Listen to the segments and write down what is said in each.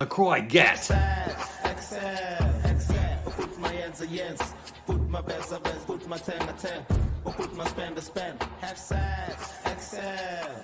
A crew I get. Put my hands against, put my best a best, put my 10 a 10, or put my spend a spend. Have sex, excel.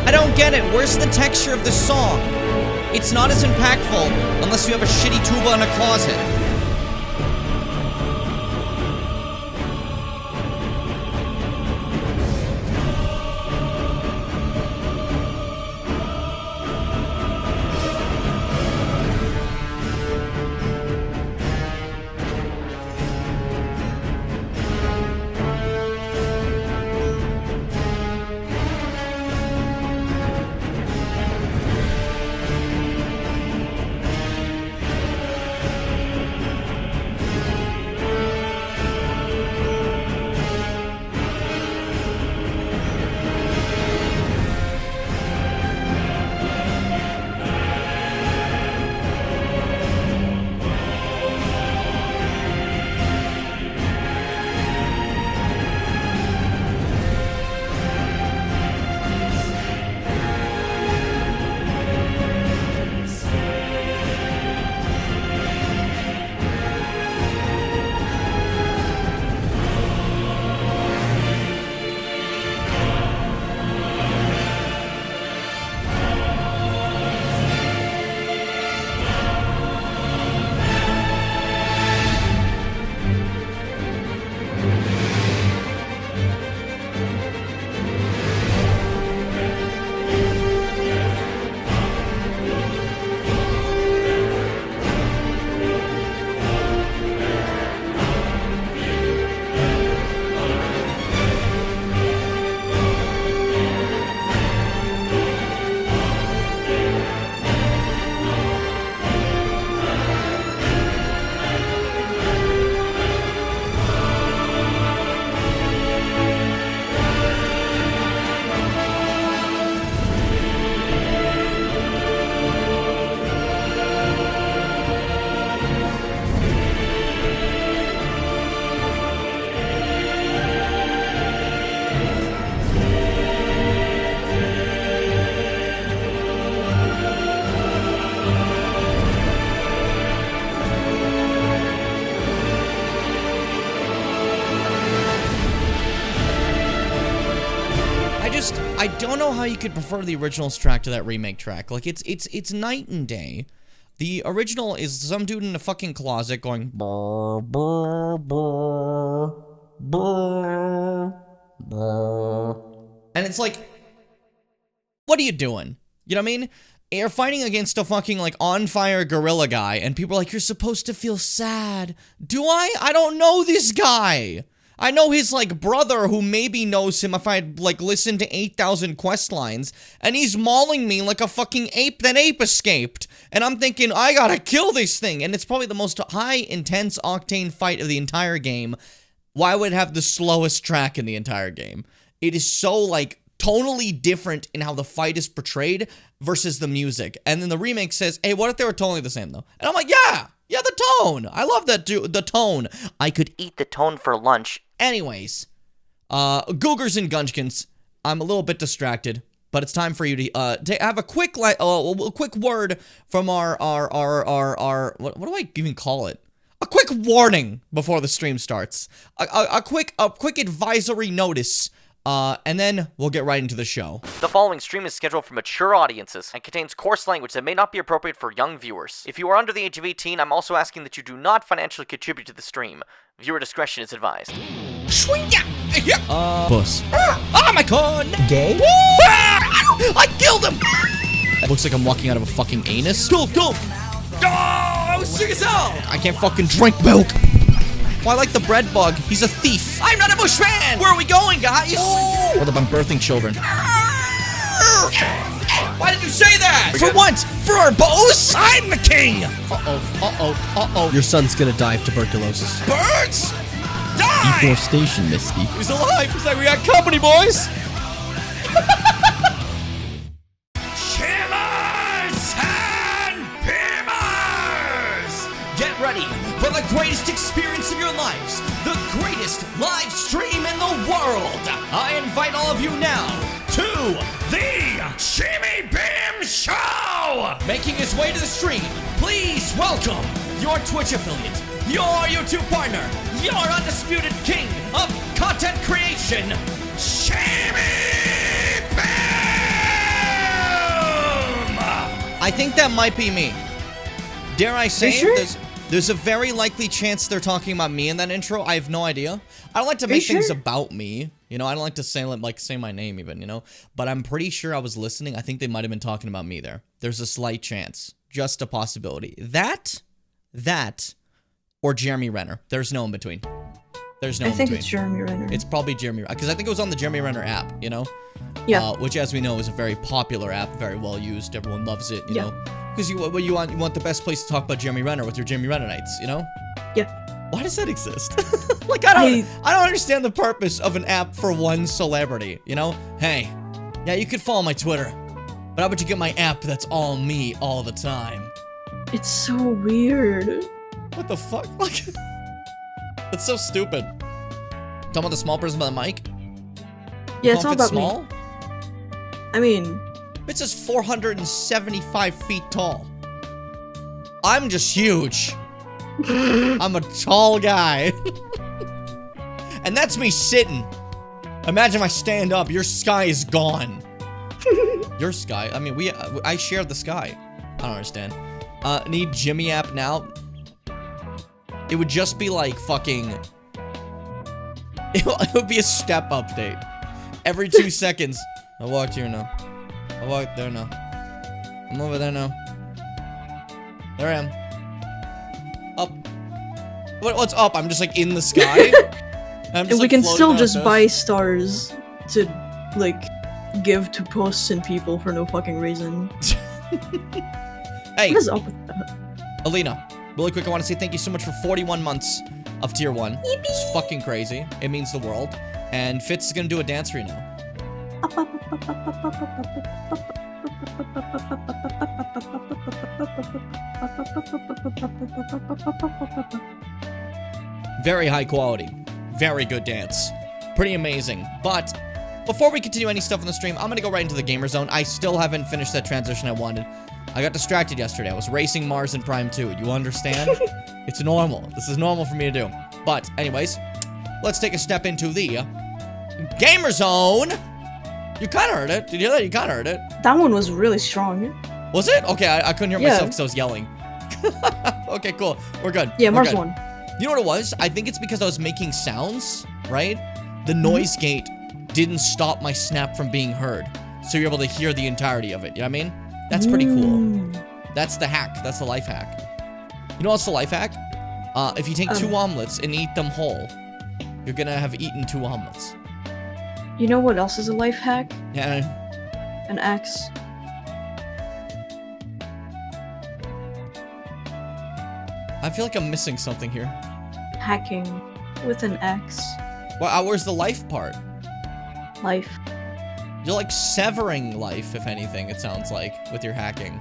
I don't get it. Where's the texture of the song? It's not as impactful unless you have a shitty tuba in a closet. I don't know how you could prefer the original track to that remake track. Like, it's night and day. The original is some dude in a fucking closet going brr, brr, brr, brr, brr. And it's like, what are you doing? You know what I mean? You're fighting against a fucking, like, on-fire gorilla guy, and people are like, you're supposed to feel sad. Do I? I don't know this guy. I know his, like, brother who maybe knows him if I'd, like, listened to 8,000 quest lines, and he's mauling me like a fucking ape that ape escaped. And I'm thinking, I gotta kill this thing. And it's probably the most high, intense, octane fight of the entire game. Why would it have the slowest track in the entire game? It is so, like, tonally different in how the fight is portrayed versus the music. And then the remake says, hey, what if they were totally the same, though? And I'm like, yeah, the tone. I love that, the tone. I could eat the tone for lunch. Anyways, Googers and Gunchkins, I'm a little bit distracted, but it's time for you to have a quick word from our what do I even call it? A quick warning before the stream starts. A quick advisory notice. And then we'll get right into the show. The following stream is scheduled for mature audiences and contains coarse language that may not be appropriate for young viewers. If you are under the age of 18, I'm also asking that you do not financially contribute to the stream. Viewer discretion is advised. Puss. Oh my god! Gay? I killed him! Looks like I'm walking out of a fucking anus. Go! Oh, I was sick as hell! I can't fucking drink milk! Well, I like the bread bug. He's a thief. I'm not a bushman! Where are we going, guys? What about birthing children? Why did you say that? For once! For our boss! I'm the king! Uh-oh. Your son's gonna die of tuberculosis. Birds! Die! Deforestation, Misty. He's alive! He's like, we got company, boys! Shimmers and Pimmers! Get ready for the greatest experience of your lives, the greatest live stream in the world. I invite all of you now to the Shimmy Bim Show! Making his way to the stream, please welcome your Twitch affiliate, your YouTube partner, your undisputed king of content creation, Shimmy Bim! I think that might be me. Dare I say sure? There's a very likely chance they're talking about me in that intro. I have no idea. I don't like to make things about me. You know, I don't like to say my name even, you know? But I'm pretty sure I was listening. I think they might have been talking about me there. There's a slight chance. Just a possibility. That, or Jeremy Renner. There's no in between. There's no in between. I think it's Jeremy Renner. It's probably Jeremy Renner. Because I think it was on the Jeremy Renner app, you know? Yeah. Which, as we know, is a very popular app. Very well used. Everyone loves it, you know? Because you want the best place to talk about Jeremy Renner with your Jeremy Renner nights, you know? Yeah. Why does that exist? Like, I don't understand the purpose of an app for one celebrity, you know? Hey, yeah, you could follow my Twitter, but how about you get my app that's all me all the time? It's so weird. What the fuck? Like, that's so stupid. Talking about the small person by the mic? Yeah, it's all about small? me. I mean... Fitz is 475 feet tall. I'm just huge. I'm a tall guy. And that's me sitting. Imagine if I stand up, your sky is gone. Your sky? I mean, I share the sky. I don't understand. Need Jimmy app now? It would just be like fucking... It would be a step update. Every 2 seconds. I walked here now. I walked there now. I'm over there now. There I am. Up. What's up? I'm just like in the sky. And we can still just buy stars to, like, give to posts and people for no fucking reason. Hey, what is up with that? Alina, really quick, I want to say thank you so much for 41 months of tier 1. It's fucking crazy. It means the world. And Fitz is gonna do a dance for you now. Very high quality. Very good dance. Pretty amazing. But before we continue any stuff in the stream, I'm gonna go right into the gamer zone. I still haven't finished that transition I wanted. I got distracted yesterday. I was racing Mars in Prime 2. You understand? It's normal. This is normal for me to do. But anyways, let's take a step into the gamer zone. You kind of heard it. Did you hear that? You kind of heard it. That one was really strong. Was it? Okay, I couldn't hear myself because I was yelling. Okay, cool. We're good. Yeah, We're Mars good. won. You know what it was? I think it's because I was making sounds, right? The noise gate didn't stop my snap from being heard. So you're able to hear the entirety of it. You know what I mean? That's pretty cool. That's the hack. That's the life hack. You know what's the life hack? If you take 2 omelets and eat them whole, you're gonna have eaten 2 omelets. You know what else is a life hack? Yeah. An axe. I feel like I'm missing something here. Hacking with an axe. Well, where's the life part? Life. You're like severing life, if anything, it sounds like, with your hacking.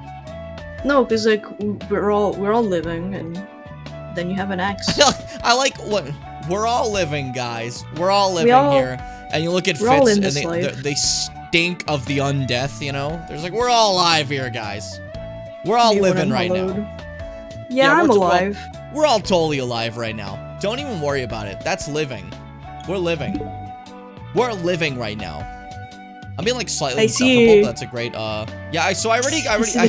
No, because like we're all living, and then you have an axe. I like what we're all living, guys. We're all living here, and you look at Fitz, and they stink of the undeath. You know, there's like we're all alive here, guys. We're all living right now. Yeah, I'm alive. We're all totally alive right now. Don't even worry about it. That's living. We're living. We're living right now. I'm being like slightly insufferable. That's a great yeah, so I already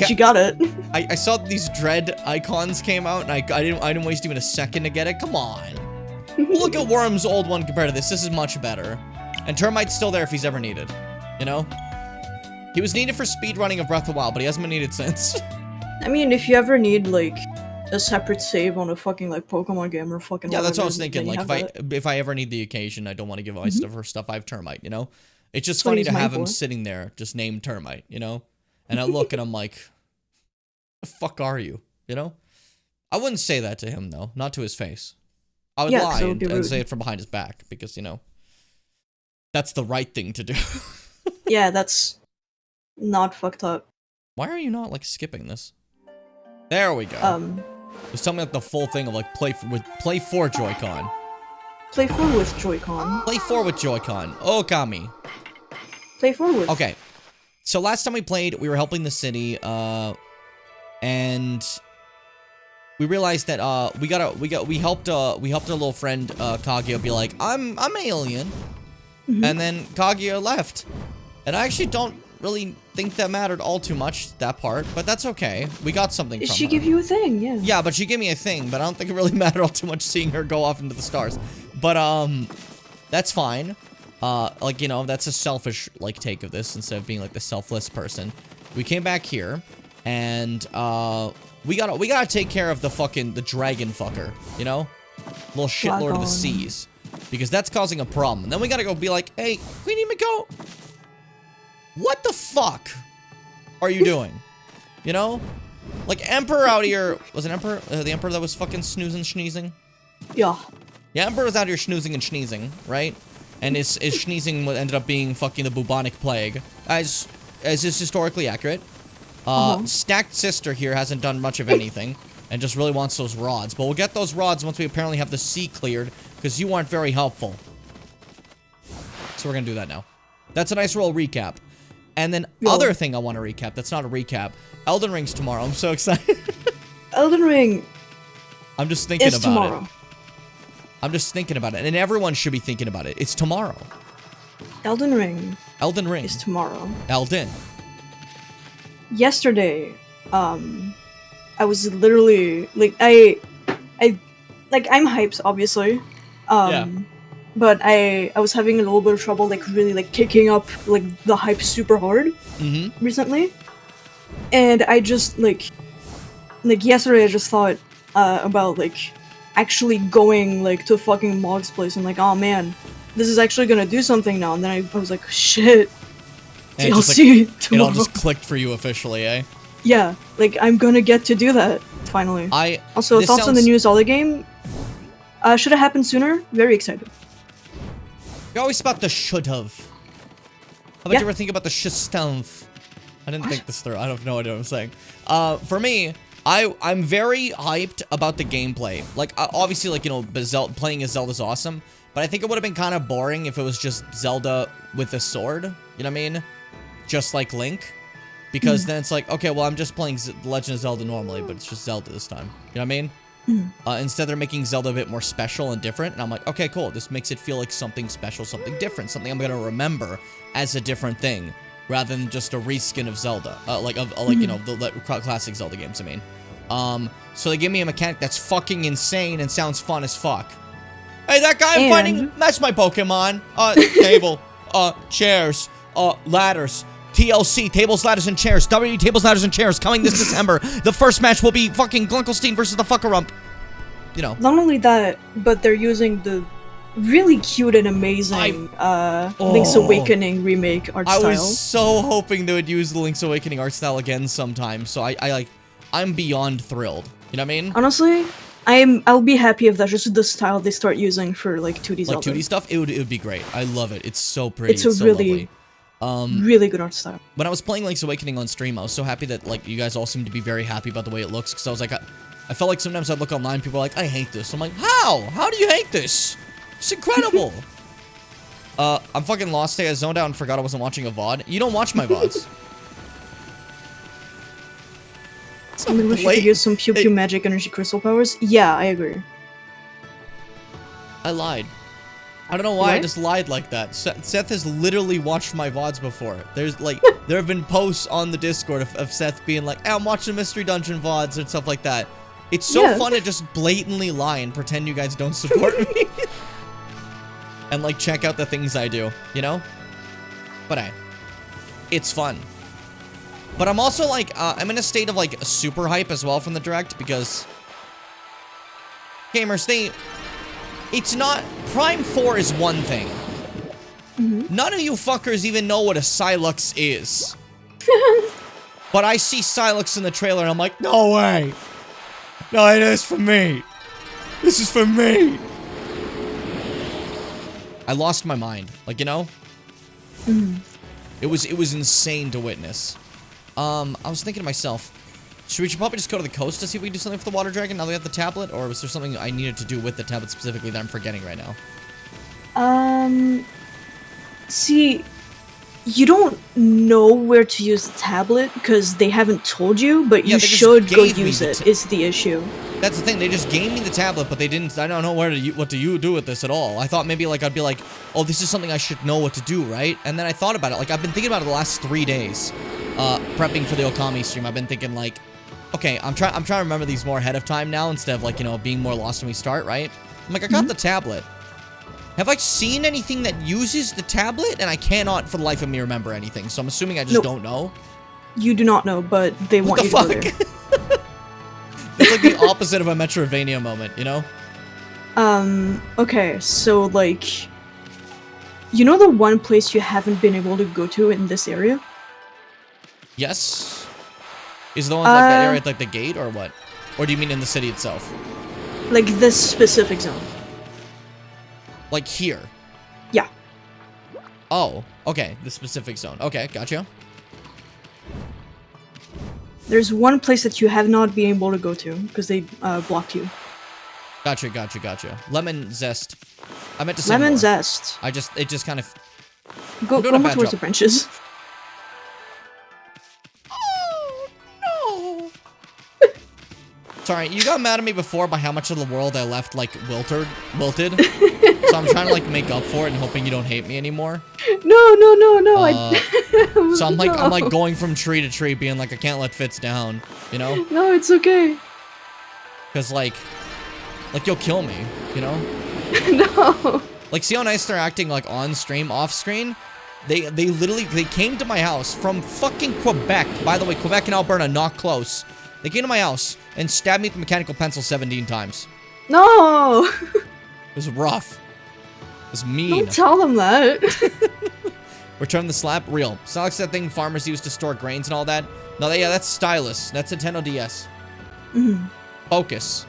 you got it. I saw these dread icons came out, and I didn't waste even a second to get it. Come on. Look at Worm's old one compared to this. This is much better. And Termite's still there if he's ever needed. You know? He was needed for speedrunning of Breath of the Wild, but he hasn't been needed since. I mean, if you ever need like a separate save on a fucking like Pokemon game or fucking yeah, that's what I was thinking. Like if I ever need the occasion, I don't want to give my stuff for stuff. I have Termite, you know? It's just funny to have him sitting there, just named Termite, you know? And I look and I'm like, the fuck are you? You know? I wouldn't say that to him, though. Not to his face. I would lie and say it from behind his back, because, you know, that's the right thing to do. Yeah, that's not fucked up. Why are you not, like, skipping this? There we go. Just tell me like the full thing of, like, play 4 Joy-Con. Play 4 with Joy-Con. Play 4 with Joy-Con. Okami. Play 4 with. Okay. So last time we played, we were helping the city, and we realized that we helped our little friend Kaguya be like, I'm alien, and then Kaguya left, and I actually don't really think that mattered all too much, that part, but that's okay. We got something from She her. give you a thing, yeah. Yeah, but she gave me a thing, but I don't think it really mattered all too much seeing her go off into the stars. But, that's fine. Like, you know, that's a selfish, like, take of this instead of being, like, the selfless person. We came back here, and, we gotta take care of the dragon fucker, you know? Little shitlord of the seas. Because that's causing a problem. And then we gotta go be like, hey, Queenie Miko, what the fuck are you doing? You know? Like, Emperor out here... Was it Emperor? The Emperor that was fucking snoozing, sneezing? Yeah. Yeah, Emperor was out here snoozing and sneezing, right? And his sneezing ended up being fucking the bubonic plague. As is historically accurate. Stacked Sister here hasn't done much of anything. And just really wants those rods. But we'll get those rods once we apparently have the sea cleared. Because you aren't very helpful. So we're gonna do that now. That's a nice little recap. And then other thing I want to recap, that's not a recap. Elden Ring's tomorrow. I'm so excited. Elden Ring I'm just thinking is about tomorrow. it. I'm just thinking about it. And everyone should be thinking about it. It's tomorrow. Elden Ring Elden Ring. is tomorrow. Elden. Yesterday, I was literally like I'm hyped, obviously. But I was having a little bit of trouble, like really like kicking up like the hype super hard recently, and I just like yesterday I just thought about like actually going like to fucking Mog's place and like, oh man, this is actually gonna do something now. And then I was like, shit, And DLC it tomorrow. all just clicked for you officially, eh? Yeah, like I'm gonna get to do that finally. Also, thoughts on the new Zelda game? Should have happened sooner. Very excited. You're always about the should've. How about you ever think about the should've? I didn't think this through. I don't know what I'm saying. For me, I'm very hyped about the gameplay. Like, obviously, like, you know, playing as Zelda's awesome, but I think it would have been kind of boring if it was just Zelda with a sword. You know what I mean? Just like Link. Because then it's like, okay, well, I'm just playing Legend of Zelda normally, but it's just Zelda this time. You know what I mean? Instead, they're making Zelda a bit more special and different, and I'm like, okay, cool. This makes it feel like something special, something different, something I'm gonna remember as a different thing, rather than just a reskin of Zelda, you know, the classic Zelda games. I mean, so they give me a mechanic that's fucking insane and sounds fun as fuck. Hey, that guy I'm fighting, that's my Pokemon. Table, chairs, ladders. TLC, tables, ladders, and chairs. WWE tables, ladders, and chairs coming this December. The first match will be fucking Glunkelstein versus the Fuckerump. You know. Not only that, but they're using the really cute and amazing Link's Awakening remake art style. I was so hoping they would use the Link's Awakening art style again sometime. So I'm beyond thrilled. You know what I mean? Honestly, I'll be happy if that's just the style they start using for like 2D Zelda. Like 2D stuff, it would be great. I love it. It's so pretty. It's a so really lovely. Really good art style. When I was playing Link's Awakening on stream, I was so happy that, like, you guys all seemed to be very happy about the way it looks, because I was like, I felt like sometimes I'd look online, people are like, I hate this. I'm like, how? How do you hate this? It's incredible. I'm fucking lost today. I zoned out and forgot I wasn't watching a VOD. You don't watch my VODs. I mean, wish you could use some Pew Pew Magic Energy Crystal powers. Yeah, I agree. I lied. I don't know why I just lied like that. Seth has literally watched my VODs before. There's like, there have been posts on the Discord of Seth being like, hey, I'm watching Mystery Dungeon VODs and stuff like that. It's so fun to just blatantly lie and pretend you guys don't support me. And like, check out the things I do, you know? But it's fun. But I'm also like, I'm in a state of like super hype as well from the Direct because gamers, it's not... Prime 4 is one thing. None of you fuckers even know what a Silux is. But I see Silux in the trailer and I'm like, no way. No, it is for me. This is for me. I lost my mind. Like, you know? It was insane to witness. I was thinking to myself, should we probably just go to the coast to see if we can do something for the water dragon now that we have the tablet? Or was there something I needed to do with the tablet specifically that I'm forgetting right now? See, You don't know where to use the tablet because they haven't told you, but Yeah, you they just should go gave me use the it. Is the issue? That's the thing. They just gave me the tablet, but they didn't. I don't know what to do with this at all. I thought maybe like I'd be like, oh, this is something I should know what to do, right? And then I thought about it. Like I've been thinking about it the last 3 days, prepping for the Okami stream. I've been thinking like, okay, I'm trying to remember these more ahead of time now instead of like, you know, being more lost when we start, right? I'm like, I got the tablet. Have I seen anything that uses the tablet? And I cannot for the life of me remember anything. So I'm assuming I just don't know. You do not know, but they want you to go there. It's like the opposite of a Metroidvania moment, you know? Okay, so like, you know the one place you haven't been able to go to in this area? Yes. Is the one like that area at like the gate or what? Or do you mean in the city itself? Like this specific zone. Like here? Yeah. Oh, okay. The specific zone. Okay, gotcha. There's one place that you have not been able to go to because they blocked you. Gotcha. Lemon zest. I meant to say Lemon more. zest. It just kind of... Go doing a more bad towards job. the branches. Oh, no. Sorry, you got mad at me before by how much of the world I left, like, wilted. So I'm trying to, like, make up for it and hoping you don't hate me anymore. No. So I'm No. like going from tree to tree being like, I can't let Fitz down, you know? No, it's okay. Because, like, you'll kill me, you know? No. Like, see how nice they're acting, like, on stream, off screen? They literally, they came to my house from fucking Quebec. By the way, Quebec and Alberta, not close. They came to my house and stabbed me with a mechanical pencil 17 times. No. It was rough. It was mean. Don't tell them that. Return the slap? Real. Sonic's that thing farmers use to store grains and all that. No, yeah, that's stylus. That's Nintendo DS. Focus.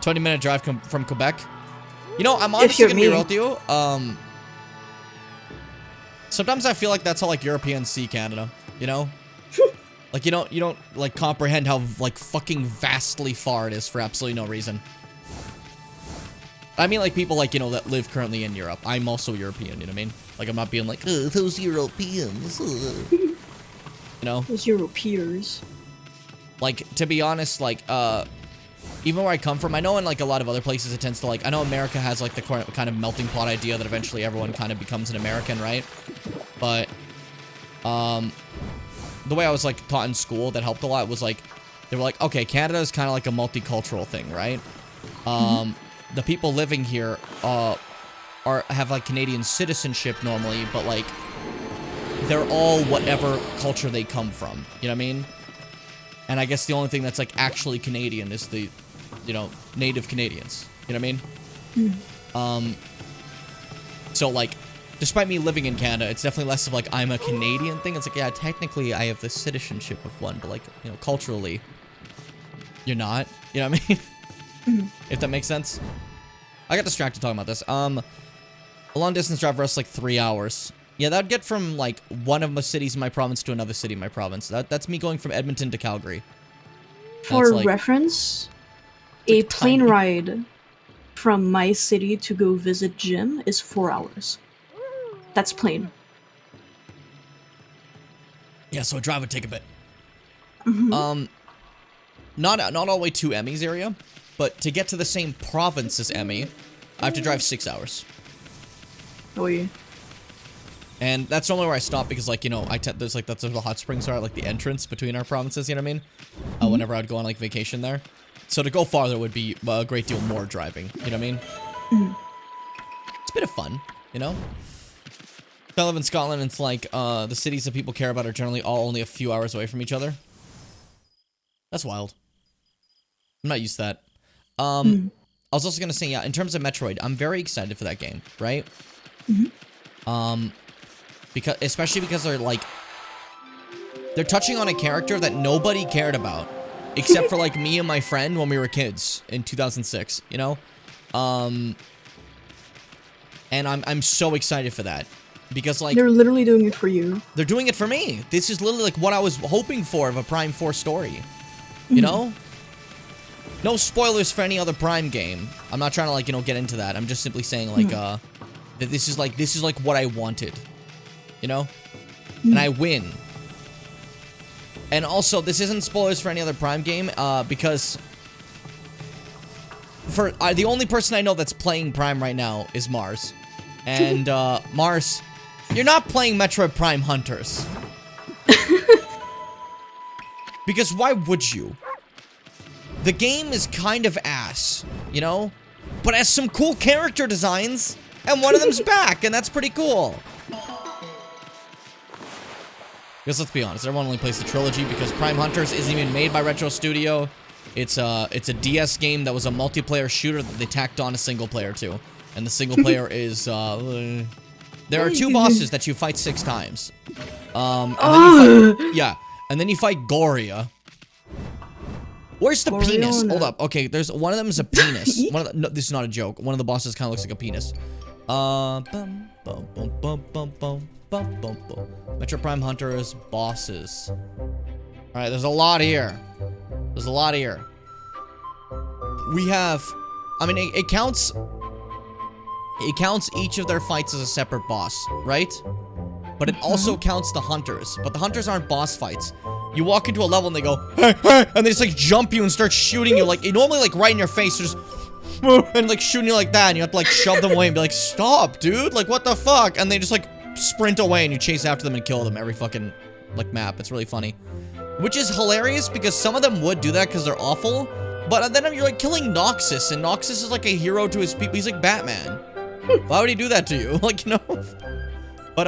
20-minute drive from Quebec. You know, I'm honestly gonna be real with you. Sometimes I feel like that's how like Europeans see Canada. You know, like you don't like comprehend how like fucking vastly far it is for absolutely no reason. I mean, like people like, you know, that live currently in Europe. I'm also European. You know what I mean? Like I'm not being like, those Europeans. You know, Those Europeans. like to be honest, like even where I come from, I know in like a lot of other places it tends to like, I know America has like the kind of melting pot idea that eventually everyone kind of becomes an American, right? But the way I was like taught in school that helped a lot was like, they were like, okay, Canada is kind of like a multicultural thing, right? The people living here have like Canadian citizenship normally, but like they're all whatever culture they come from, you know what I mean? And I guess the only thing that's like actually Canadian is the, you know, native Canadians. You know what I mean? So like, despite me living in Canada, it's definitely less of like I'm a Canadian thing. It's like, yeah, technically I have the citizenship of one, but like, you know, culturally, you're not. You know what I mean? If that makes sense. I got distracted talking about this. A long distance drive for us like 3 hours. Yeah, that'd get from, like, one of the cities in my province to another city in my province. That's me going from Edmonton to Calgary. For That's, like, reference, a plane tiny. ride from my city to go visit Jim is 4 hours. That's plane. Yeah, so a drive would take a bit. Not all the way to Emmy's area, but to get to the same province as Emmy, I have to drive 6 hours. Oh, yeah. And that's normally where I stop because, like, you know, there's, like, that's where the hot springs are, like, the entrance between our provinces, you know what I mean? Whenever I'd go on, like, vacation there. So to go farther would be a great deal more driving, you know what I mean? It's a bit of fun, you know? I live in Scotland, and it's like, the cities that people care about are generally all only a few hours away from each other. That's wild. I'm not used to that. I was also gonna say, yeah, in terms of Metroid, I'm very excited for that game, right? Especially because they're like, they're touching on a character that nobody cared about, except for like me and my friend when we were kids in 2006, you know? And I'm so excited for that. Because, like, They're literally doing it for you. they're doing it for me. This is literally, like, what I was hoping for of a Prime 4 story. You know? No spoilers for any other Prime game. I'm not trying to, like, you know, get into that. I'm just simply saying, like, that this is like what I wanted. you know? And I win. And also, this isn't spoilers for any other Prime game, because the only person I know that's playing Prime right now is Mars. And, Mars, you're not playing Metroid Prime Hunters. Because why would you? The game is kind of ass, you know? But has some cool character designs, and one of them's back, and that's pretty cool. Because let's be honest, everyone only plays the trilogy because Prime Hunters isn't even made by Retro Studio. It's a DS game that was a multiplayer shooter that they tacked on a single player to. And the single player is, there are 2 bosses that you fight 6 times. And then you fight Goria. Where's the penis? Hold up. Okay, there's one of them is a penis. No, this is not a joke. One of the bosses kind of looks like a penis. Metro Prime Hunters bosses. Alright, there's a lot here. There's a lot here. We have, I mean, it counts each of their fights as a separate boss, right? But it also counts the hunters. But the hunters aren't boss fights. You walk into a level and they go, hey, hey, and they just like jump you and start shooting you like, normally like right in your face, just and like shooting you like that, and you have to like shove them away and be like, stop, dude, like what the fuck? And they just like sprint away and you chase after them and kill them every fucking like map. It's really funny. Which is hilarious because some of them would do that because they're awful. But then you're like killing Noxus, and Noxus is like a hero to his people. He's like Batman. Why would he do that to you? Like, you know? But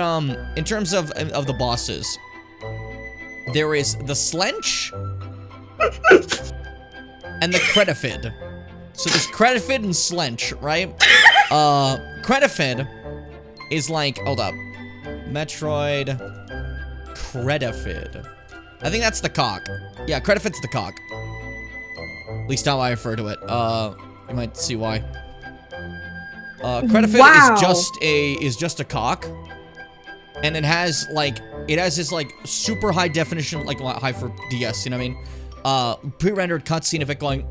in terms of the bosses, there is the Slench and the Cretafid. So there's Cretafid and Slench, right? Cretafid is like, hold up, Metroid Cretafid. I think that's the cock. Yeah, Cretafid's the cock. At least how I refer to it. You might see why. Cretafid is just a cock, and it has this like super high definition, like high for DS. You know what I mean? Pre-rendered cutscene of it going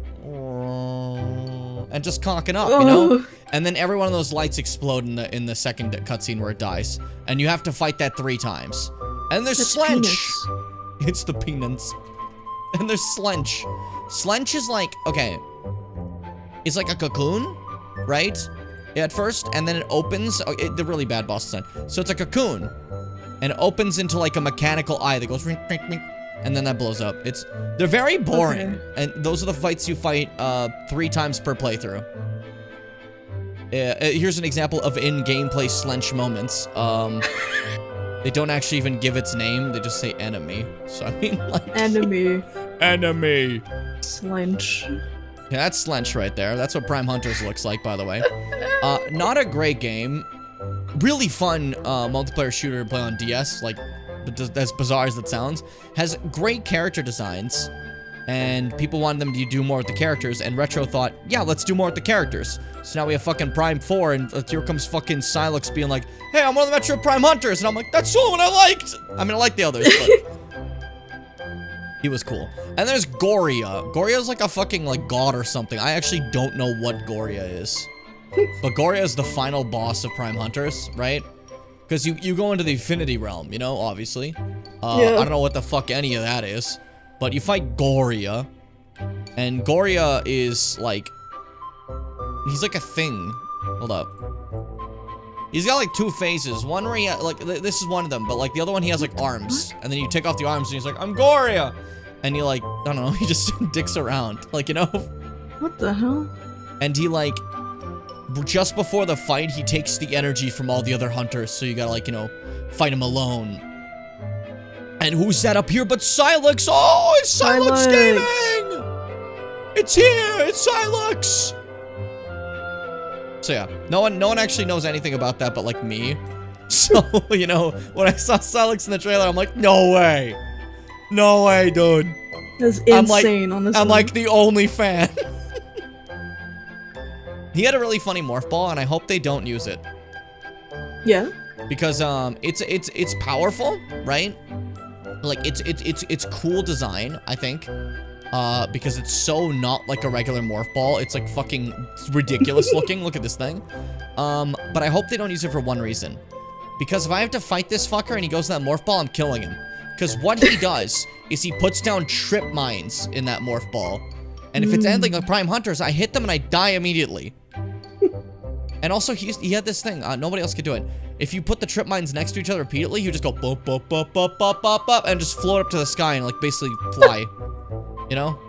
and just cocking up, you know. And then every one of those lights explode in the second cutscene where it dies, and you have to fight that 3 times. And there's Slench. It's the peanuts. And there's Slench. Slench is like, okay, it's like a cocoon, right? At first, and then it opens. The really bad boss design. So it's a cocoon, and it opens into like a mechanical eye that goes ring, ring, ring, and then that blows up. They're very boring, and those are the fights you fight 3 times per playthrough. Here's an example of in-gameplay Slench moments. They don't actually even give its name. They just say enemy. So I mean, like enemy. Enemy. Slench. Yeah, that's Slench right there. That's what Prime Hunters looks like, by the way. Not a great game. Really fun multiplayer shooter to play on DS. Like, as bizarre as that sounds. Has great character designs. And people wanted them to do more with the characters. And Retro thought, yeah, let's do more with the characters. So now we have fucking Prime 4. And here comes fucking Silex being like, hey, I'm one of the Metro Prime Hunters. And I'm like, that's the one I liked. I mean, I like the others, but... he was cool. And there's Goria. Goria's like a fucking, like, god or something. I actually don't know what Goria is. But Goria is the final boss of Prime Hunters, right? Because you go into the Infinity Realm, you know, obviously. I don't know what the fuck any of that is. But you fight Goria. And Goria is, like... he's like a thing. Hold up. He's got, like, 2 phases. One where he, like, this is one of them. But, like, the other one, he has, like, arms. And then you take off the arms and he's like, I'm Goria! And he, like, I don't know, he just dicks around. Like, you know? What the hell? And he, like... just before the fight, he takes the energy from all the other hunters. So you gotta, like, you know, fight him alone. And who's that up here but Silex? Oh, it's Silex Gaming! It's here! It's Silex! So yeah, no one actually knows anything about that but like me. So, you know, when I saw Silex in the trailer, I'm like, no way. No way, dude. That's insane, honestly. I'm like the only fan. He had a really funny morph ball, and I hope they don't use it. Yeah. Because it's powerful, right? Like it's cool design, I think. Because it's so not like a regular morph ball. It's like fucking ridiculous looking. Look at this thing. But I hope they don't use it for one reason. Because if I have to fight this fucker and he goes in that morph ball, I'm killing him. Because what he does is he puts down trip mines in that morph ball. And if it's anything like Prime Hunters, I hit them and I die immediately. And also, he had this thing. Nobody else could do it. If you put the trip mines next to each other repeatedly, you just go bop, bop, bop, bop, bop, bop, bop, and just float up to the sky and, like, basically fly. You know?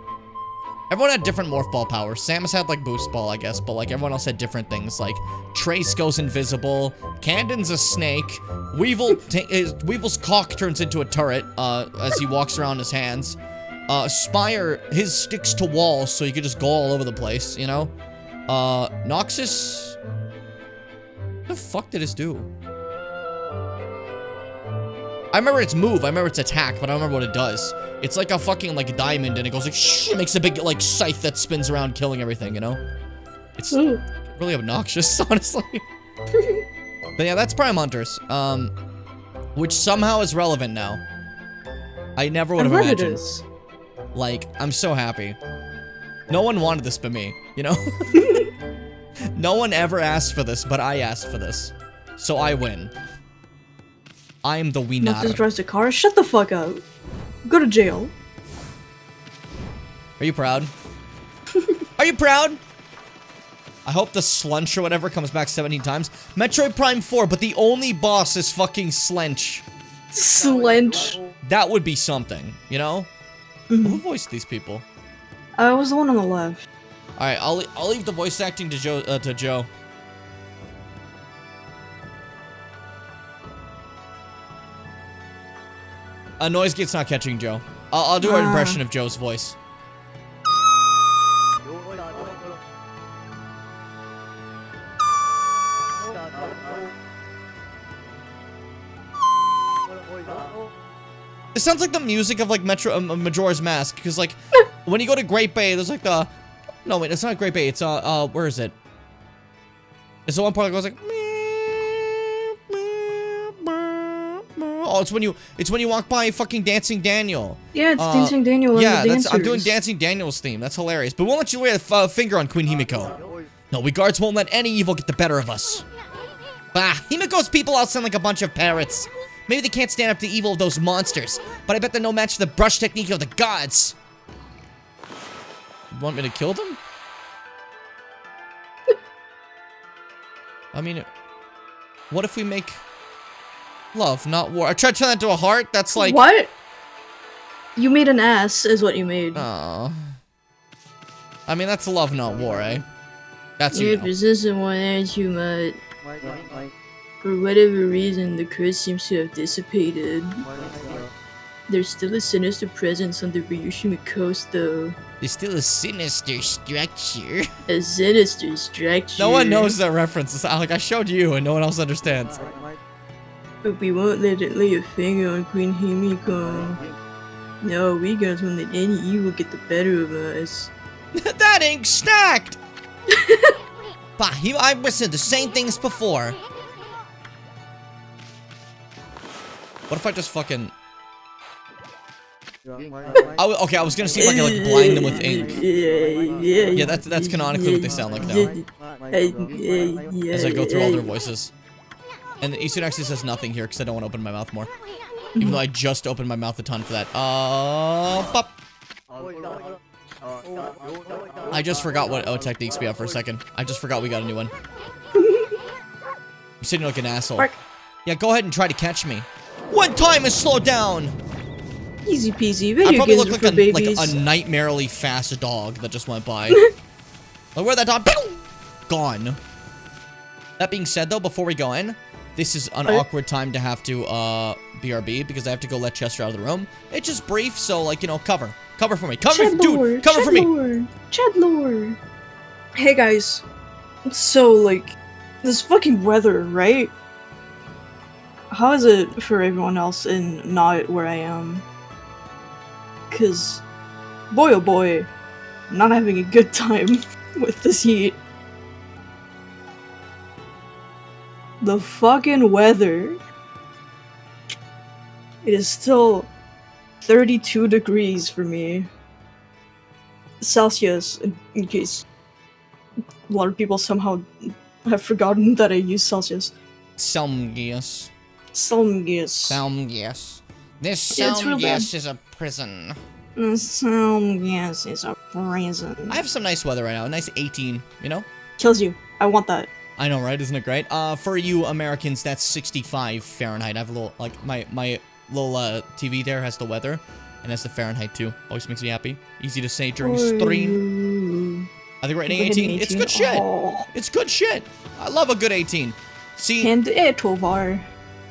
Everyone had different morph ball powers. Samus had, like, boost ball, I guess, but, like, everyone else had different things. Like, Trace goes invisible. Candon's a snake. Weevil's cock turns into a turret, as he walks around his hands. Spire, his sticks to walls, so you could just go all over the place, you know? Noxus... What the fuck did this do? I remember its move, I remember its attack, but I don't remember what it does. It's like a fucking, like, diamond, and it goes like, shh, it makes a big, like, scythe that spins around killing everything, you know? It's really obnoxious, honestly. But yeah, that's Prime Hunters, which somehow is relevant now. I never would have imagined. It is. Like, I'm so happy. No one wanted this but me, you know? No one ever asked for this, but I asked for this. So I win. I'm the winner. Noxus drives the car? Shut the fuck up. Go to jail. Are you proud? Are you proud? I hope the Slunch or whatever comes back 17 times. Metroid Prime 4, but the only boss is fucking Slench. Slench. That would be something, you know? Who voiced these people? I was the one on the left. Alright, I'll leave the voice acting to Joe. Noise Gate's not catching Joe. I'll do an impression of Joe's voice. It sounds like the music of, like, Majora's Mask, because, like, when you go to Great Bay, there's, like, the... No, wait, it's not Great Bay, it's, where is it? It's the one part that goes, like... Oh, it's when you walk by fucking Dancing Daniel. Yeah, it's Dancing Daniel and the dancers. I'm doing Dancing Daniel's theme, that's hilarious. But we won't let you lay a finger on Queen Himiko. No, we guards won't let any evil get the better of us. Bah, Himiko's people all sound like a bunch of parrots. Maybe they can't stand up to the evil of those monsters, but I bet they're no match for the brush technique of the gods. You want me to kill them? I mean, what if we make love, not war? I tried to turn that into a heart, that's like... What? You made an ass, is what you made. Oh. I mean, that's love, not war, eh? That's Your you know. position won't end too much. For whatever reason, the curse seems to have dissipated. There's still a sinister presence on the Ryushima coast, though. There's still a sinister structure. A sinister structure. No one knows that reference. It's like, I showed you and no one else understands. But we won't let it lay a finger on Queen Himiko. No, we guys won't let any evil get the better of us. That ink stacked! Bah, I've listened to the same things before. What if I just fucking... okay, I was gonna see if I could, like, blind them with ink. Yeah, that's canonically what they sound like now. As I go through all their voices. And Eastern actually says nothing here, because I don't want to open my mouth more. Even though I just opened my mouth a ton for that. Pop. I just forgot what techniques we have for a second. I just forgot we got a new one. I'm sitting like an asshole. Yeah, go ahead and try to catch me. One time is slow down! Easy peasy. Video I probably games look are like for babies. a nightmarily fast dog that just went by. Like, where'd that dog? Gone. That being said, though, before we go in, this is an awkward time to have to, BRB, because I have to go let Chester out of the room. It's just brief, so, like, you know, cover. Cover for me. Cover, dude! Cover for me! Chad Lord! Hey, guys. So, like, this fucking weather, right? How is it for everyone else and not where I am? Cause, boy oh boy, I'm not having a good time with this heat. The fucking weather. It is still 32 degrees for me. Celsius, in case a lot of people somehow have forgotten that I use Celsius. Celsius. Some gas. Sound gas. This Yeah, it's real sound bad. gas is a prison. Some gas is a prison. I have some nice weather right now. A nice 18, you know? Kills you. I want that. I know, right? Isn't it great? For you Americans, that's 65 Fahrenheit. I have a little, like, my little TV there has the weather, and has the Fahrenheit too. Always makes me happy. Easy to say during stream. I think we're hitting 18. It's good shit. Oh. It's good shit. I love a good 18. See, And it over.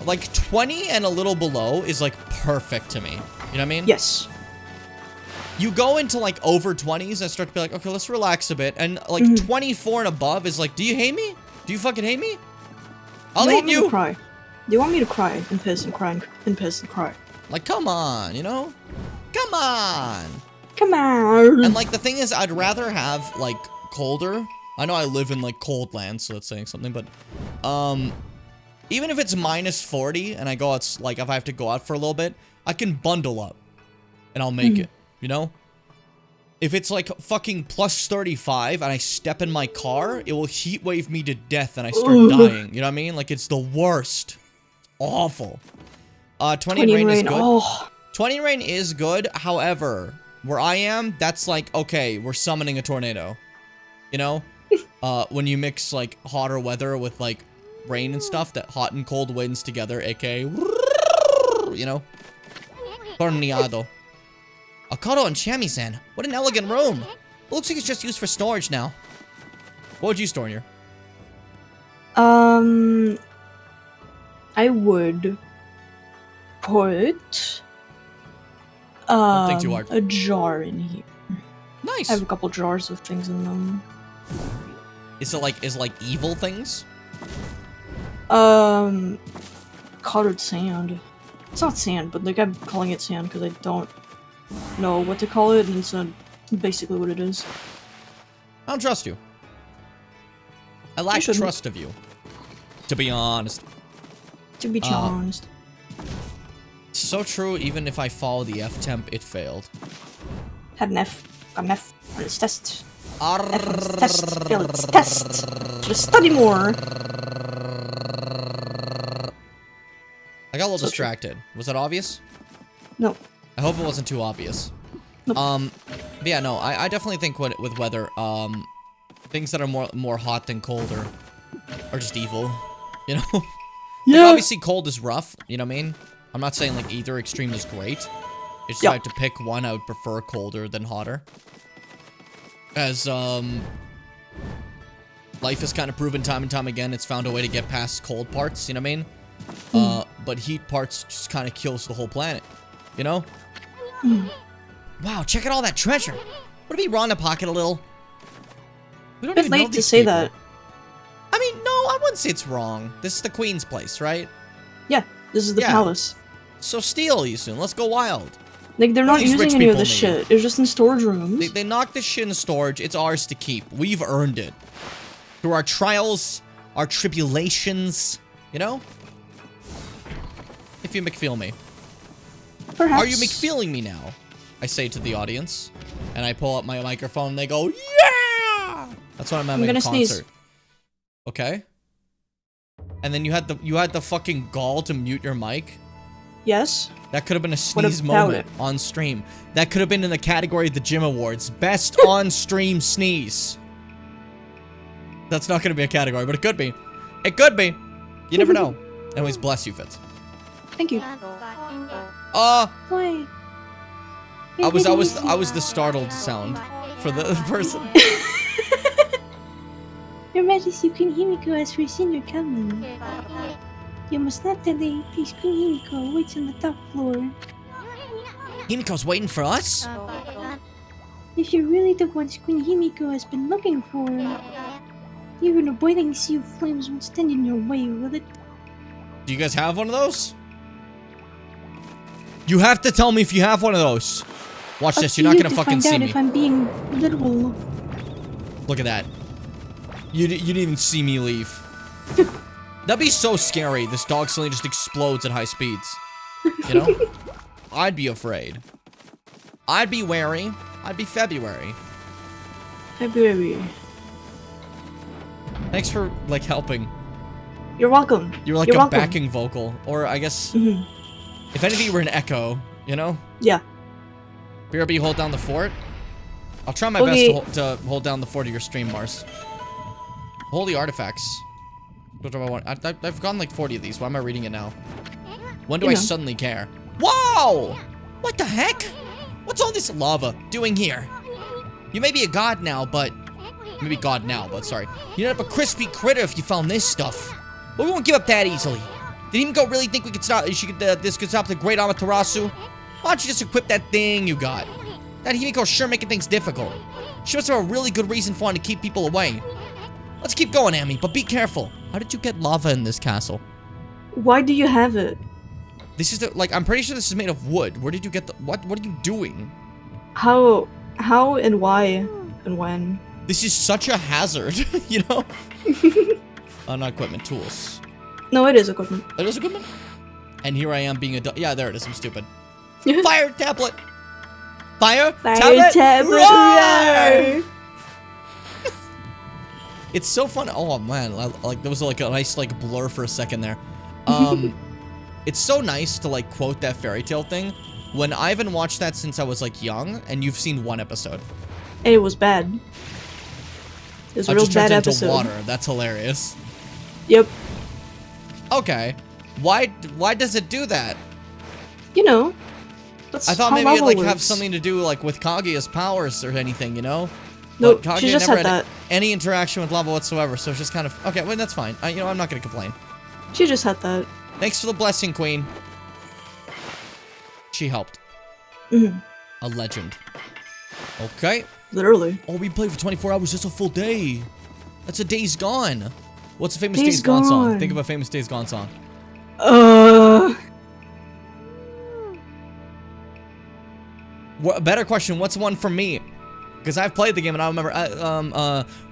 like 20 and a little below is like perfect to me. You know what I mean? Yes. You go into like over 20s and start to be like, okay, let's relax a bit. And like 24 and above is like, do you hate me? Do you fucking hate me? I'll Do you hate want me to you. cry? Do you want me to cry and piss and cry and piss and cry? Like, come on, you know? Come on. Come on. And like the thing is, I'd rather have like colder. I know I live in like cold land, so that's saying something, but even if it's minus 40 and I go out, like if I have to go out for a little bit, I can bundle up and I'll make it, you know? If it's like fucking plus 35 and I step in my car, it will heat wave me to death and I start dying. You know what I mean? Like it's the worst. Awful. 20 rain is good. Oh. 20 rain is good. However, where I am, that's like, okay, we're summoning a tornado. You know? When you mix like hotter weather with like rain and stuff, that hot and cold winds together, aka, you know? Tornado. Akado and Chami-san. What an elegant room. It looks like it's just used for storage now. What would you store in here? I would put Don't think too hard. a jar in here. Nice. I have a couple jars with things in them. Is it like evil things? Colored sand. It's not sand, but like I'm calling it sand because I don't know what to call it, and it's not basically what it is. I don't trust you. I lack shouldn't. trust of you. To be honest. To be honest. So true, even if I follow the F temp, it failed. Had an F. Got an F on its test. Arr- F on its test. Failed its test. Just study more. I got a little So true. distracted. Was that obvious? No. I hope it wasn't too obvious. Nope. But yeah, no, I definitely think with weather, things that are more hot than colder are just evil, you know? Yeah. Like, obviously cold is rough, you know what I mean? I'm not saying like either extreme is great. It's just if I have to pick one, I would prefer colder than hotter. As, life has kind of proven time and time again, it's found a way to get past cold parts, you know what I mean? But heat parts just kind of kills the whole planet, you know? Wow, check out all that treasure. Would it be wrong to pocket a little? We don't Bit even know late to these say people. that. I mean, no, I wouldn't say it's wrong. This is the Queen's place, right? Yeah, this is the Yeah. palace. So steal, you soon. Let's go wild. Like, they're not these rich using any of people this need? shit. It's just in storage rooms. They knocked this shit in storage. It's ours to keep. We've earned it. Through our trials, our tribulations, you know? If you McFeel me. Perhaps. Are you McFeeling me now? I say to the audience. And I pull up my microphone and they go, yeah! That's what I'm having gonna a concert. sneeze. Okay. And then you had the fucking gall to mute your mic. Yes? That could have been a What sneeze about moment it? on stream. That could have been in the category of the Gym Awards. Best on-stream sneeze. That's not going to be a category, but it could be. It could be. You never know. Anyways, bless you, Fitz. Thank you. Why? Why? I was the startled sound for the person. Your Majesty, Queen Himiko has foreseen your coming. You must not delay. Please, Queen Himiko waits on the top floor. Himiko's waiting for us? If you're really the ones Queen Himiko has been looking for, even a boiling sea of flames won't stand in your way, will it? Do you guys have one of those? You have to tell me if you have one of those. Watch this. You're not gonna fucking see me. If I'm being literal. Look at that. You didn't even see me leave. That'd be so scary. This dog suddenly just explodes at high speeds. You know? I'd be afraid. I'd be wary. I'd be February. February. Thanks for, like, helping. You're welcome. You were like You're a welcome. backing vocal. Or I guess, Mhm. if anything, you were an echo, you know? Yeah. BRB, hold down the fort. I'll try my Okay. best to hold down the fort of your stream, Mars. Holy artifacts. What do I want? I've gotten like 40 of these. Why am I reading it now? When do You I know. suddenly care? Whoa! What the heck? What's all this lava doing here? You may be a god now, but... Maybe god now, but sorry. You'd end up a crispy critter if you found this stuff. But we won't give up that easily. Did Himiko really think we could stop... this could stop the great Amaterasu? Why don't you just equip that thing you got? That Himiko's sure making things difficult. She must have a really good reason for wanting to keep people away. Let's keep going, Amy, but be careful. How did you get lava in this castle? Why do you have it? This is the, like, I'm pretty sure this is made of wood. Where did you get the, what are you doing? How and why and when? This is such a hazard, you know? Not equipment, tools. No, it is equipment. It is equipment? And here I am being a, yeah, there it is, I'm stupid. Fire tablet! Fire tablet! Roar! It's so fun. Oh man, like there was like a nice like blur for a second there. It's so nice to like quote that fairy tale thing when I haven't watched that since I was like young, and you've seen one episode. And it was bad. It was a real just turns bad into episode. water. That's hilarious. Yep. Okay, why does it do that? You know. That's I thought how maybe it'd lava like have works. something to do like with Kaguya's powers or anything, you know? Nope, But she Kaguya just never had that. any interaction with lava whatsoever, so it's just kind of okay. Well, that's fine. You know, I'm not gonna complain. She just had that. Thanks for the blessing, Queen. She helped. Mhm. A legend. Okay. Literally. Oh, we played for 24 hours. That's a full day. That's a Days Gone. What's a famous Days Days Gone song? Gone. Think of a famous Days Gone song. Better question. What's one for me? Because I've played the game and I remember.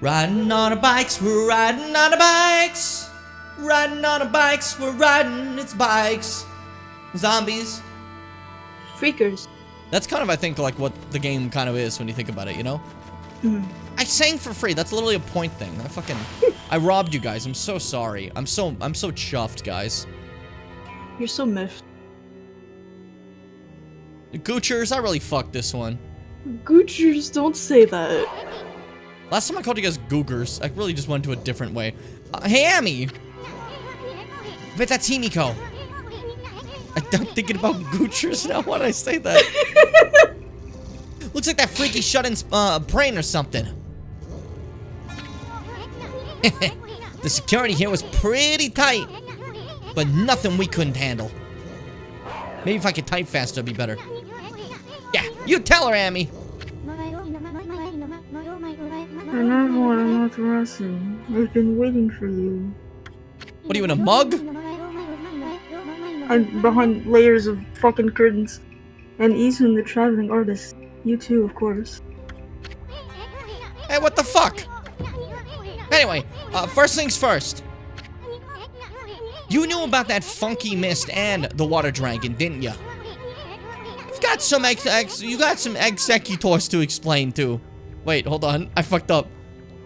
Riding on our bikes, we're riding on our bikes. Riding on our bikes, we're riding. It's bikes. Zombies. Freakers. That's kind of, I think, like what the game kind of is when you think about it, you know? I sang for free. That's literally a point thing. I robbed you guys. I'm so sorry. I'm so chuffed, guys. You're so miffed. Goochers, I really fucked this one. Goochers, don't say that. Last time I called you guys Googers, I really just went to a different way. Hey, Amy! I bet that's Himiko. I'm thinking about Goochers now. Why did I say that? Looks like that freaky shut-in's brain or something. The security here was pretty tight, but nothing we couldn't handle. Maybe if I could type faster, it'd be better. Yeah, you tell her, Amy. Another Amaterasu. I've been waiting for you. What are you, in a mug? I'm behind layers of fucking curtains. And Isun the traveling artist. You too, of course. Hey, what the fuck? Anyway, first things first. You knew about that funky mist and the water dragon, didn't you? You've got some you got some executors to explain too. Wait, hold on. I fucked up.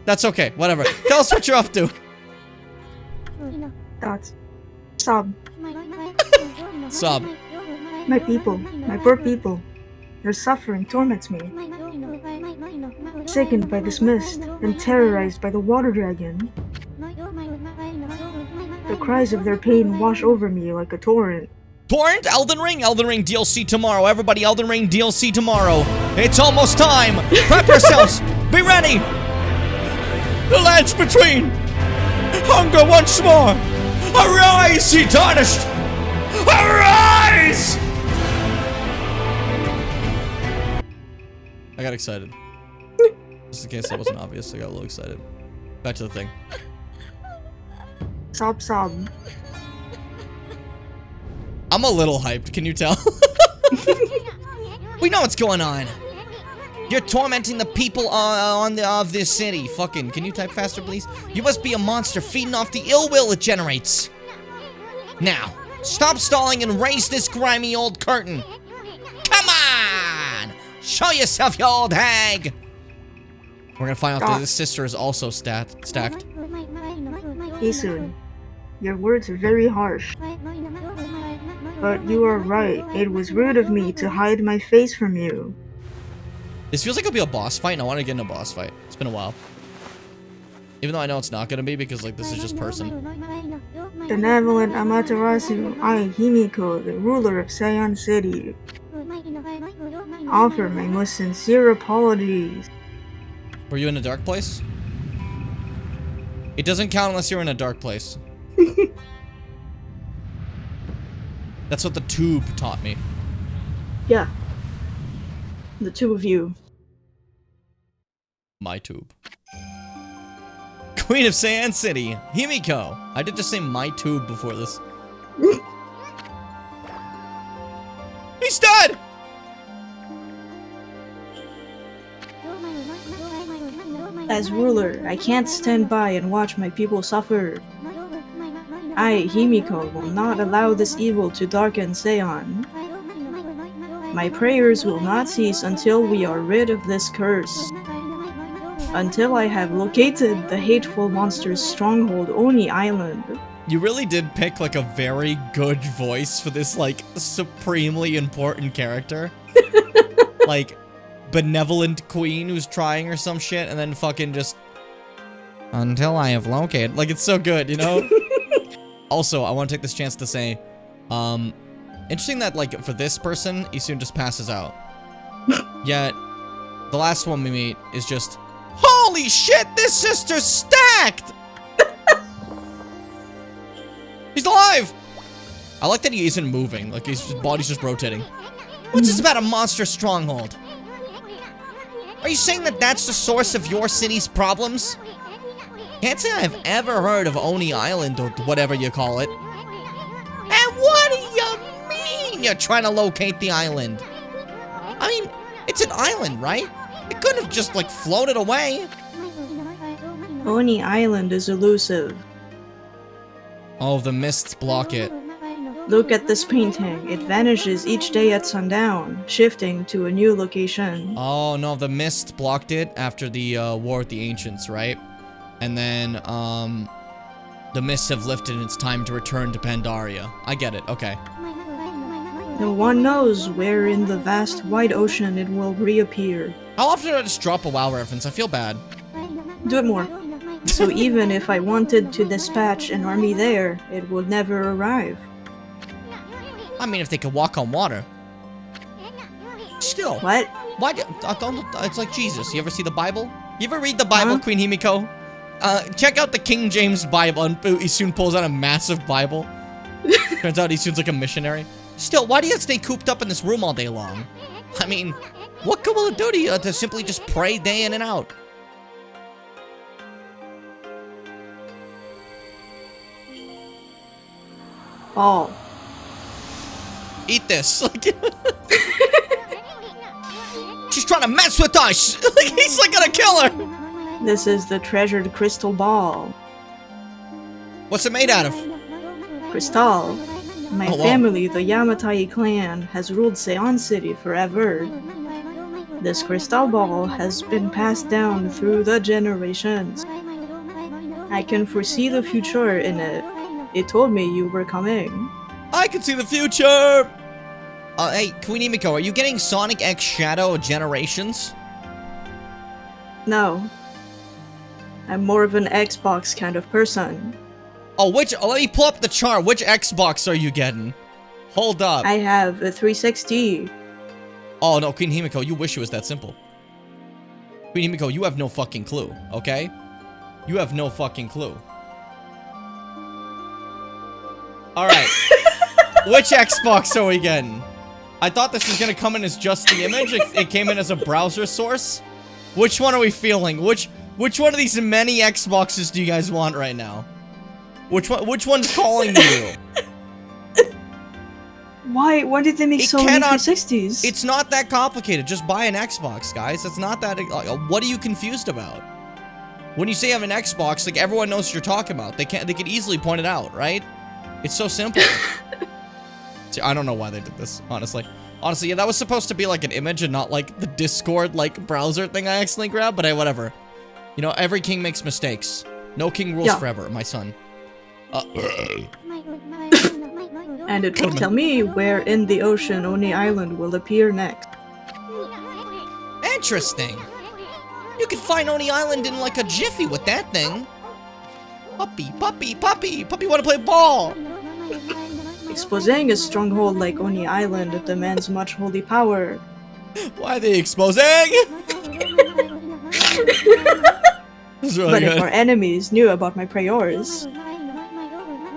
That's okay. Whatever. Tell us what you're up to. That's Sob. Sob. My people, my poor people. Their suffering torments me. Sickened by this mist and terrorized by the water dragon. The cries of their pain wash over me like a torrent. Torrent, Elden Ring DLC tomorrow. Everybody, Elden Ring DLC tomorrow. It's almost time. Prep yourselves. Be ready. The land's between. Hunger once more. Arise, ye tarnished. Arise! I got excited. Just in case that wasn't obvious, I got a little excited. Back to the thing. Sob sob. I'm a little hyped, can you tell? We know what's going on. You're tormenting the people of this city. Fucking, can you type faster, please? You must be a monster feeding off the ill will it generates. Now, stop stalling and raise this grimy old curtain. Come on! Show yourself, you old hag! We're gonna find out that his sister is also stacked. Isun. Your words are very harsh. But you are right. It was rude of me to hide my face from you. This feels like it'll be a boss fight, and I want to get in a boss fight. It's been a while. Even though I know it's not going to be, because, like, this is just person. Benevolent Amaterasu, I, Himiko, the ruler of Seion City, offer my most sincere apologies. Were you in a dark place? It doesn't count unless you're in a dark place. That's what the tube taught me. Yeah. The two of you. My tube. Queen of Seion City, Himiko. I did just say my tube before this. He's dead! As ruler, I can't stand by and watch my people suffer. I, Himiko, will not allow this evil to darken Seion. My prayers will not cease until we are rid of this curse. Until I have located the hateful monster's stronghold, Oni Island. You really did pick, like, a very good voice for this, like, supremely important character. Like, benevolent queen who's trying or some shit, and then fucking just... Until I have located... Like, it's so good, you know? Also, I want to take this chance to say, interesting that, like, for this person, Isun just passes out. Yet, the last one we meet is just... Holy shit, this sister's stacked! He's alive! I like that he isn't moving, like his body's just rotating. What's this about a monster stronghold? Are you saying that that's the source of your city's problems? Can't say I've ever heard of Oni Island or whatever you call it. And what do you mean you're trying to locate the island? I mean, it's an island, right? It couldn't have just, like, floated away. Oni Island is elusive. Oh, the mists block it. Look at this painting. It vanishes each day at sundown, shifting to a new location. Oh, no, the mist blocked it after the war with the ancients, right? And then, the mists have lifted and it's time to return to Pandaria. I get it, okay. No one knows where in the vast wide ocean it will reappear. How often do I just drop a WoW reference? I feel bad. Do it more. So even if I wanted to dispatch an army there, it would never arrive. I mean, if they could walk on water. Still. What? Why? It's like Jesus. You ever see the Bible? You ever read the Bible, Queen Himiko? Check out the King James Bible, and Isun pulls out a massive Bible. Turns out Isun's like a missionary. Still, why do you stay cooped up in this room all day long? I mean, what good will it do to you to simply just pray day in and out? Oh. Eat this. She's trying to mess with us. He's like gonna kill her. This is the treasured crystal ball. What's it made out of? Crystal. My Oh, wow. family, the Yamatai clan, has ruled Seion City forever. This crystal ball has been passed down through the generations. I can foresee the future in it. It told me you were coming. I can see the future. Hey, Queen Himiko, are you getting Sonic X Shadow Generations? No. I'm more of an Xbox kind of person. Oh, let me pull up the chart. Which Xbox are you getting? Hold up. I have a 360. Oh, no, Queen Himiko, you wish it was that simple. Queen Himiko, you have no fucking clue, okay? You have no fucking clue. Alright. Which Xbox are we getting? I thought this was gonna come in as just the image. It came in as a browser source. Which one are we feeling? Which one of these many Xboxes do you guys want right now? Which one's calling to you? Why did they make so many 360s? It's not that complicated. Just buy an Xbox, guys. It's not that... what are you confused about? When you say you have an Xbox, like, everyone knows what you're talking about. They could easily point it out, right? It's so simple. See, I don't know why they did this, honestly. Honestly, yeah, that was supposed to be like an image and not like the Discord, like, browser thing I accidentally grabbed, but hey, whatever. You know, every king makes mistakes. No king rules forever, my son. And it will tell me where in the ocean Oni Island will appear next. Interesting. You can find Oni Island in like a jiffy with that thing. Puppy, puppy, puppy, puppy wanna play ball. Exposing a stronghold like Oni Island demands much holy power. Why are they exposing? This is really But good. if our enemies knew about my prayers,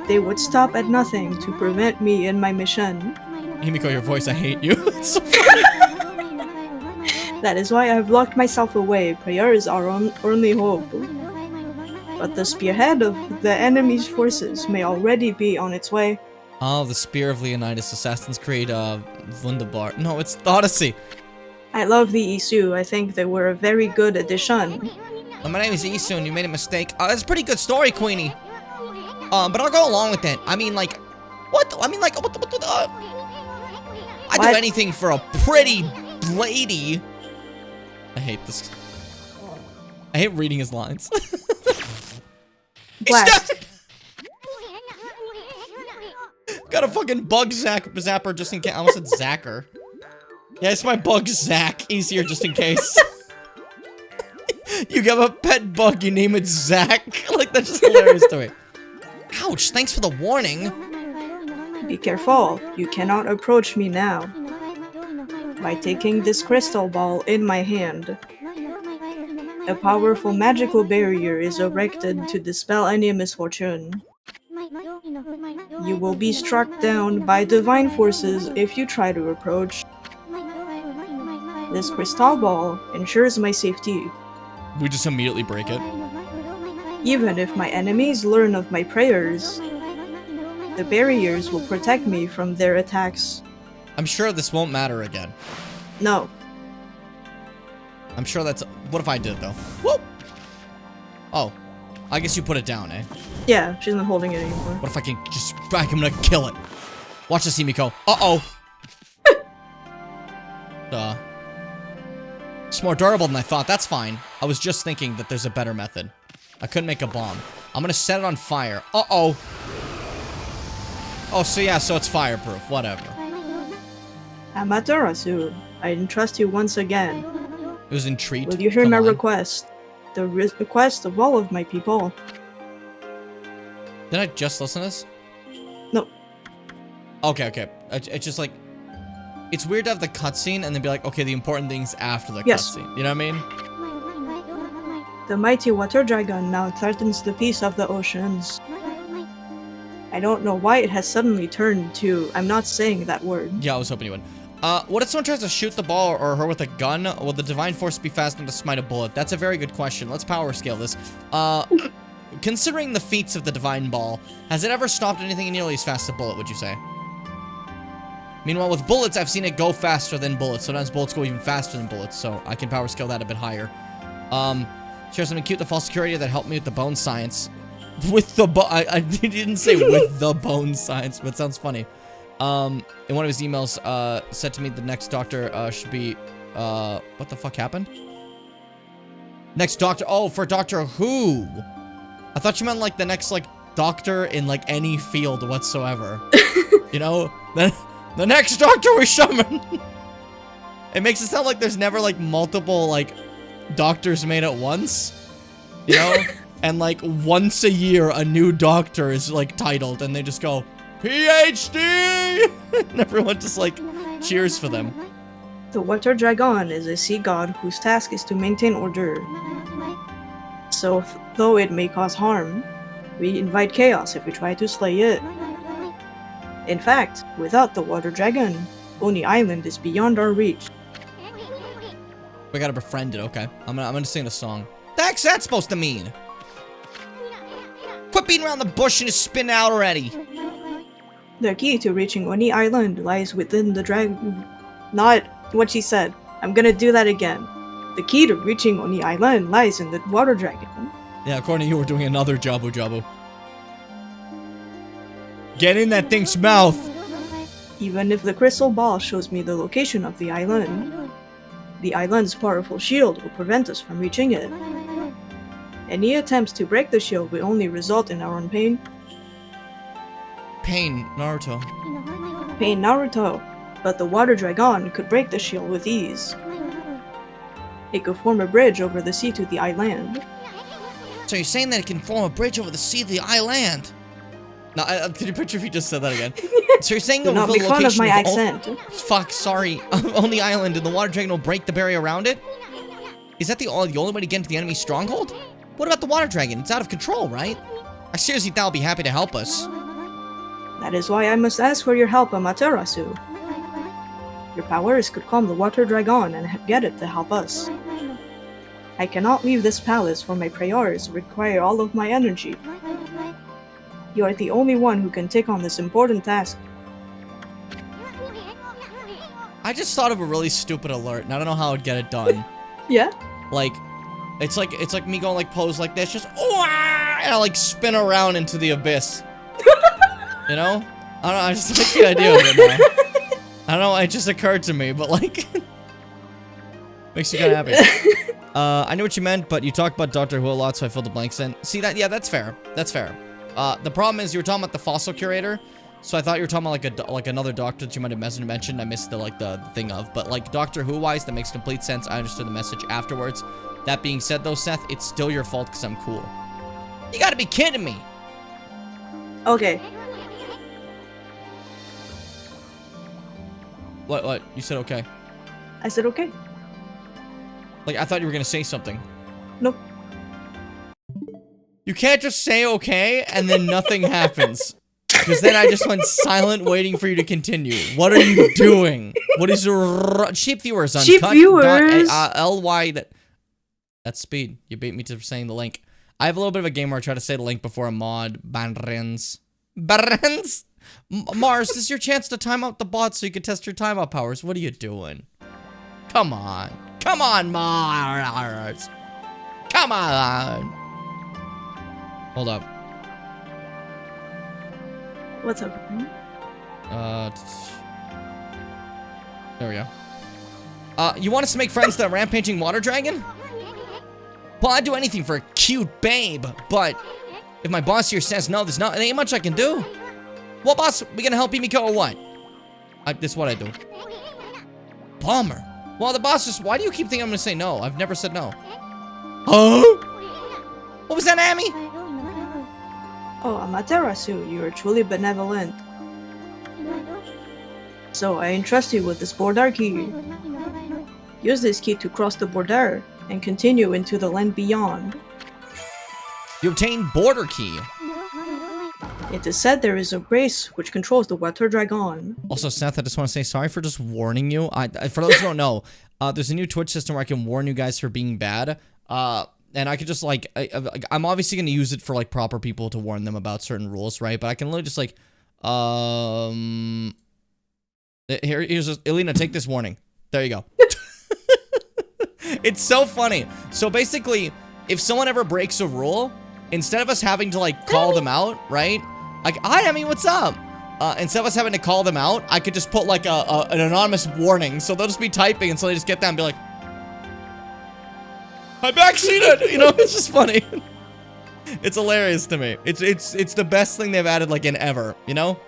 they would stop at nothing to prevent me in my mission. Himiko, your voice, I hate you. It's so funny. That is why I have locked myself away. Prayers are only hope. But the spearhead of the enemy's forces may already be on its way. Oh, the Spear of Leonidas, Assassin's Creed, Wunderbar. No, it's the Odyssey. I love the Isu. I think they were a very good addition. My name is Isu, and you made a mistake. That's a pretty good story, Queenie. But I'll go along with that. I mean, like, what? I mean, like, I'd do What? anything for a pretty lady. I hate this. I hate reading his lines. Blast. Got a fucking bug zapper just in case. I almost said Zacker. Yeah, it's my bug Zack. Easier just in case. You have a pet bug, you name it Zack. Like, that's just hilarious to me. Ouch, thanks for the warning. Be careful. You cannot approach me now. By taking this crystal ball in my hand, a powerful magical barrier is erected to dispel any misfortune. You will be struck down by divine forces if you try to approach. This crystal ball ensures my safety. We just immediately break it. Even if my enemies learn of my prayers, the barriers will protect me from their attacks. I'm sure this won't matter again. No. I'm sure that's... What if I did, though? Whoop! Oh. I guess you put it down, eh? Yeah, she's not holding it anymore. What if I can just... I'm gonna kill it. Watch this, Himiko. Uh-oh. It's more durable than I thought. That's fine. I was just thinking that there's a better method. I couldn't make a bomb. I'm gonna set it on fire. Uh-oh. Oh, so yeah, so it's fireproof. Whatever. Amaterasu, I entrust you once again. It was intrigued. Will you hear Come my on. request? The request of all of my people. Did I just listen to this? No. Okay. It's just like... It's weird to have the cutscene and then be like, okay, the important things after the Yes. cutscene. You know what I mean? The mighty water dragon now threatens the peace of the oceans. I don't know why it has suddenly turned to I'm not saying that word. Yeah, I was hoping you would. What if someone tries to shoot the ball or her with a gun? Will the divine force be fast enough to smite a bullet? That's a very good question. Let's power scale this. Considering the feats of the divine ball, has it ever stopped anything nearly as fast as a bullet, would you say? Meanwhile, with bullets, I've seen it go faster than bullets. Sometimes bullets go even faster than bullets, so I can power scale that a bit higher. Share something cute, the false security that helped me with the bone science. With the I didn't say with the bone science, but it sounds funny. In one of his emails, said to me the next doctor, should be, what the fuck happened? Next doctor, oh, for Doctor Who. I thought you meant, like, the next, like, doctor in, like, any field whatsoever. You know? The next doctor we summon. It makes it sound like there's never, like, multiple, like, doctors made at once. You know? And, like, once a year, a new doctor is, like, titled, and they just go, PhD! And everyone just, like, cheers for them. The water dragon is a sea god whose task is to maintain order. So, though it may cause harm, we invite chaos if we try to slay it. In fact, without the water dragon, Oni Island is beyond our reach. We gotta befriend it, okay. I'm gonna sing a song. The heck's that supposed to mean? Quit beating around the bush and just spin out already. The key to reaching Oni Island lies within the dragon. Not what she said. I'm gonna do that again. The key to reaching Oni Island lies in the water dragon. Yeah, according to you, we're doing another Jabu Jabu. Get in that thing's mouth! Even if the crystal ball shows me the location of the island's powerful shield will prevent us from reaching it. Any attempts to break the shield will only result in our own pain. pain, Naruto. Pain Naruto, but the water dragon could break the shield with ease. It could form a bridge over the sea to the island. So you're saying that it can form a bridge over the sea to the island? No, can you picture if you just said that again? So you're saying Do not make fun of my accent. Fuck, sorry. On the island, and the water dragon will break the barrier around it? Is that the only way to get into the enemy's stronghold? What about the water dragon? It's out of control, right? I seriously thought I'll be happy to help us. That is why I must ask for your help, Amaterasu. Your powers could calm the water dragon and get it to help us. I cannot leave this palace, for my prayers require all of my energy. You are the only one who can take on this important task. I just thought of a really stupid alert, and I don't know how I'd get it done. Yeah? Like, it's like me going like pose like this, just and I like spin around into the abyss. You know? I don't know, I just like the idea of it now. I don't know, it just occurred to me, but like makes me kind of happy. I knew what you meant, but you talked about Doctor Who a lot, so I filled the blanks in. See that? Yeah, that's fair. That's fair. The problem is you were talking about the fossil curator, so I thought you were talking about like another doctor that you might have mentioned. I missed the thing of, but like Doctor Who wise, that makes complete sense. I understood the message afterwards. That being said, though, Seth, it's still your fault because I'm cool. You gotta be kidding me. Okay. What? You said okay. I said okay. Like, I thought you were gonna say something. Nope. You can't just say okay and then nothing happens. Because then I just went silent waiting for you to continue. What are you doing? What is your... Cheap viewers on Cheap viewers. LY that... That's speed. You beat me to saying the link. I have a little bit of a game where I try to say the link before a mod. Barrens. Mars, this is your chance to time out the bot so you can test your timeout powers. What are you doing? Come on. Come on, Mars. Come on. Hold up. What's up? There we go. You want us to make friends with that rampaging water dragon? Well, I'd do anything for a cute babe, but if my boss here says no, there ain't much I can do. Well, boss, we gonna help Emiko or what? This is what I do. Bummer. Well, the boss just, why do you keep thinking I'm gonna say no? I've never said no. Huh? What was that, Amy? Oh, Amaterasu, you are truly benevolent. So I entrust you with this border key. Use this key to cross the border and continue into the land beyond. You obtain border key. It is said there is a race which controls the water dragon. Also, Seth, I just want to say sorry for just warning you. For those who don't know, there's a new Twitch system where I can warn you guys for being bad. And I could just like, I'm obviously going to use it for like proper people to warn them about certain rules, right? But I can literally just like, here's Elena, take this warning. There you go. It's so funny. So basically, if someone ever breaks a rule, instead of us having to like call them out, right? Like, hi, I mean, what's up? Instead of us having to call them out, I could just put like an anonymous warning. So they'll just be typing, and so they just get down and be like, I backseated! You know, it's just funny. It's hilarious to me. It's the best thing they've added like in ever, you know?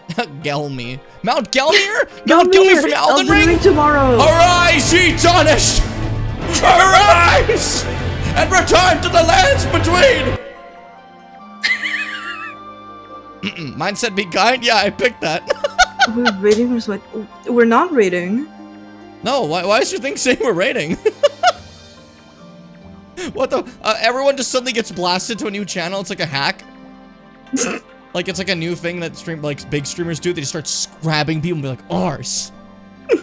Gelmy. Mount Gelmir? Mount Gelmir from Elden Ring? Tomorrow. Arise, ye tarnished! Arise! And return to the lands between! Mine said be kind? Yeah, I picked that. We're raiding or like, we're not raiding. No, why is your thing saying we're raiding? What the? Everyone just suddenly gets blasted to a new channel. It's like a hack. Like it's like a new thing that big streamers do. They just start grabbing people and be like, arse.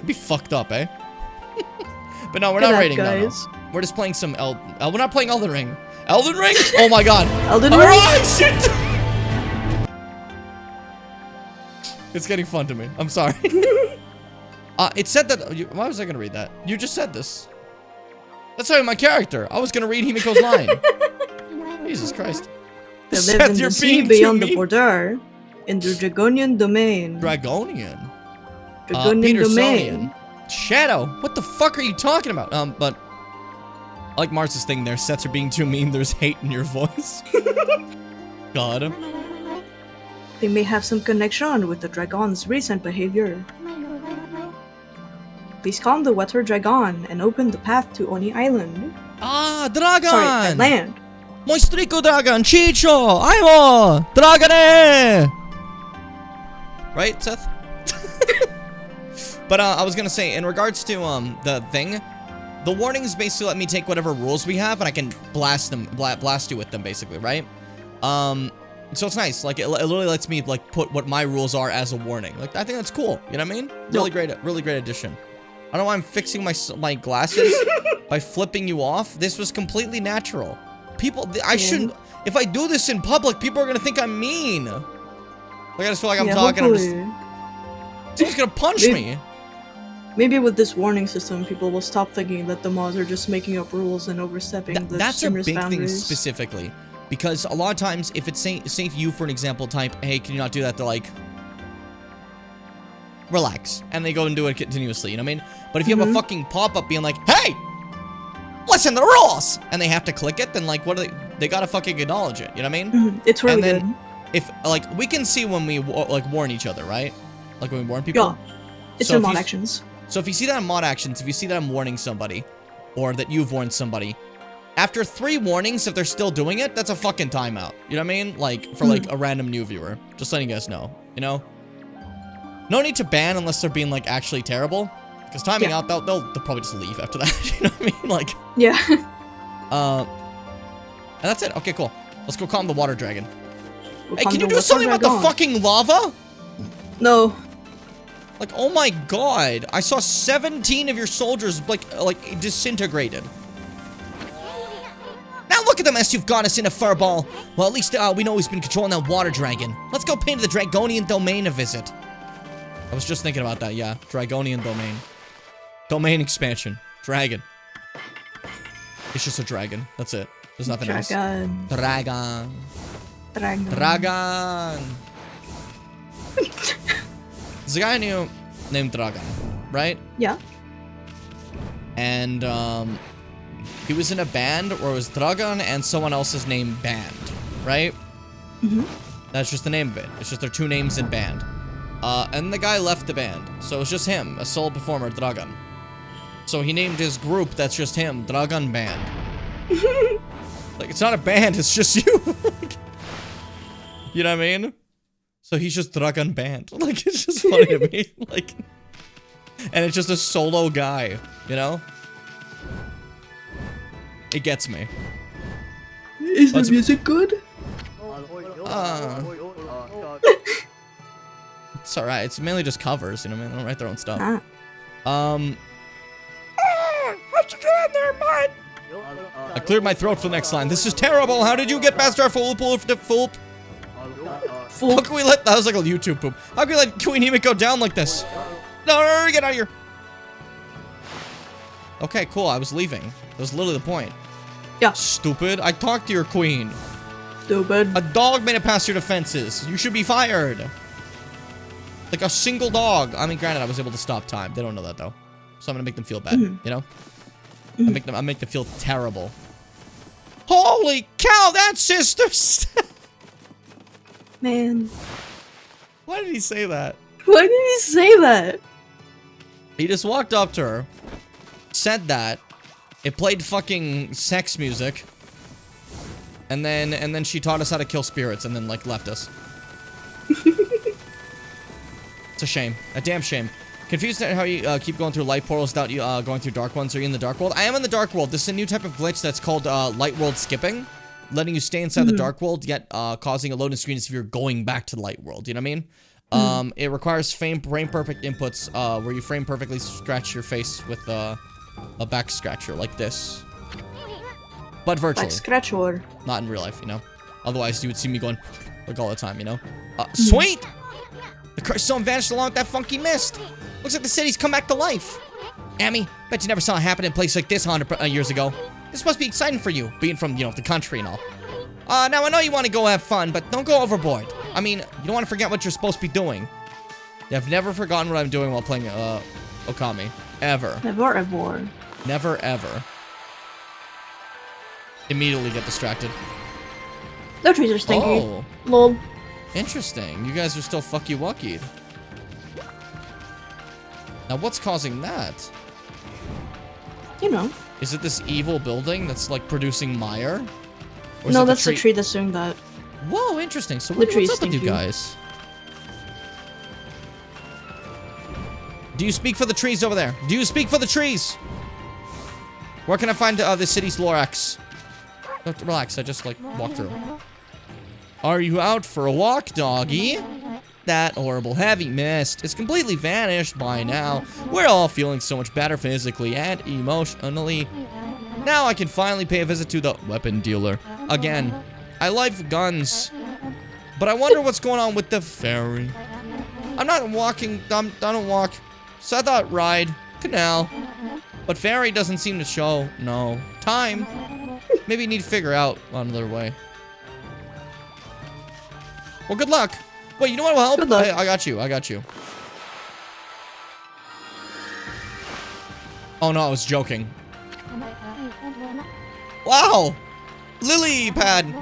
Be fucked up, eh? But no, we're not raiding, guys. No. We're just playing some we're not playing Elden Ring. Elden Ring? Oh my god. Elden Ring? Alright, shit! It's getting fun to me. I'm sorry. It said that, why was I gonna read that? You just said this. That's not my character. I was gonna read Himiko's line. Jesus Christ. They live in the sea beyond the border, in the Dragonian domain. Dragonian? Dragonian domain. Shadow? What the fuck are you talking about? But I like Mars's thing there. Sets are being too mean. There's hate in your voice. God. They may have some connection with the dragon's recent behavior. Please calm the water dragon and open the path to Oni Island. Ah, dragon! Sorry, land. Moistrico dragon, Chicho! Aimo! Dragane! Right, Seth? But I was gonna say, in regards to the thing, the warnings basically let me take whatever rules we have and I can blast you with them, basically, right? So it's nice. Like it literally lets me like put what my rules are as a warning. Like I think that's cool. You know what I mean? Really great addition. I don't know why I'm fixing my glasses by flipping you off. This was completely natural. People, I shouldn't. If I do this in public, people are gonna think I'm mean. Like I just feel like I'm talking. Someone's gonna punch me. Maybe with this warning system, people will stop thinking that the mods are just making up rules and overstepping the That's a streamer's big boundaries. thing specifically. Because a lot of times, if it's say you, for an example, type, hey, can you not do that, they're like, relax. And they go and do it continuously, you know what I mean? But if you have a fucking pop-up being like, hey, listen to the rules! And they have to click it, then like, what do they gotta fucking acknowledge it, you know what I mean? It's really and then, good. If, like, we can see when we, like, warn each other, right? Like when we warn people? Yeah. It's So in if mod you- actions. So if you see that in mod actions, if you see that I'm warning somebody, or that you've warned somebody, after 3 warnings, if they're still doing it, that's a fucking timeout. You know what I mean? Like, for like a random new viewer. Just letting you guys know, you know? No need to ban unless they're being like actually terrible. Because timing out, they'll probably just leave after that. You know what I mean? Like, Yeah. and that's it. Okay, cool. Let's go calm the water dragon. We'll Hey, calm can you the do water something about the dragon. fucking lava? No. Like, oh my god. I saw 17 of your soldiers, like disintegrated. Now look at the mess you've got us in a furball. Well, at least we know who's been controlling that water dragon. Let's go pay to the Dragonian Domain a visit. I was just thinking about that, yeah. Dragonian Domain. Domain expansion. Dragon. It's just a dragon. That's it. There's nothing else. Dragon. Dragon. Dragon. Dragon. There's a guy I knew named Dragon, right? Yeah. And, he was in a band where it was Dragon and someone else's name band, right? That's just the name of it. It's just their 2 names in band. And the guy left the band. So it's just him, a solo performer, Dragon. So he named his group that's just him, Dragon Band. Like, it's not a band, it's just you. You know what I mean? So he's just Dragon Band. Like, it's just funny to me. Like, and it's just a solo guy, you know? It gets me. Is the music good? It's alright. It's mainly just covers, you know what I mean? They don't write their own stuff. Ah. How'd you get in there, bud? I cleared my throat for the next line. This is terrible. How did you get past our fool? How can we let... That was like a YouTube poop. How can we let Queen Himiko go down like this? No, get out of here. Okay, cool. I was leaving. That was literally the point. Yeah. Stupid. I talked to your queen. Stupid. A dog made it past your defenses. You should be fired. Like a single dog. I mean, granted, I was able to stop time. They don't know that, though. So I'm gonna make them feel bad, you know? I make them feel terrible. Holy cow, that sister! Man. Why did he say that? Why did he say that? He just walked up to her, said that, it played fucking sex music, and then she taught us how to kill spirits, and then like left us. It's a shame, a damn shame. Confused at how you keep going through light portals without you going through dark ones. Are you in the dark world? I am in the dark world. This is a new type of glitch that's called light world skipping, letting you stay inside the dark world, yet causing a loading screen as if you're going back to the light world. You know what I mean? It requires frame perfect inputs where you frame perfectly scratch your face with a back scratcher like this, but virtually. Like scratcher. Not in real life, you know. Otherwise, you would see me going like all the time, you know. Sweet. The cursed zone vanished along with that funky mist. Looks like the city's come back to life. Amy, bet you never saw it happen in a place like this 100 years ago. This must be exciting for you, being from, you know, the country and all. Now I know you want to go have fun, but don't go overboard. I mean, you don't want to forget what you're supposed to be doing. Yeah, I've never forgotten what I'm doing while playing Okami. Ever. Never ever. Never ever. Immediately get distracted. The trees are stinky. Oh. Lol. Interesting. You guys are still fucky-wuckied. Now, what's causing that? You know. Is it this evil building that's, like, producing mire? Or is No, it that's the tree that's doing that. Whoa, interesting. So The tree's what's up with you stinky. guys? Do you speak for the trees over there? Do you speak for the trees? Where can I find the city's Lorax? Relax, I just, like, walked through. Are you out for a walk, doggy? That horrible heavy mist is completely vanished by now. We're all feeling so much better physically and emotionally. Now I can finally pay a visit to the weapon dealer. Again, I like guns, but I wonder what's going on with the fairy. I'm not walking, I don't walk, so I thought ride, canal. But fairy doesn't seem to show, no. Time. Maybe you need to figure out another way. Well, good luck. Wait, you know what will help? Good luck. I got you. I got you. Oh no, I was joking. Wow! Lily pad!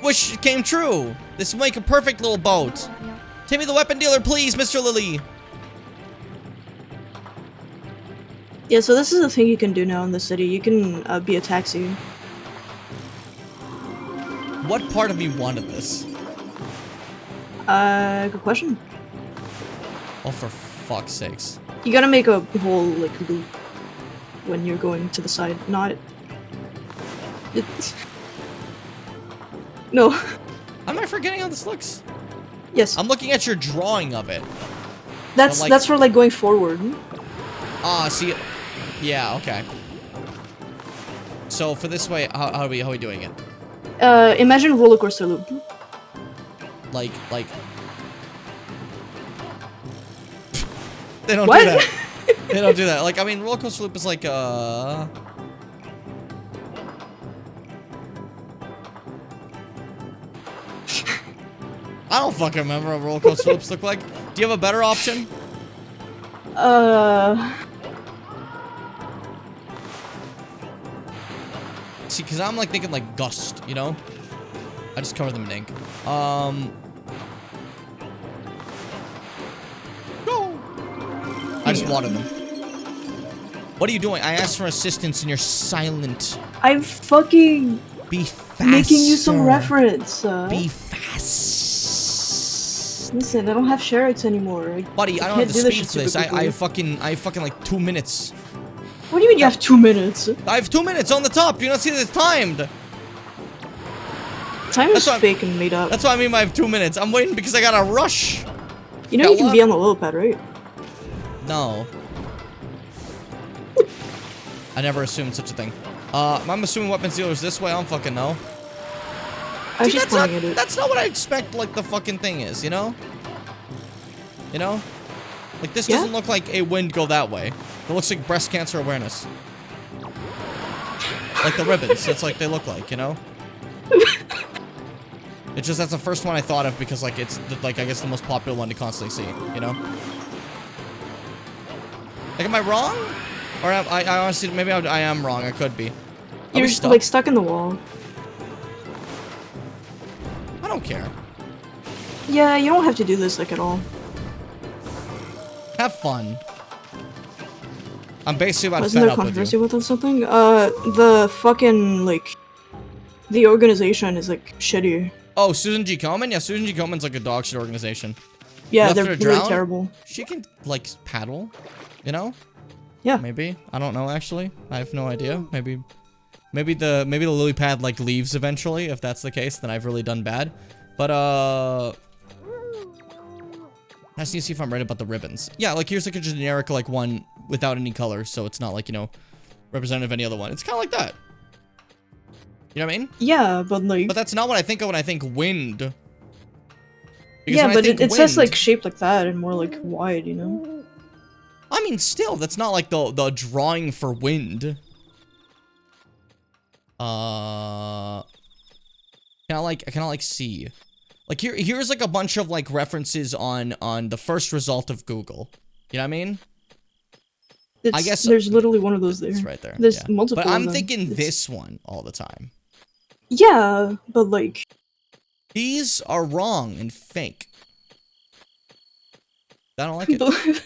Wish came true. This will make a perfect little boat. Take me to the weapon dealer, please, Mr. Lily. Yeah, so this is a thing you can do now in the city. You can be a taxi. What part of me wanted this? Good question. Oh, for fuck's sakes. You gotta make a whole, like, loop when you're going to the side, not... No. Am I forgetting how this looks? Yes. I'm looking at your drawing of it. That's like- that's for, like, going forward. Ah, see, yeah, okay. So for this way, how are we doing it? Imagine roller coaster loop. Like, they don't What? do that. They don't do that. Like, I mean, roller coaster loop is like, I don't fucking remember what roller coaster loops look like. Do you have a better option? See, because I'm like thinking like gust, you know? I just cover them in ink. Go! I just watered them. What are you doing? I asked for assistance and you're silent. I'm fucking Be faster. making you some reference. Be fast. Listen, I don't have Sherricks anymore. Buddy, I don't can't have the do this speed shit for this. super I quickly. have fucking like 2 minutes. What do you mean you have 2 minutes? I have 2 minutes on the top. Do you not see that it's timed? Time is That's what- fake and made up. That's what I mean by I have 2 minutes. I'm waiting because I gotta rush. You know got you can what? be on the lily pad, right? No. I never assumed such a thing. I'm assuming weapons dealers this way. I don't fucking know. I was See, just that's not, pointing at it. that's not what I expect, like, the fucking thing is, you know? You know? Like, this Yeah? doesn't look like a wind go that way. It looks like breast cancer awareness. Like the ribbons. That's like they look like, you know? It's just, that's the first one I thought of because, like, it's, like, I guess the most popular one to constantly see, you know? Like, am I wrong? Or I honestly, maybe I am wrong. I could be. Are we You're stuck? like stuck in the wall. I don't care. Yeah, you don't have to do this like at all. Have fun. I'm basically about Wasn't fed there up with controversy you. about something? The fucking like the organization is like shitty. Oh, Susan G. Komen? Yeah, Susan G. Komen's like a dog shit organization. Yeah, Left they're her to really drown? terrible. She can, like, paddle, you know? Yeah. Maybe. I don't know, actually. I have no idea. Maybe the lily pad, like, leaves eventually. If that's the case, then I've really done bad. But, I just need to see if I'm right about the ribbons. Yeah, like, here's, like, a generic, like, one without any color, so it's not, like, you know, representative of any other one. It's kind of like that. You know what I mean? Yeah, but like But that's not what I think of when I think wind. Because yeah, when I but think it says wind- like shaped like that and more like wide, you know? I mean, still, that's not like the drawing for wind. Can I like see? Like here's like a bunch of like references on the first result of Google. You know what I mean? It's, I guess there's literally one of those there. it's right there. There's yeah. multiple. But I'm of them. thinking It's- this one all the time. Yeah, but like These are wrong and fake. I don't like it.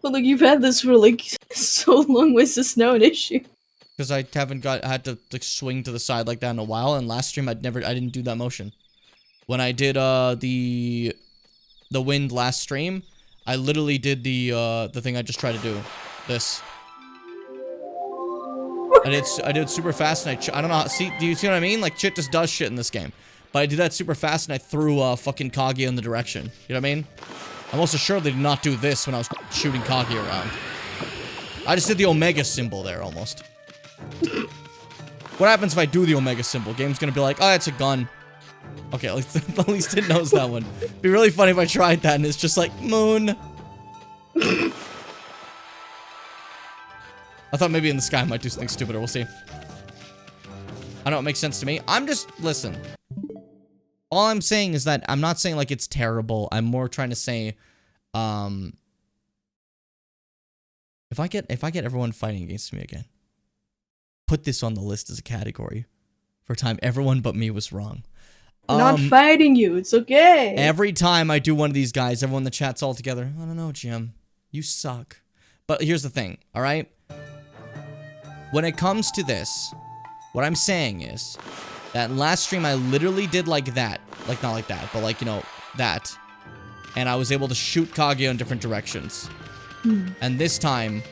But like you've had this for like so long. Why is this now an issue? Because I haven't had to like, swing to the side like that in a while, and last stream I didn't do that motion. When I did the wind last stream, I literally did the thing I just tried to do. This. I did it super fast, and I don't know. Do you see what I mean? Like shit just does shit in this game. But I did that super fast, and I threw fucking Kaguya in the direction. You know what I mean? I'm most assuredly did not do this when I was shooting Kaguya around. I just did the Omega symbol there almost. What happens if I do the Omega symbol? Game's gonna be like, oh, it's a gun. Okay, at least it knows that one. It'd be really funny if I tried that and it's just like, moon. I thought maybe in the sky I might do something stupider. We'll see. I know it makes sense to me. Listen. All I'm saying is that I'm not saying like it's terrible. I'm more trying to say, if I get everyone fighting against me again, put this on the list as a category for a time everyone but me was wrong. Not fighting you. It's okay. Every time I do one of these guys, everyone in the chat's all together. I don't know, Jim. You suck. But here's the thing, all right? When it comes to this, what I'm saying is that last stream I literally did like that. Like, not like that, but like, you know, that. And I was able to shoot Kaguya in different directions. And this time,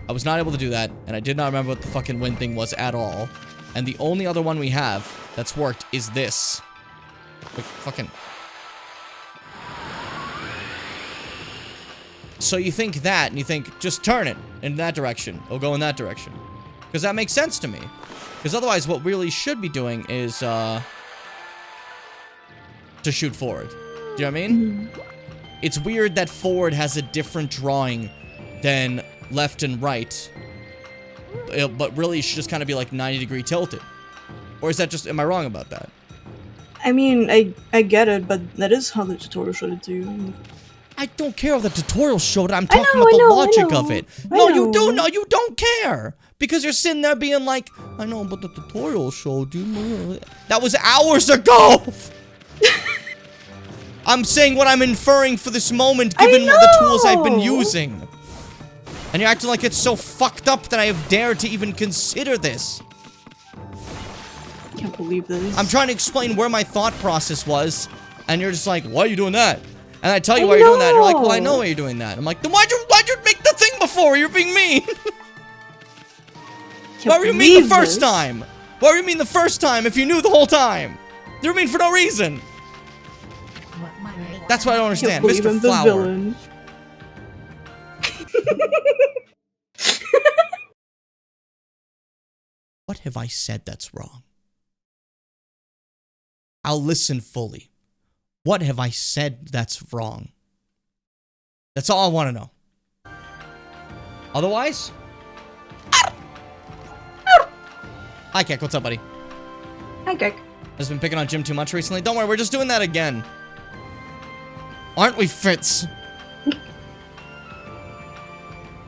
I was not able to do that, and I did not remember what the fucking wind thing was at all. And the only other one we have that's worked is this. Like, fucking... So you think that, and you think, just turn it in that direction. It'll go in that direction. Because that makes sense to me. Because otherwise, what we really should be doing is, to shoot forward. Do you know what I mean? It's weird that forward has a different drawing than left and right. But really, it should just kind of be like 90-degree tilted. Or is that just, am I wrong about that? I mean, I get it, but that is how the tutorial showed it to you. I don't care if the tutorial showed it. I'm talking about the logic of it. No, you do. No, you don't care. Because you're sitting there being like, I know, but the tutorial showed you. That was hours ago. I'm saying what I'm inferring for this moment, given the tools I've been using. And you're acting like it's so fucked up that I have dared to even consider this. I can't believe this. I'm trying to explain where my thought process was, and you're just like, why are you doing that? And I tell you why you're doing that, and you're like, well, I know why you're doing that. I'm like, then why'd you make the thing before? You're being mean. Why were you mean the first time? Why were you mean the first time if you knew the whole time? You were mean for no reason. That's what I don't understand. Mr. Flower. What have I said that's wrong? I'll listen fully. What have I said that's wrong? That's all I want to know. Otherwise... Hi, Kek. What's up, buddy? Hi, Kek. Has been picking on Jim too much recently? Don't worry, we're just doing that again. Aren't we, Fitz?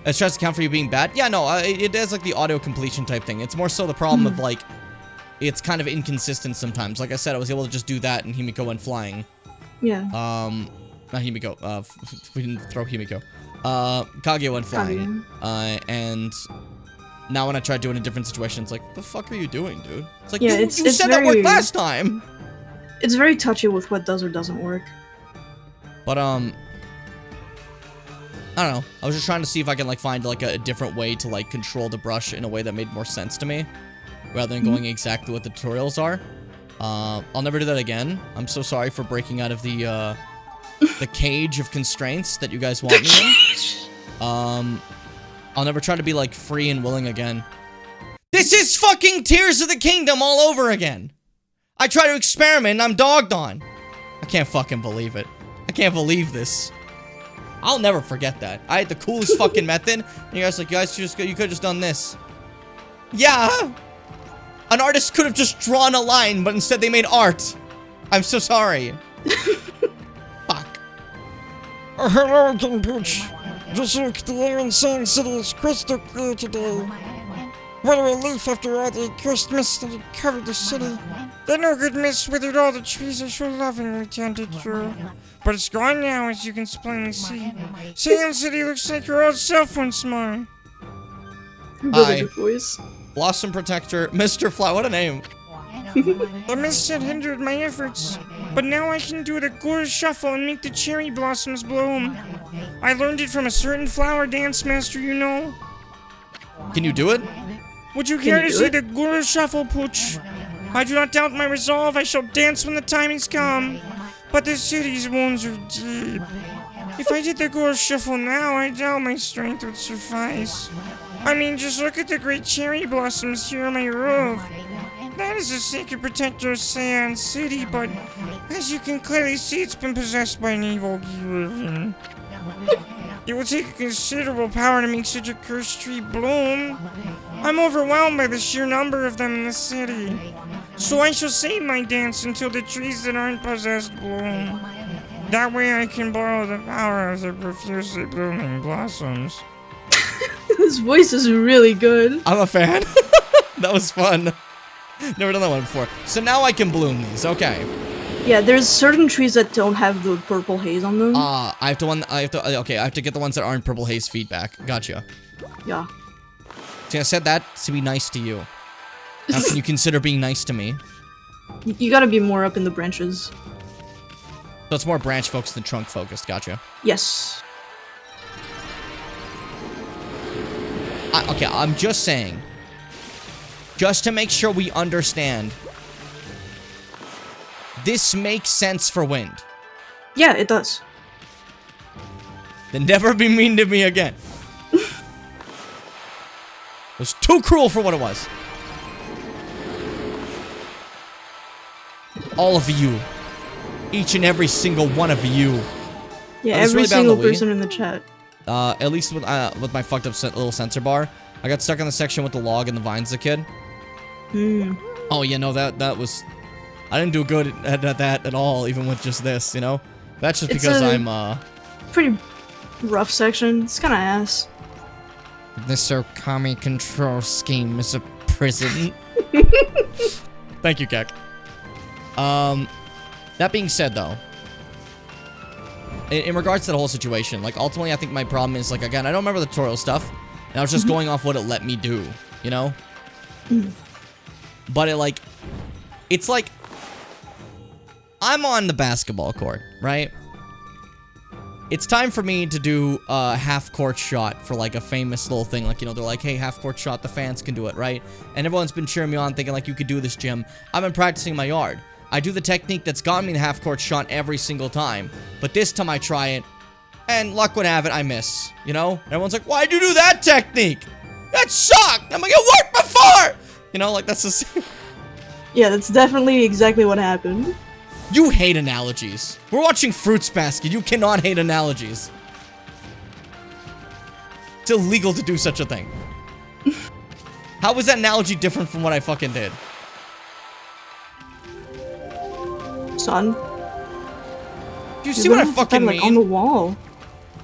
It tries to count for you being bad? Yeah, no, it is like the auto completion type thing. It's more so the problem of like, it's kind of inconsistent sometimes. Like I said, I was able to just do that and Himiko went flying. Yeah. Not Himiko. We didn't throw Himiko. Kaguya went flying. And now when I try doing it in different situations, it's like, what the fuck are you doing, dude? It's like, you said that worked last time. It's very touchy with what does or doesn't work. But, I don't know. I was just trying to see if I can, like, find, like, a different way to, like, control the brush in a way that made more sense to me. Rather than going exactly what the tutorials are. I'll never do that again. I'm so sorry for breaking out of the cage of constraints that you guys want me in. I'll never try to be, like, free and willing again. This is fucking Tears of the Kingdom all over again! I try to experiment and I'm dogged on. I can't fucking believe it. I can't believe this. I'll never forget that. I had the coolest fucking method, and you guys like, you could have just done this. Yeah! An artist could have just drawn a line, but instead they made art. I'm so sorry. Fuck. Hello, King Pooch. Just like the Iron Sand City is crystal clear today. What a relief after all the cursed mist that had covered the city. The no good mist withered all the trees I so lovingly tended to. But it's gone now, as you can plainly see. Sand City looks like your old self once more. Really good voice. Blossom Protector, Mr. Flower. What a name. The mist had hindered my efforts, but now I can do the gorgeous shuffle and make the cherry blossoms bloom. I learned it from a certain flower dance master, you know. Can you do it? Would you care to see the gorgeous shuffle, Pooch? I do not doubt my resolve. I shall dance when the time has come. But the city's wounds are deep. If I did the gorgeous shuffle now, I doubt my strength would suffice. I mean, just look at the great cherry blossoms here on my roof. That is a sacred protector of Sand City, but as you can clearly see, it's been possessed by an evil griffin. It will take a considerable power to make such a cursed tree bloom. I'm overwhelmed by the sheer number of them in the city. So I shall save my dance until the trees that aren't possessed bloom. That way I can borrow the power of the profusely blooming blossoms. His voice is really good. I'm a fan. That was fun. Never done that one before. So now I can bloom these. Okay. Yeah, there's certain trees that don't have the purple haze on them. I have to get the ones that aren't purple haze feedback. Gotcha. Yeah. See, I said that to be nice to you. How can you consider being nice to me? You gotta be more up in the branches. So it's more branch focused than trunk focused. Gotcha. Yes. Okay, I'm just saying. Just to make sure we understand. This makes sense for wind. Yeah, it does. Then never be mean to me again. It was too cruel for what it was. All of you. Each and every single one of you. Yeah, Oh, this is every really bad on single the Wii. person in the chat. At least with my fucked up little sensor bar. I got stuck in the section with the log and the vines as a kid. Oh, yeah, no, that was... I didn't do good at that at all, even with just this, you know? That's just because I'm, pretty rough section. It's kinda ass. This Okami control scheme is a prison. Thank you, Keck. That being said, though, in regards to the whole situation, like, ultimately, I think my problem is, like, again, I don't remember the tutorial stuff, and I was just going off what it let me do, you know? But it's like, I'm on the basketball court, right? It's time for me to do a half-court shot for, like, a famous little thing. Like, you know, they're like, hey, half-court shot, the fans can do it, right? And everyone's been cheering me on, thinking, like, you could do this, Jim. I've been practicing in my yard. I do the technique that's gotten me the half-court shot every single time. But this time I try it, and luck would have it, I miss. You know? And everyone's like, why'd you do that technique? That sucked! I'm like, it worked before! You know, like, that's the same. Yeah, that's definitely exactly what happened. You hate analogies. We're watching Fruits Basket. You cannot hate analogies. It's illegal to do such a thing. How was that analogy different from what I fucking did? Son. Do you see what I fucking like, on the mean? wall.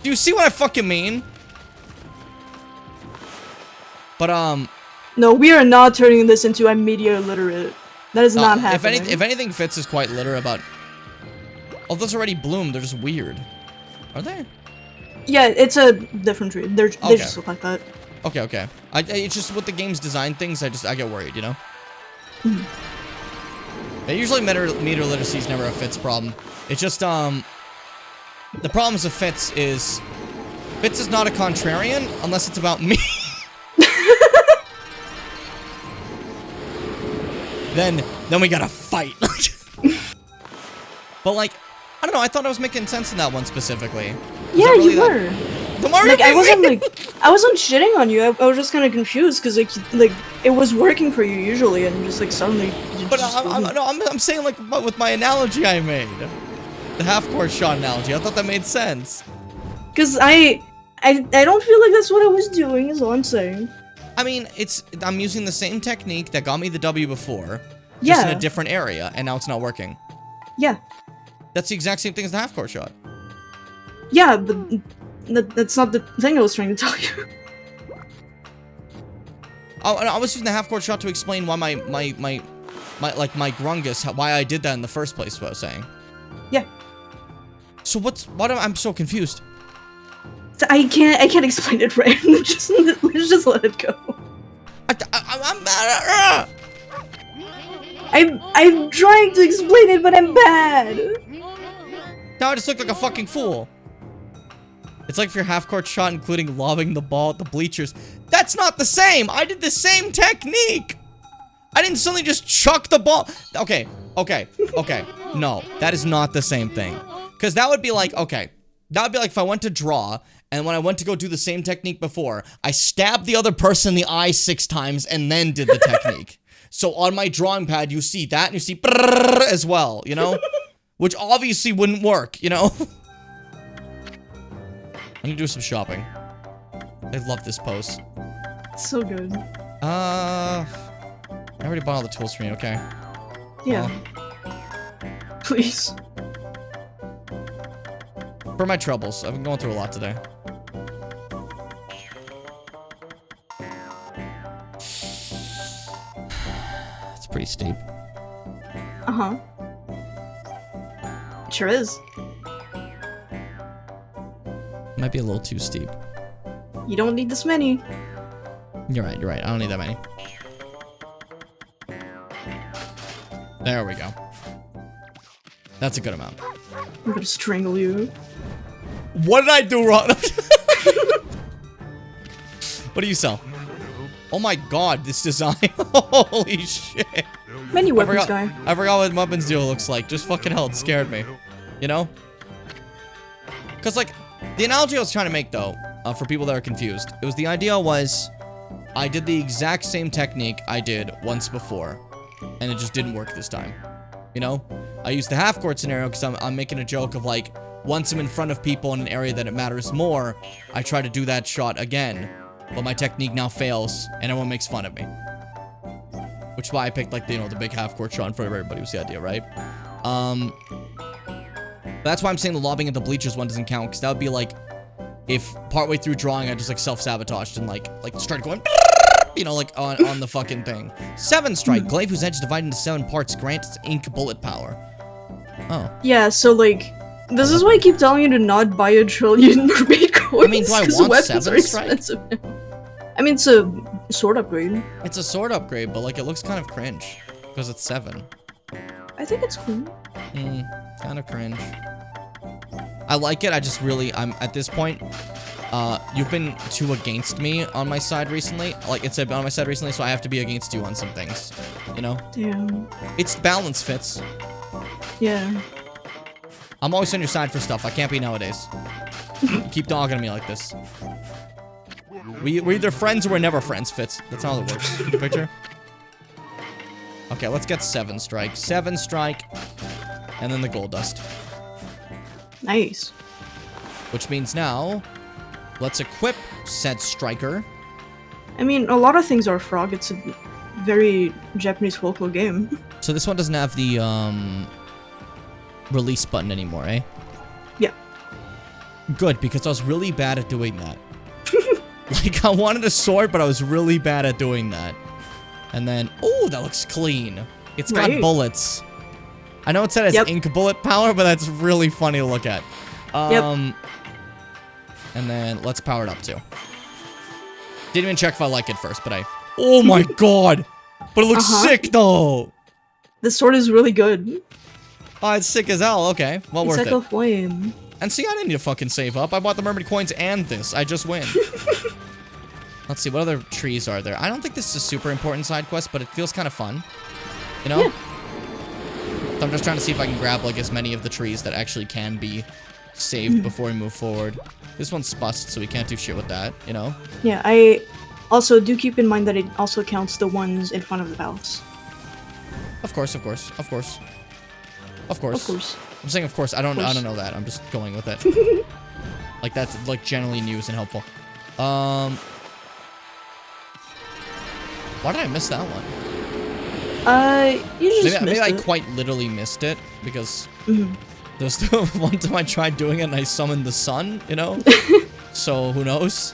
Do you see what I fucking mean? But, No, we are not turning this into I'm media illiterate. That is not happening. If anything, Fitz is quite literate about... Oh, those already bloomed. They're just weird. Are they? Yeah, it's a different tree. They just look like that. Okay, okay. It's just with the game's design things, I get worried, you know? Yeah, usually meter literacy is never a Fitz problem. It's just, the problems of Fitz is not a contrarian unless it's about me. Then we gotta fight. But like, I don't know, I thought I was making sense in that one specifically. Yeah, you were. Like, I wasn't shitting on you. I was just kind of confused because like it was working for you usually, and just like suddenly. But I'm saying like with my analogy I made, the half-court shot analogy. I thought that made sense. Because I don't feel like that's what I was doing. Is all I'm saying. I mean, I'm using the same technique that got me the W before, just in a different area, and now it's not working. Yeah. That's the exact same thing as the half-court shot. Yeah, but that's not the thing I was trying to tell you. I was using the half-court shot to explain why my grungus, why I did that in the first place, what I was saying. Yeah. So I'm so confused. So I can't explain it right. Let's just let it go. I'm mad. I'm trying to explain it, but I'm bad. Now I just look like a fucking fool. It's like if your half-court shot including lobbing the ball at the bleachers. That's not the same. I did the same technique. I didn't suddenly just chuck the ball. Okay. No, that is not the same thing. Because that would be like, okay. That would be like if I went to draw, and when I went to go do the same technique before, I stabbed the other person in the eye 6 times and then did the technique. So on my drawing pad, you see that, and you see as well, you know? Which obviously wouldn't work, you know? I'm gonna do some shopping. I love this pose. It's so good. I already bought all the tools for me, okay. Yeah. Please. For my troubles. I've been going through a lot today. It's pretty steep. Uh-huh. It sure is. Might be a little too steep. You don't need this many. You're right. I don't need that many. There we go. That's a good amount. I'm gonna strangle you. What did I do wrong? What do you sell? Oh my god, this design. Holy shit. Many weapons guy. I forgot what weapons deal looks like. Just fucking hell, it scared me. You know? Because, like, the analogy I was trying to make, though, for people that are confused, it was the idea was, I did the exact same technique I did once before, and it just didn't work this time. You know? I used the half-court scenario because I'm making a joke of, like, once I'm in front of people in an area that it matters more, I try to do that shot again, but my technique now fails, and everyone makes fun of me. Which is why I picked, like, you know, the big half-court shot in front of everybody was the idea, right? That's why I'm saying the lobbing at the bleachers one doesn't count, because that would be like, if partway through drawing I just, like, self-sabotaged and, like started going, you know, like, on the fucking thing. 7 strike. Glaive whose edge is divided into 7 parts grants ink bullet power. Oh. Yeah, so, like, this is why I keep telling you to not buy a trillion mermaid coins. I mean, do I want 7 strike? I mean, it's a sword upgrade. It's a sword upgrade, but, like, it looks kind of cringe. Because it's 7. I think it's cool. Kind of cringe. I like it, I'm at this point, you've been too against me on my side recently. Like, it's on my side recently, so I have to be against you on some things. You know? Damn. It's balance, Fitz. Yeah. I'm always on your side for stuff. I can't be nowadays. You keep dogging me like this. We're either friends or we're never friends, Fitz. That's how it works. Get a picture? Okay, let's get 7 strike. 7 strike. And then the gold dust. Nice. Which means now, let's equip said striker. I mean, a lot of things are frog. It's a very Japanese folklore game. So this one doesn't have the, release button anymore, eh? Yeah. Good, because I was really bad at doing that. Like, I wanted a sword, but I was really bad at doing that. And then, oh, that looks clean. It's got bullets. I know it said it has ink bullet power, but that's really funny to look at. And then let's power it up too. Didn't even check if I like it first, but oh my god! But it looks sick though! This sword is really good. Oh, it's sick as hell. Okay, well, worth it. Flame. And see, I didn't need to fucking save up. I bought the mermaid coins and this. I just win. Let's see, what other trees are there? I don't think this is a super important side quest, but it feels kind of fun. You know? Yeah. So I'm just trying to see if I can grab, like, as many of the trees that actually can be saved before we move forward. This one's spust, so we can't do shit with that, you know? Yeah, I also do keep in mind that it also counts the ones in front of the house. Of course, of course, of course. Of course. Of course. I'm saying of course. I don't know that. I'm just going with it. Like, that's, like, generally news and helpful. Why did I miss that one? You just missed maybe it. I quite literally missed it, because there's the one time I tried doing it and I summoned the sun, you know? So, who knows?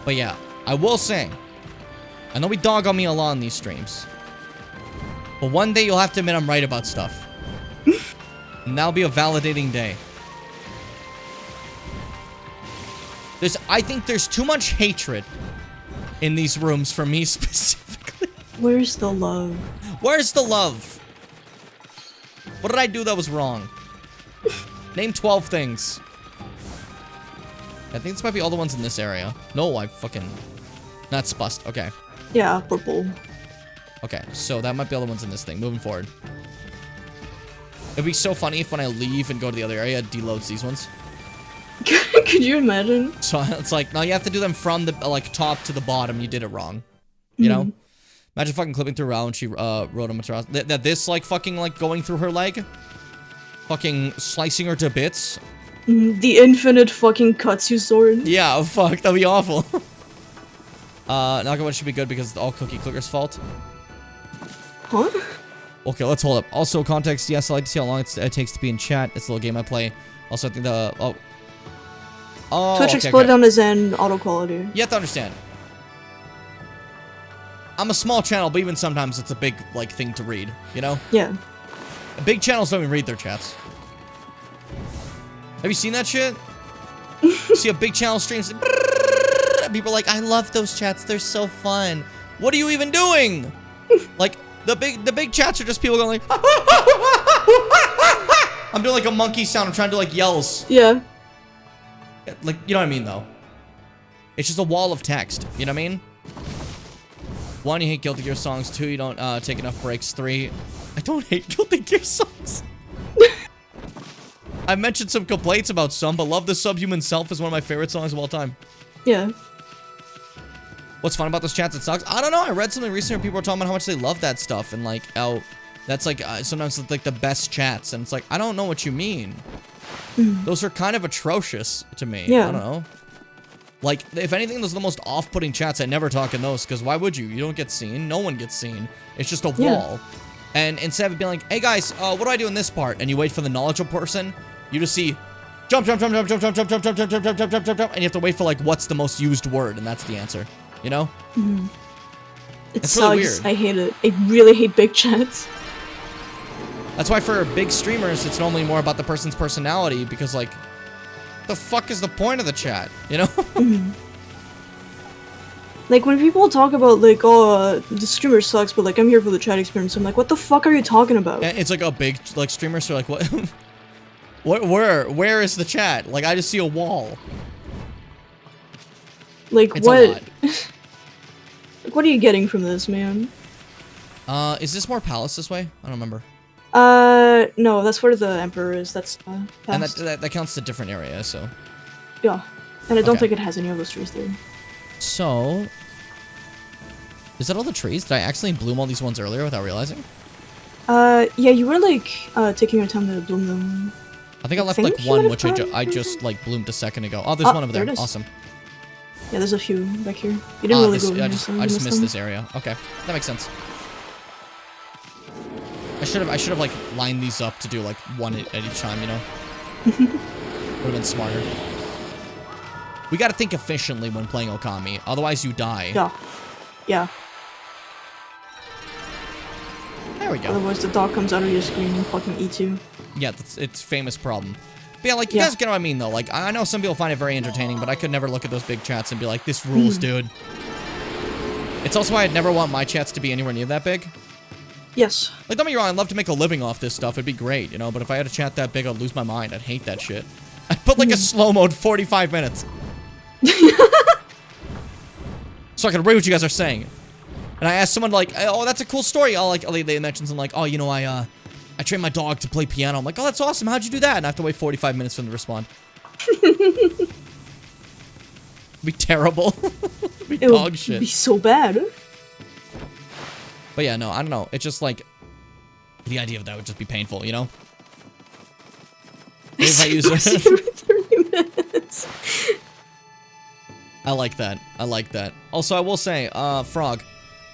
But yeah, I will say, I know we dog on me a lot on these streams, but one day you'll have to admit I'm right about stuff. And that'll be a validating day. I think there's too much hatred in these rooms for me specifically. Where's the love? Where's the love? What did I do that was wrong? Name 12 things. I think this might be all the ones in this area. No, I fucking... That's bust. Okay. Yeah, purple. Okay, so that might be all the ones in this thing. Moving forward. It'd be so funny if when I leave and go to the other area, it deloads these ones. Could you imagine? So it's like, no, you have to do them from the, like, top to the bottom. You did it wrong. You know? Imagine fucking clipping through Rao and she wrote him across. This, like, fucking, like, going through her leg. Fucking slicing her to bits. The infinite fucking Katsu sword. Yeah, oh, fuck. That'd be awful. Nakama should be good because it's all Cookie Clicker's fault. Huh? Okay, let's hold up. Also, context, yes, I like to see how long it takes to be in chat. It's a little game I play. Also, I think the... Oh, Twitch exploded on his end, auto quality. You have to understand. I'm a small channel, but even sometimes it's a big, like, thing to read, you know? Yeah. Big channels don't even read their chats. Have you seen that shit? See a big channel stream, people are like, I love those chats, they're so fun. What are you even doing? Like, the big chats are just people going like, I'm doing like a monkey sound, I'm trying to do like yells. Yeah. Like, you know what I mean, though? It's just a wall of text. You know what I mean? 1, you hate Guilty Gear songs. 2, you don't take enough breaks. 3, I don't hate Guilty Gear songs. I've mentioned some complaints about some, but Love the Subhuman Self is one of my favorite songs of all time. Yeah. What's fun about those chats? It sucks. I don't know. I read something recently where people were talking about how much they love that stuff and like how that's like sometimes it's like the best chats, and it's like I don't know what you mean. Those are kind of atrocious to me. Yeah. I don't know. Like, if anything, those are the most off-putting chats. I never talk in those, because why would you? You don't get seen. No one gets seen. It's just a wall. And instead of being like, hey guys, what do I do in this part? And you wait for the knowledgeable person, you just see jump, jump, jump, jump, jump, jump, jump, jump, jump, jump, jump, jump, jump, jump, jump, and you have to wait for like what's the most used word, and that's the answer. You know? It It's sucks. really weird. I hate it. I really hate big chats. That's why for big streamers, it's normally more about the person's personality, because like, the fuck is the point of the chat? You know? Like, when people talk about, like, oh, the streamer sucks, but, like, I'm here for the chat experience, I'm like, what the fuck are you talking about? And it's like a big, like, streamer, so like, what? Where is the chat? Like, I just see a wall. Like, It's what? a lot. Like, what are you getting from this, man? Is this more palace this way? I don't remember. No, that's where the Emperor is, that's, And past. that counts as a different area, so. Yeah. And I don't Okay. think it has any of those trees there. So, is that all the trees? Did I accidentally bloom all these ones earlier without realizing? Yeah, you were, like, taking your time to bloom them. I think I left think like you one, would've which gone I just like bloomed a second ago. Oh, there's Oh, one over there there. it is. Awesome. Yeah, there's a few back here. You didn't really go over I here, just so you missed them. this area. Okay, that makes sense. I should have like lined these up to do like one at each time, you know? Would have been smarter. We gotta think efficiently when playing Okami, otherwise you die. Yeah. Yeah. There we go. Otherwise the dog comes out of your screen and fucking eats you. Yeah, it's famous problem. But yeah, like, you Yeah. guys get what I mean, though. Like, I know some people find it very entertaining, but I could never look at those big chats and be like, this rules, dude. It's also why I'd never want my chats to be anywhere near that big. Yes. Like, don't get me wrong, I'd love to make a living off this stuff. It'd be great, you know? But if I had a chat that big, I'd lose my mind. I'd hate that shit. I'd put, like, a slow mode 45 minutes. So I could read what you guys are saying. And I asked someone, like, oh, that's a cool story. I'll, like, they mentioned something like, oh, you know, I trained my dog to play piano. I'm like, oh, that's awesome. How'd you do that? And I have to wait 45 minutes for them to respond. It'd be terrible. It'd be It dog would shit. be so bad. But yeah, no, I don't know. It's just like, the idea of that would just be painful, you know? If I use it. 30 minutes. I like that. I like that. Also, I will say, Frog,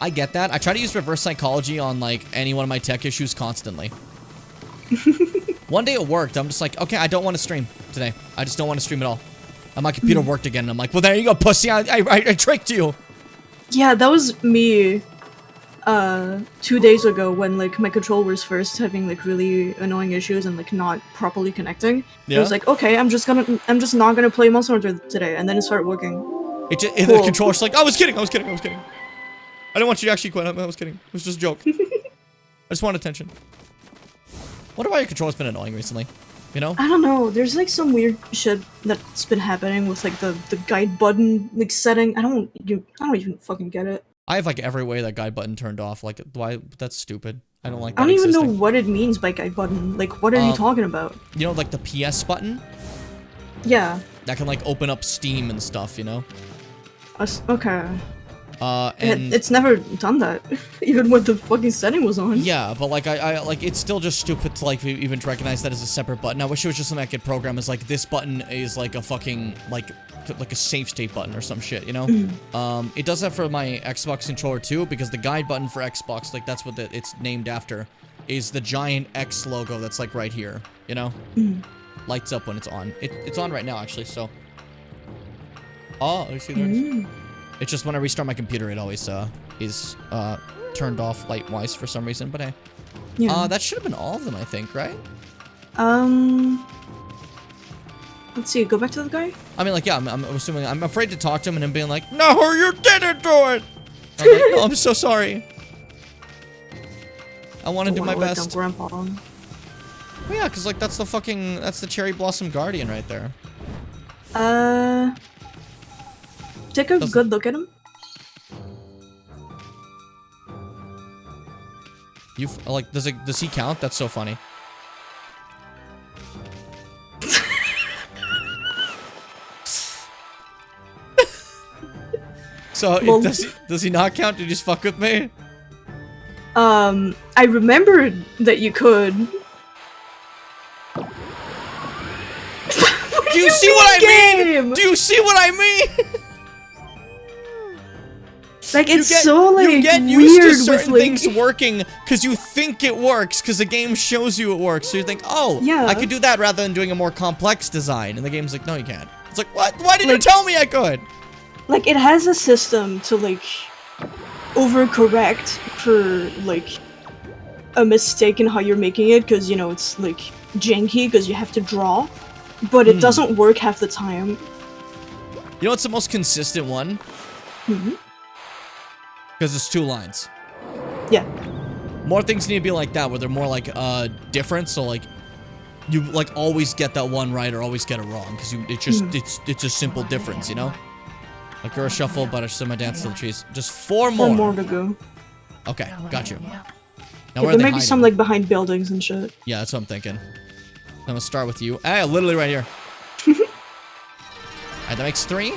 I get that. I try to use reverse psychology on, like, any one of my tech issues constantly. One day it worked. I'm just like, okay, I don't want to stream today. I just don't want to stream at all. And my computer worked again, and I'm like, well, there you go, pussy. I tricked you. Yeah, that was me 2 days ago when like my controller was first having like really annoying issues and like not properly connecting. Yeah. I was like, okay, I'm just not gonna play Monster Hunter today, and then it started working. The controller's like, I was kidding. I didn't want you to actually quit. I was kidding. It was just a joke. I just want attention. Wonder why your controller's been annoying recently. You know? I don't know. There's like some weird shit that's been happening with like the guide button like setting. I don't even fucking get it. I have like every way that guide button turned off. Like, why? That's stupid. I don't like that I don't even know existing. what it means by guide button. Like, what are you talking about? You know, like the PS button? Yeah. That can like open up Steam and stuff, you know? Okay. And it's never done that, even when the fucking setting was on. yeah, but like I like it's still just stupid to like even recognize that as a separate button. I wish it was just something I could program as like this button is like a fucking like a save state button or some shit, you know? It does that for my Xbox controller too, because the guide button for Xbox, like that's what it's named after, is the giant X logo that's like right here, you know? Lights up when it's on. It's on right now actually, so. Oh, you see there it is. It's just when I restart my computer, it always is turned off light-wise for some reason, but hey. Yeah. That should have been all of them, I think, right? Let's see, go back to the guy? I mean, like, yeah, I'm assuming, I'm afraid to talk to him and him being like, no, you didn't do it! I'm like, no, I'm so sorry. I want to do my best. Grandpa. Well, yeah, because, like, that's the Cherry Blossom Guardian right there. Take a good look at him. Like, does he count? That's so funny. So, Well, does he not count? Did you just fuck with me? I remembered that you could. Do you see what I mean? Do you see what I mean? Like, it's so, like, you get used weird to certain with, like... things working because you think it works because the game shows you it works. So you think, oh, Yeah. I could do that rather than doing a more complex design. And the game's like, no, you can't. It's like, what? Why didn't you tell me I could? Like, it has a system to, like, overcorrect for, like, a mistake in how you're making it, because, you know, it's, like, janky because you have to draw, but it doesn't work half the time. You know what's the most consistent one? Because it's 2 lines. Yeah. More things need to be like that, where they're more like different. So like, you like always get that one right or always get it wrong, because it's a simple difference, you know. Like you're a shuffle, but a semi dance to the trees. Just 4 more. 4 more to go. Okay, got you. Now Yeah, where are there they might be some, hiding? like, behind buildings and shit. Yeah, that's what I'm thinking. I'm gonna start with you. Hey, literally right here. Alright, that makes 3.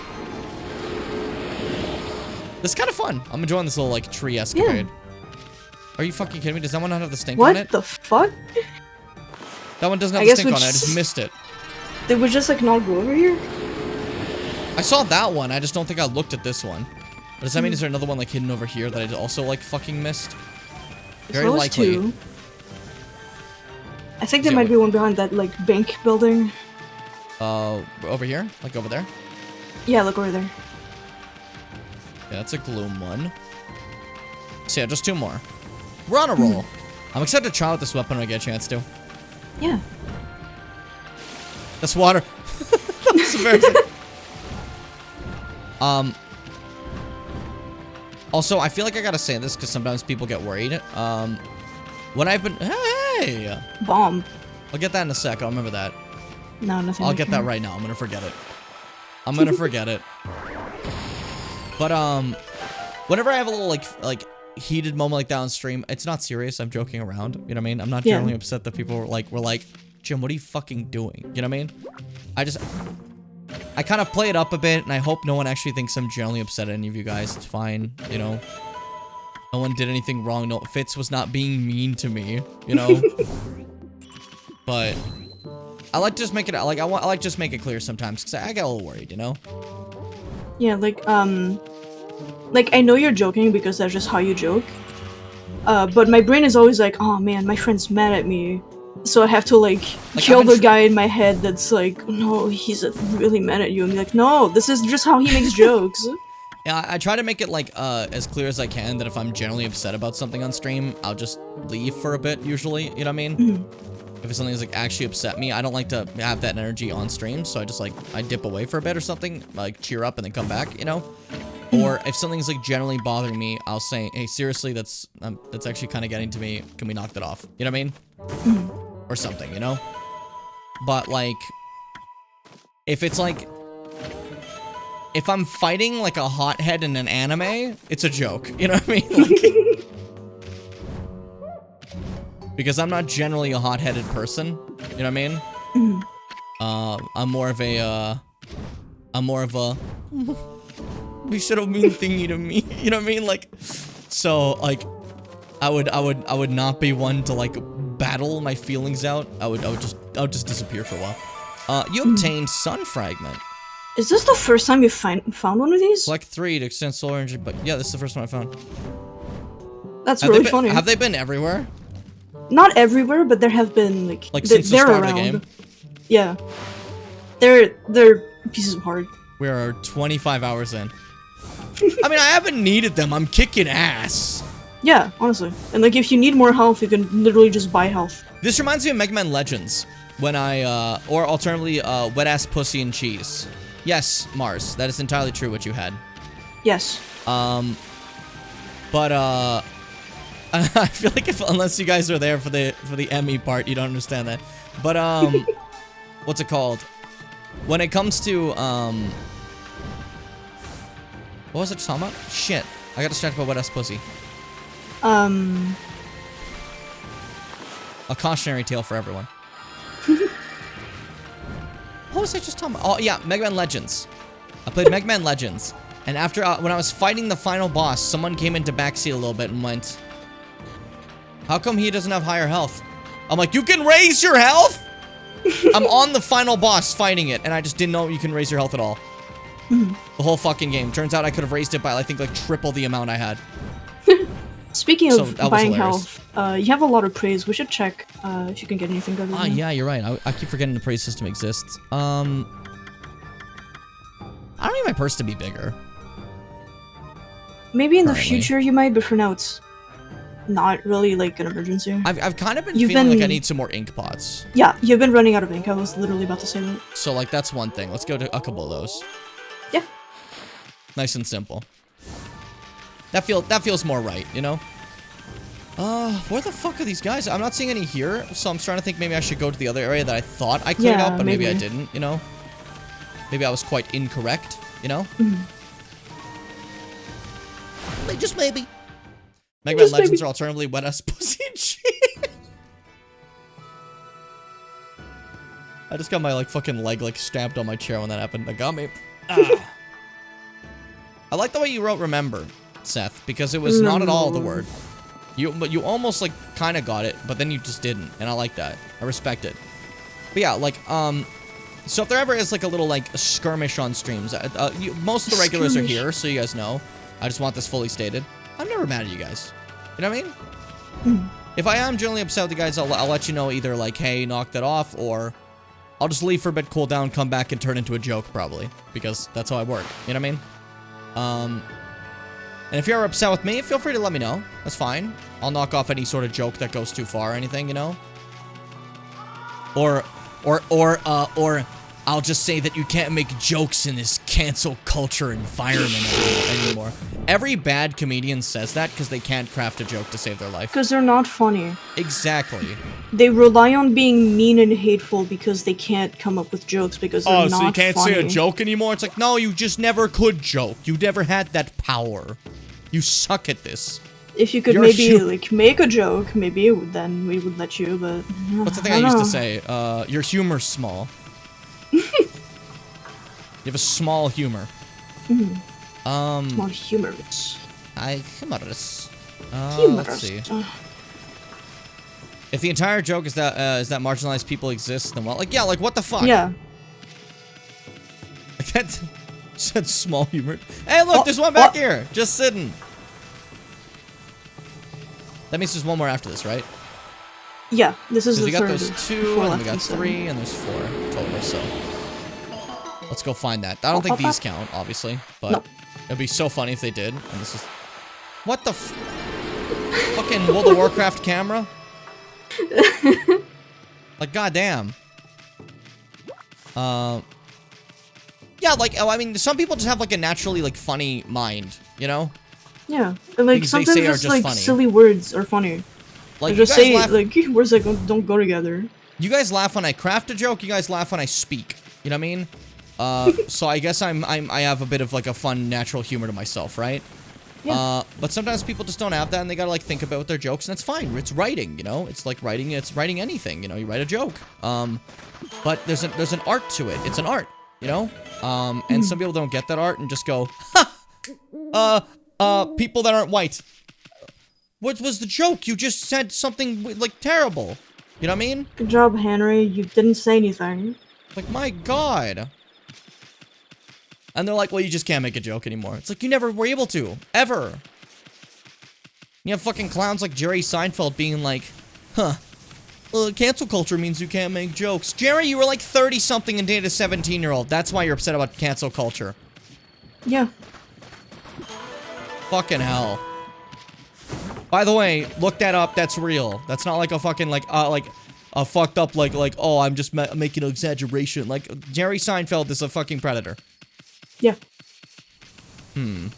This is kind of fun. I'm enjoying this little, like, tree escapade. Are you fucking kidding me? Does that one not have the stink on What it? the fuck? That one doesn't have I the guess stink we on it. I just- just missed it. Did we just, like, not go over here? I saw that one. I just don't think I looked at this one. But does that mean is there another one, like, hidden over here that I also, like, fucking missed? Very So that was likely. 2. I think there Yeah, might be one behind that, like, bank building. Over here? Like, over there? Yeah, look over there. Yeah, that's a gloom one. So yeah, just 2 more. We're on a roll. I'm excited to try out this weapon when I get a chance to. Yeah. That's water. That's embarrassing. Also, I feel like I gotta say this because sometimes people get worried. When I've been, hey, Bomb. I'll get that in a sec. I'll remember that. No, nothing. I'll like get that right now. I'm gonna forget it. I'm gonna forget it. But whenever I have a little like heated moment like that on stream, it's not serious. I'm joking around. You know what I mean? I'm not Yeah. generally upset that people were like, Jim, what are you fucking doing? You know what I mean? I kind of play it up a bit, and I hope no one actually thinks I'm generally upset at any of you guys. It's fine, you know. No one did anything wrong. No, Fitz was not being mean to me, you know. But I like to just make it I like just make it clear sometimes because I get a little worried, you know. Yeah, like I know you're joking because that's just how you joke. But my brain is always like, oh man, my friend's mad at me So I have to like Like, kill I've the been guy in my head that's like, no, he's really mad at you. And be like, no, this is just how he makes jokes. Yeah, I try to make it like as clear as I can that if I'm generally upset about something on stream, I'll just leave for a bit usually, you know what I mean? If it's something that's like actually upset me, I don't like to have that energy on stream, so I just like, I dip away for a bit or something, like cheer up and then come back, you know? Or if something's like generally bothering me, I'll say, hey, seriously, that's actually kind of getting to me, can we knock that off? You know what I mean? Or something, you know? But like, if it's like, if I'm fighting like a hothead in an anime, it's a joke. You know what I mean? Like, because I'm not generally a hot-headed person. You know what I mean? I'm more of a, we said a mean thingy to me. You know what I mean? Like, so like, I would not be one to like battle my feelings out. I would just disappear for a while. You obtained Sun Fragment. Is this the first time you found one of these? Select 3 to extend solar energy, but yeah, this is the first one I found. That's really funny. Have they been everywhere? Not everywhere, but there have been like Since the they're start around. of the game? Yeah, they're pieces of heart. We are 25 hours in. I mean, I haven't needed them. I'm kicking ass. Yeah, honestly. And like, if you need more health, you can literally just buy health. This reminds me of Mega Man Legends, when I or alternatively, wet ass pussy and cheese. Yes, Mars, that is entirely true what you had. Yes. But I feel like unless you guys are there for the Emmy part, you don't understand that. But what's it called? When it comes to what was it talking about? Shit, I got distracted by wet ass pussy. A cautionary tale for everyone. What was I just talking about? Oh, yeah, Mega Man Legends. I played Mega Man Legends. And after, when I was fighting the final boss, someone came into backseat a little bit and went, how come he doesn't have higher health? I'm like, you can raise your health? I'm on the final boss fighting it, and I just didn't know you can raise your health at all. The whole fucking game. Turns out I could have raised it by, I think, like, triple the amount I had. Speaking of buying hilarious. health, you have a lot of praise. We should check if you can get anything good. Ah, yeah, you're right. I keep forgetting the praise system exists. I don't need my purse to be bigger. Maybe in the Currently. future you might, but for now it's not really like an emergency. I've kind of been You've feeling like I been- need some more ink pots. Yeah, you've been running out of ink. I was literally about to say that. So, like, that's one thing. Let's go to a couple of those. Yeah. Nice and simple. That feels more right, you know? Where the fuck are these guys? I'm not seeing any here, so I'm starting to think maybe I should go to the other area that I thought I cleared Yeah, up, but maybe I maybe. didn't, you know? Maybe I was quite incorrect, you know? Just maybe. Mega Man Just Legends maybe. are alternatively wet ass pussy and shit. I just got my, like, fucking leg, like, stabbed on my chair when that happened. That got me. Ah. I like the way you wrote remember, Seth, because it was not at all the word. But you almost, like, kind of got it, but then you just didn't, and I like that. I respect it. But yeah, like, so if there ever is, like, a little, like, skirmish on streams, most of the regulars are here, so you guys know. I just want this fully stated. I'm never mad at you guys. You know what I mean? If I am generally upset with you guys, I'll let you know either, like, hey, knock that off, or I'll just leave for a bit, cool down, come back, and turn into a joke, probably. Because that's how I work. You know what I mean? And if you're upset with me, feel free to let me know. That's fine. I'll knock off any sort of joke that goes too far or anything, you know? Or I'll just say that you can't make jokes in this cancel culture environment anymore. Every bad comedian says that because they can't craft a joke to save their life. Because they're not funny. Exactly. They rely on being mean and hateful because they can't come up with jokes because they're not funny. Oh, so you can't say a joke anymore? It's like, no, you just never could joke. You never had that power. You suck at this. If you could You're maybe, like, make a joke, maybe then we would let you, but... What's the thing I used to say? Your humor's small. You have a small humor. More humorous. Humorous. Humorous. Let's see. If the entire joke is that marginalized people exist, then well, like, yeah, like, what the fuck? Yeah. Like, that said small humor. Hey, look, there's one back here, just sitting. That means there's one more after this, right? Yeah, this is Because the we got third. those 2, four and then left we got instead. 3, and there's 4 total, so. Let's go find that. I don't think these count, obviously, but No. it'd be so funny if they did. And this is... What the fucking World of Warcraft camera? Like, goddamn. Yeah, like, I mean, some people just have, like, a naturally, like, funny mind, you know? Yeah, and, like Things they sometimes say are just just like funny. silly words are funny. Like, Like you just guys say laugh... like words that don't go together. You guys laugh when I craft a joke, you guys laugh when I speak. You know what I mean? So I guess I have a bit of, like, a fun, natural humor to myself, right? Yeah. But sometimes people just don't have that, and they gotta, like, think about their jokes, and that's fine. It's writing, you know? It's like writing, it's writing anything, you know? You write a joke. But there's an art to it. It's an art, you know? And some people don't get that art and just go, ha! People that aren't white. What was the joke? You just said something, like, terrible. You know what I mean? Good job, Henry. You didn't say anything. Like, my god. And they're like, well, you just can't make a joke anymore. It's like, you never were able to. Ever. You have fucking clowns like Jerry Seinfeld being like, huh. Cancel culture means you can't make jokes. Jerry, you were like 30-something and dated a 17-year-old. That's why you're upset about cancel culture. Yeah. Fucking hell. By the way, look that up. That's real. That's not like a fucking, like a fucked up, like, oh, I'm just making an exaggeration. Like, Jerry Seinfeld is a fucking predator. Yeah. Yeah,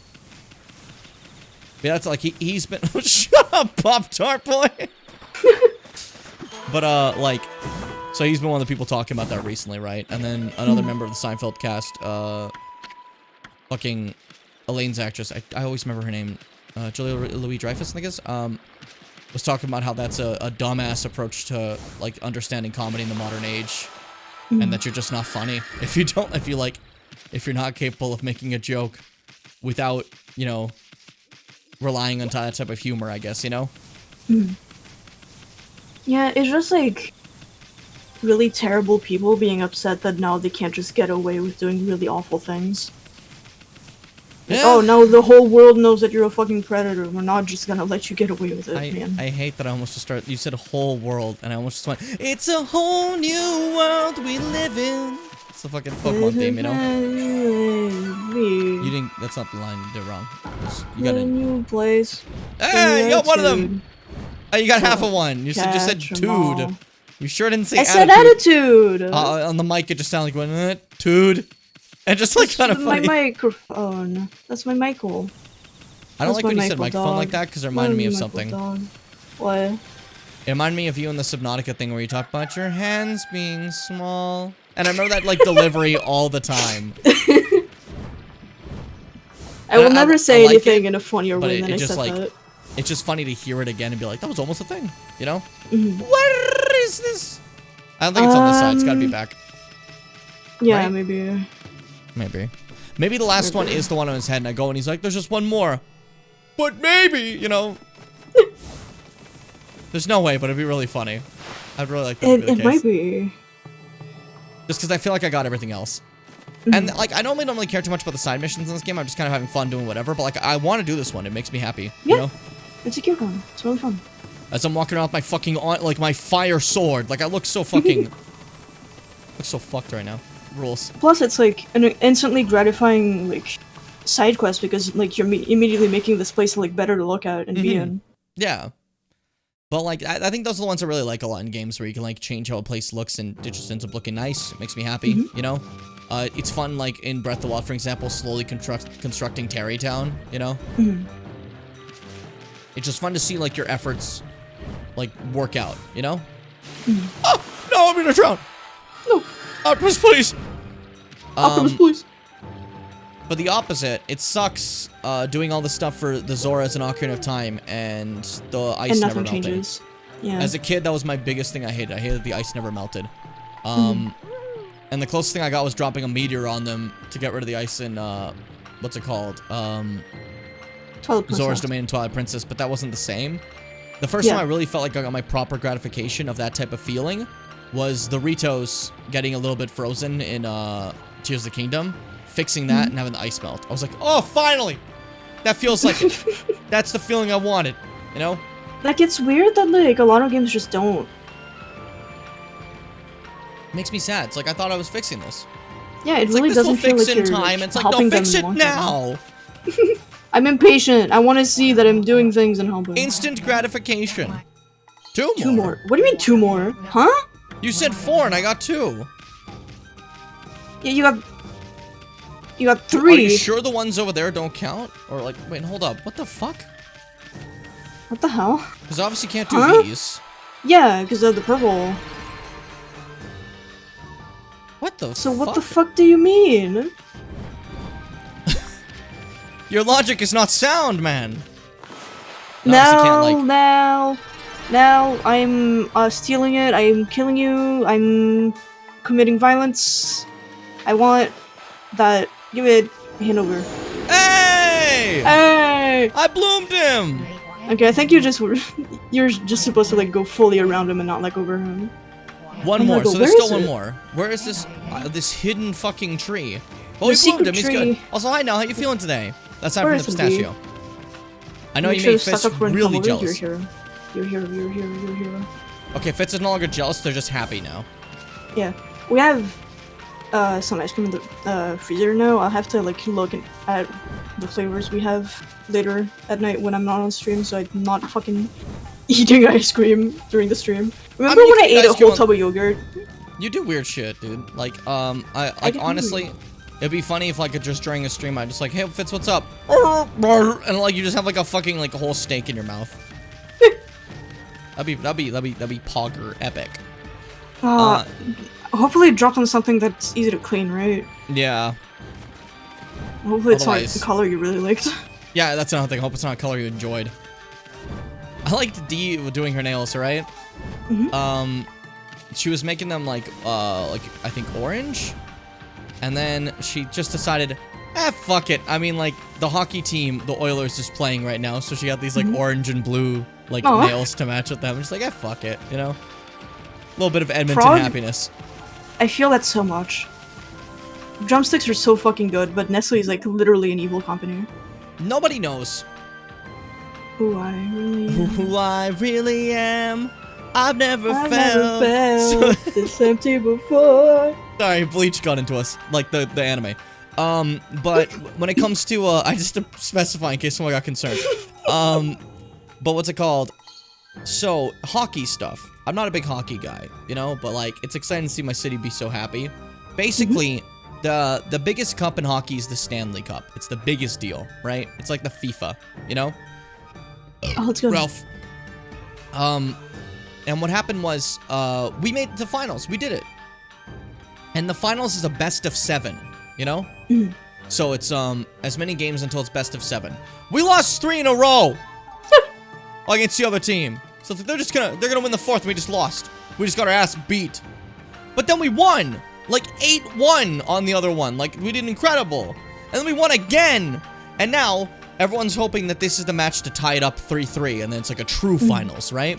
that's like, he's been... Shut up, Pop-Tart boy! But, like... So he's been one of the people talking about that recently, right? And then another member of the Seinfeld cast, fucking Elaine's actress, I always remember her name, Julia Louis-Dreyfus, I think it is, was talking about how that's a dumbass approach to, like, understanding comedy in the modern age. And that you're just not funny. If you're not capable of making a joke without, you know, relying on that type of humor, I guess, you know? Yeah, it's just like really terrible people being upset that now they can't just get away with doing really awful things. Like, Yeah. oh, now the whole world knows that you're a fucking predator. We're not just gonna let you get away with it, man. I hate that I almost just started. You said a whole world, and I almost just went, it's a whole new world we live in. It's the fucking Pokemon theme, you know? You didn't. That's not the line. You did it wrong. You got a it. new place. Hey, you got one of them. Attitude. Oh, you got half of one. You just said Catch 'em all. tude. You sure didn't say I attitude. said attitude. On the mic, it just sounded like one tude. And just like kind of My funny. microphone. That's my Michael. I don't That's like my when you said Michael microphone dog. like that because it reminded me of My something. Michael dog. What? It reminded me of you in the Subnautica thing where you talk about your hands being small. And I remember that, like, delivery all the time. I will never say like anything it, in a funnier but way it than I just, said like, that. It's just funny to hear it again and be like, that was almost a thing, you know? What is this? I don't think it's on this side. It's gotta be back. Yeah, right? maybe. Maybe the last one is the one on his head, and I go and he's like, there's just one more. But maybe, you know. There's no way, but it'd be really funny. I'd really like that to be the It case. might be. Just because I feel like I got everything else. And, like, I normally don't really care too much about the side missions in this game. I'm just kind of having fun doing whatever. But, like, I want to do this one. It makes me happy, you know? It's a cute one. It's really fun. As I'm walking around with my fucking, like, my fire sword. Like, I look so fucking... look so fucked right now. Rules. Plus, it's like an instantly gratifying like side quest because like you're immediately making this place like better to look at and be in. Yeah. But, like, I think those are the ones I really like a lot in games where you can, like, change how a place looks and it just ends up looking nice. It makes me happy, you know? It's fun, like, in Breath of the Wild, for example, slowly constructing Tarrytown, you know? It's just fun to see, like, your efforts, like, work out, you know? Oh! No, I'm gonna drown! No! Optimus, please! Optimus, please! But the opposite, it sucks doing all the stuff for the Zoras and Ocarina of Time, and the ice And never nothing melting. changes. Yeah. As a kid, that was my biggest thing I hated. I hated the ice never melted. And the closest thing I got was dropping a meteor on them to get rid of the ice in, what's it called? Twilight Princess. Zora's Domain and Twilight Princess, but that wasn't the same. The first time I really felt like I got my proper gratification of that type of feeling was the Ritos getting a little bit frozen in Tears of the Kingdom, fixing that and having the ice melt. I was like, oh, finally! That feels like it. That's the feeling I wanted, you know? Like, it's weird that, like, a lot of games just don't Makes me sad. It's like I thought I was fixing this. Yeah, it It's really like, this will doesn't feel fix like in you're time. like, It's like, no, helping fix them it long now. I'm impatient. I want to see that I'm doing things and helping. Instant gratification. Two more. Two more. What do you mean 2 more? Huh? You said 4 and I got 2. Yeah, you got Are 3. you sure the ones over there don't count? Or like, wait, hold up. What the fuck? What the hell? Because obviously can't do Huh? these. Yeah, because of the purple. What the So fuck? what the fuck do you mean? Your logic is not sound, man. No, obviously can't, like- Now, I'm stealing it, I'm killing you, I'm committing violence. I want that. Give it hand over. Hey! Hey! I bloomed him! Okay, I think you're just supposed to like go fully around him and not like over him. One I'm more, gonna go, so there's where still is one it? more. Where is this hidden fucking tree? Oh, The we bloomed secret him, he's tree. good. Also, hi Nell, how you feeling today? That's not Where from the is it, pistachio. I know Make you sure made to Fitz suck up for really You're jealous. a hero. You're a hero, you're a hero, you're a hero. Okay, Fitz is no longer jealous, they're just happy now. Yeah. We have some ice cream in the freezer now. I'll have to like look at the flavors we have later at night when I'm not on stream, so I'm not fucking eating ice cream during the stream. Remember mean, you when I can eat ate a ice cream whole on- tub of yogurt? You do weird shit, dude. Like, I do. honestly, it'd be funny if like just during a stream I just like, hey Fitz, what's up? And like you just have like a fucking like a whole steak in your mouth. that'd be pogger epic. Hopefully it dropped on something that's easy to clean, right? Yeah. Hopefully it's not Otherwise- the color you really liked. Yeah, that's another thing. I hope it's not a color you enjoyed. I liked D doing her nails, right? She was making them like I think orange, and then she just decided, fuck it. I mean, like the hockey team, the Oilers, is playing right now, so she got these like orange and blue like Aw. nails to match with them. Just like, fuck it, you know. A little bit of Edmonton Frog? happiness. I feel that so much. Drumsticks are so fucking good, but Nestle is like literally an evil company. Nobody knows Who I really am. who I really am. I've never I've felt. never felt this empty before. Sorry, Bleach got into us, like the anime. But when it comes to, I just to specify in case someone got concerned. But what's it called? So, hockey stuff. I'm not a big hockey guy, you know, but like, it's exciting to see my city be so happy. Basically, the biggest cup in hockey is the Stanley Cup. It's the biggest deal, right? It's like the FIFA, you know? Oh, let's go. Ralph. And what happened was, we made it to finals. We did it. And the finals is a best of 7, you know? So it's, as many games until it's best of 7. We lost 3 in a row! Against the other team. So they're gonna win the 4th, and we just lost. We just got our ass beat. But then we won! Like, 8-1 on the other one. Like, we did incredible. And then we won again! And now, everyone's hoping that this is the match to tie it up 3-3, and then it's like a true finals, right?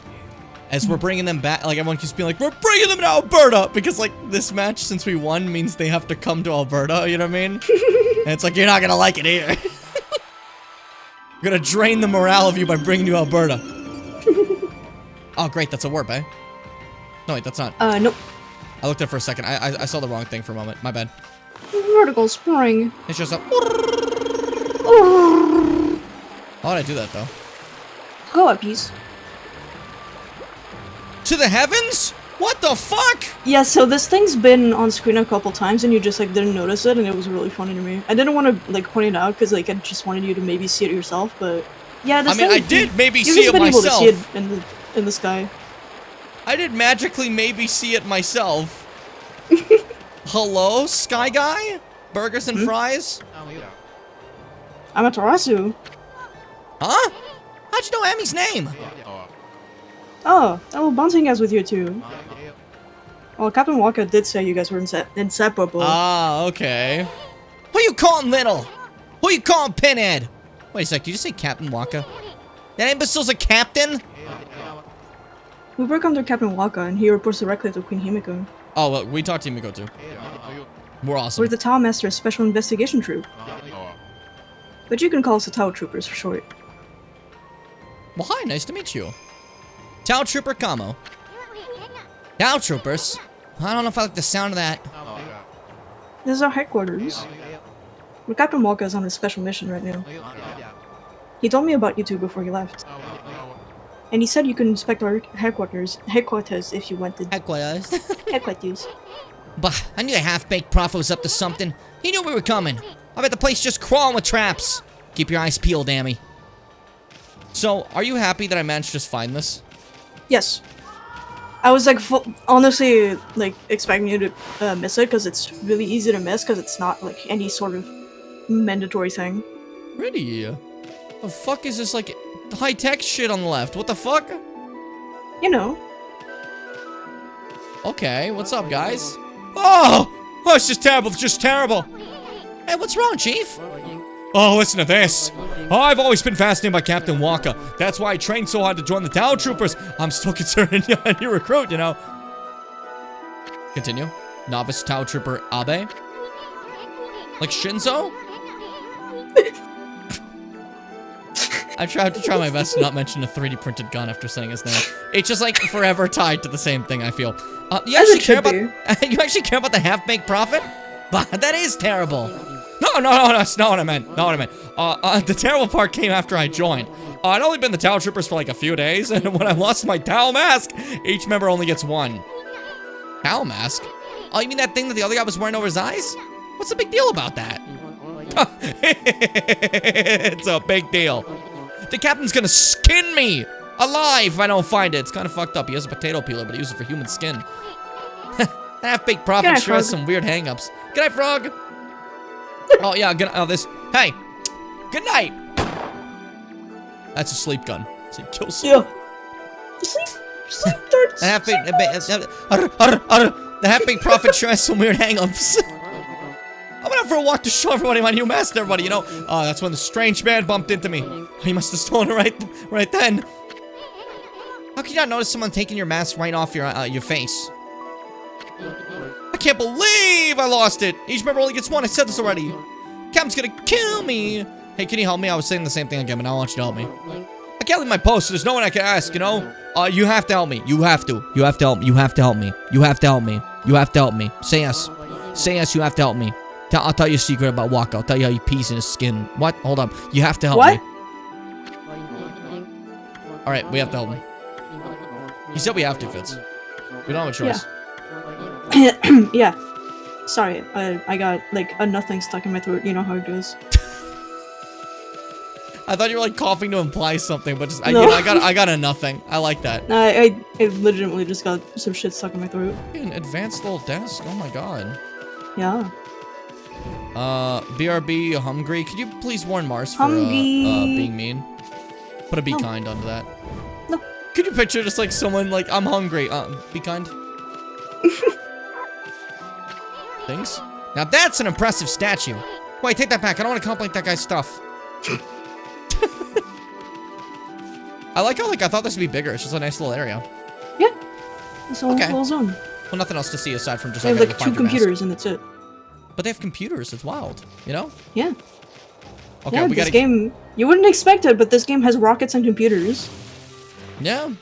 As we're bringing them back, like, everyone keeps being like, we're bringing them to Alberta! Because, like, this match, since we won, means they have to come to Alberta, you know what I mean? And it's like, you're not gonna like it here. We're gonna drain the morale of you by bringing you to Alberta. Oh, great, that's a warp, eh? No, wait, that's not. Nope. I looked at it for a second. I saw the wrong thing for a moment. My bad. Vertical spring. It's just a... Oh, How did I do that, though? go up, piece. To the heavens? What the fuck? Yeah, so this thing's been on screen a couple times and you just like didn't notice it and it was really funny to me. I didn't want to like point it out because like I just wanted you to maybe see it yourself, but yeah, this I mean, thing, I did maybe you've see just it been myself. able to see it in the sky. I did magically maybe see it myself. Hello, Sky Guy? Burgers and fries? I'm a Tarasu. Huh? How'd you know Ami's name? Oh, bouncing guys with you too. Well, Captain Walker did say you guys were inseparable. Ah, okay. Who you calling little? Who you calling Pinhead? Wait a sec, did you just say Captain Waka? That imbecile's a captain? We work under Captain Walker and he reports directly to Queen Himiko. Oh, well, we talked to Himiko too. We're awesome. We're the Tau Master's Special Investigation Troop. But you can call us the Tau Troopers for short. Well, hi, nice to meet you. Tau Trooper Kamo. Tau Troopers? I don't know if I like the sound of that. This is our headquarters. But Captain Walker is on a special mission right now. He told me about you two before he left. And he said you could inspect our headquarters if you wanted. Headquarters. Headquarters. Bah, I knew the half-baked prophet was up to something. He knew we were coming. I bet the place just crawling with traps. Keep your eyes peeled, Amy. So, are you happy that I managed to just find this? Yes. I was like, honestly, like, expecting you to miss it, because it's really easy to miss, because it's not, like, any sort of mandatory thing. Really? The fuck is this, like, high-tech shit on the left? What the fuck? You know. Okay, what's up, guys? Oh! Oh, it's just terrible, it's just terrible. Hey, what's wrong, Chief? Oh, listen to this. Oh, I've always been fascinated by Captain Walker. That's why I trained so hard to join the Tao Troopers. I'm still considered a new recruit, you know. Continue. Novice Tao Trooper Abe. Like Shinzo? I tried to try my best to not mention a 3D printed gun after saying his name. It's just like forever tied to the same thing, I feel. You actually care about you actually care about the half-baked prophet? But that is terrible. No, that's not what I meant. Not what I meant. The terrible part came after I joined. I'd only been the Tao Troopers for like a few days, and when I lost my Tao mask, each member only gets one. Tao mask? Oh, you mean that thing that the other guy was wearing over his eyes? What's the big deal about that? It's a big deal. The captain's gonna skin me alive if I don't find it. It's kind of fucked up. He has a potato peeler, but he uses it for human skin. Half-baked prophet sure has some weird hang-ups. Good night, Frog. Oh, yeah, hey, good night. That's a sleep gun. So it kills yeah. Sleep darts. The half-baked prophet sure has some weird hang-ups. I went out for a walk to show everybody my new mask, everybody, you know. That's when the strange man bumped into me. He must have stolen it right then. How can you not notice someone taking your mask right off your face? I can't believe I lost it. Each member only gets one. I said this already. Captain's gonna kill me. Hey, can you help me? I was saying the same thing again, but now I want you to help me. I can't leave my post, so there's no one I can ask, you know? You have to help me. You have to. You have to help me. You have to help me. You have to help me. You have to help me. Say yes. Say yes, you have to help me. I'll tell you a secret about Waka. I'll tell you how he pees in his skin. What? Hold up. You have to help me. Alright, we have to help him. He said we have to, Fitz. We don't have a choice. Yeah. Yeah. Sorry, I got, like, a nothing stuck in my throat. You know how it goes. I thought you were, like, coughing to imply something, but just, no. I got a nothing. I like that. I legitimately just got some shit stuck in my throat. An advanced little desk. Oh my god. Yeah. BRB, hungry. Could you please warn Mars for, being mean? Put a be kind onto that. No. Could you picture just, like, someone, like, I'm hungry, be kind? Things? Now that's an impressive statue. Wait, take that back. I don't want to compliment that guy's stuff. I like how, like, I thought this would be bigger. It's just a nice little area. Yeah. It's a little zone. Well, nothing else to see aside from just, they have, like, 2 computers and that's it. But they have computers. It's wild, you know? Yeah. Okay, yeah, we this game, you wouldn't expect it, but this game has rockets and computers. Yeah.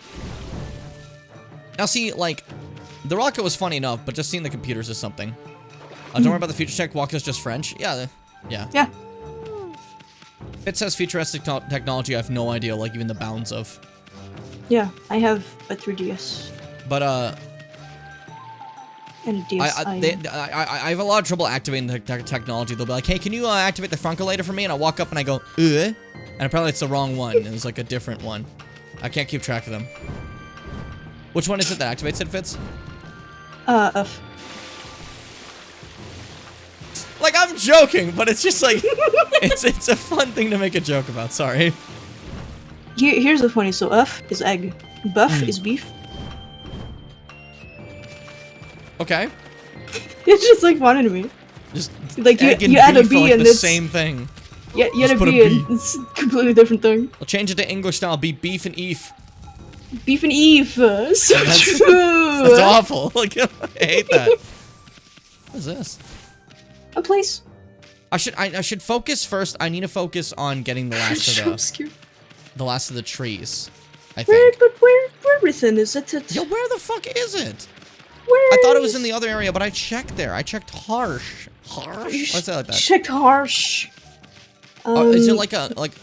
Now see, like, the rocket was funny enough, but just seeing the computers is something. Don't worry about the future tech. Walker's just French. Yeah. Yeah. It says futuristic technology. I have no idea, like, even the bounds of. Yeah, I have a 3DS. But, and a DS. I have a lot of trouble activating the technology. They'll be like, hey, can you activate the Frunkulator for me? And I walk up and I go, and apparently it's the wrong one. It was like a different one. I can't keep track of them. Which one is it that activates it, Fitz? F. Like, I'm joking, but it's just like, it's a fun thing to make a joke about, sorry. Here's the funny, so F is egg, buff is beef. Okay. It's just like funny to me. Just like you add a B like and the it's same thing. Yeah, you add a B and it's a completely different thing. I'll change it to English now. I'll be beef and Eve. Beef and Eve. So true. That's awful. Like, I hate that. What is this? A place. I should focus first. I need to focus on getting the last of the trees. I think. Where within is it? Yo, where the fuck is it? I thought it was in the other area, but I checked there. I checked harsh. Harsh? What's that like that? Checked harsh. Is it like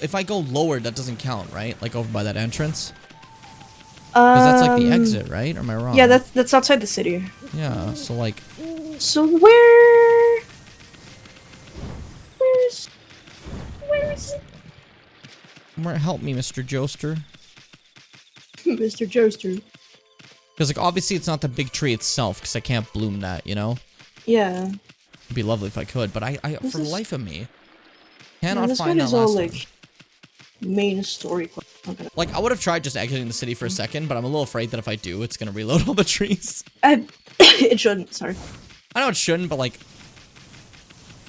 if I go lower, that doesn't count, right? Like over by that entrance? Because that's like the exit, right? Or am I wrong? Yeah, that's outside the city. Yeah, so like... So where is it? Help me, Mr. Joester. Mr. Joester. Because, like, obviously it's not the big tree itself, because I can't bloom that, you know? Yeah. It'd be lovely if I could, but I for the life of me, cannot this find one that is last all, one. like, main story quest. Like, I would have tried just exiting the city for a second, but I'm a little afraid that if I do, it's gonna reload all the trees. It shouldn't, sorry. I know it shouldn't, but, like,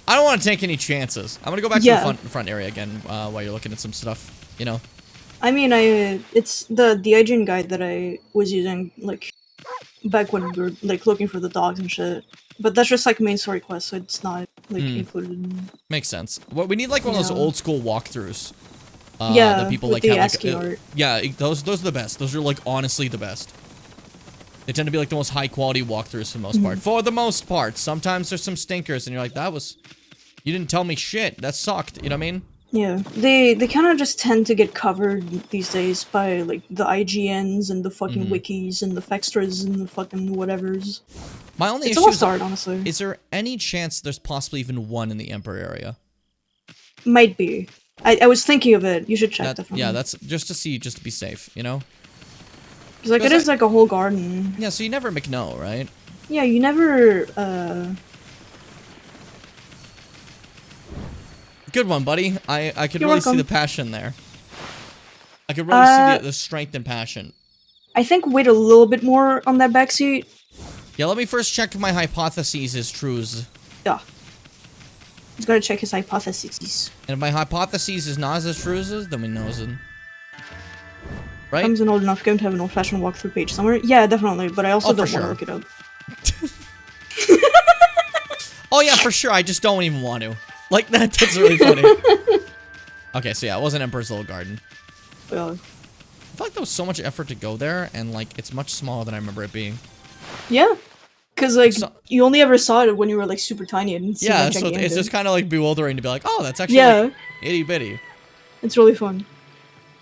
I don't want to take any chances. I'm gonna go back to the front area again, while you're looking at some stuff, you know? I mean, it's the IGN guide that I was using, like, back when we were, like, looking for the dogs and shit. But that's just, like, main story quest, so it's not, like, included. Makes sense. Well, we need, like, one of those old school walkthroughs. Yeah, that people, with like, the have, ASCII like, art. yeah, those are the best. Those are, like, honestly the best. They tend to be, like, the most high-quality walkthroughs for the most part. For the most part. Sometimes there's some stinkers, and you're like, you didn't tell me shit. That sucked. You know what I mean? Yeah, they kind of just tend to get covered these days by, like, the IGNs and the fucking wikis and the Fextras and the fucking whatevers. My only It's issue a lost art, honestly. is there any chance there's possibly even one in the Emperor area? Might be. I was thinking of it. You should check, definitely. Yeah, that's just to be safe, you know? Because, like, it is, like, a whole garden. Yeah, so you never McKnow, right? Yeah, you never, Good one, buddy. I could You're really see welcome. the passion there. I could really see the strength and passion. I think wait a little bit more on that backseat. Yeah, let me first check if my hypothesis is true. Yeah. He's gotta check his hypotheses. And if my hypothesis is not as true as, then we know it. Right? Comes an old enough game to have an old-fashioned walkthrough page somewhere. Yeah, definitely, but I also Oh, for don't want to sure. look it up. Oh yeah, for sure. I just don't even want to. Like, that's really funny. Okay, so yeah, it wasn't Emperor's Little Garden. Yeah. I feel like there was so much effort to go there, and, like, it's much smaller than I remember it being. Yeah. Because, like, So- you only ever saw it when you were, like, super tiny and seemed, Yeah, like, so gigantic. it's just kind of, like, bewildering to be like, oh, that's actually, Yeah. like, itty-bitty. It's really fun.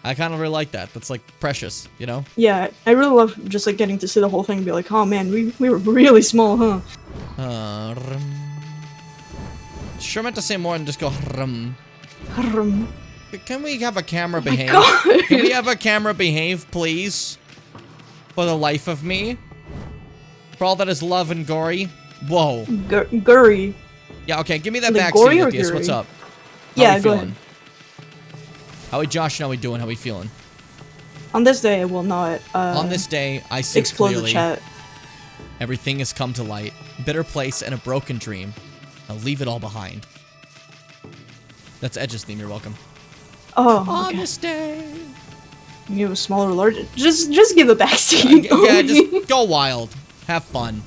I kind of really like that. That's, like, precious, you know? Yeah, I really love just, like, getting to see the whole thing and be like, oh man, we were really small, huh? Sure meant to say more than just go Hrum. Can we have a camera Oh my behave? God. Can we have a camera behave, please? For the life of me? For all that is love and gory? Whoa. Gurry. Yeah, okay, give me that Like back gory seat, or Matthias. What's gory? up? How Yeah, we go feeling? ahead. How we Josh and how we doing? How we feeling? On this day, I will not, On this day, I see explode clearly the chat. everything has come to light. Bitter place and a broken dream. I'll leave it all behind. That's Edge's theme, you're welcome. Oh, On okay. this day. You have a smaller or larger. Just give a backseat. Yeah, just go wild. Have fun.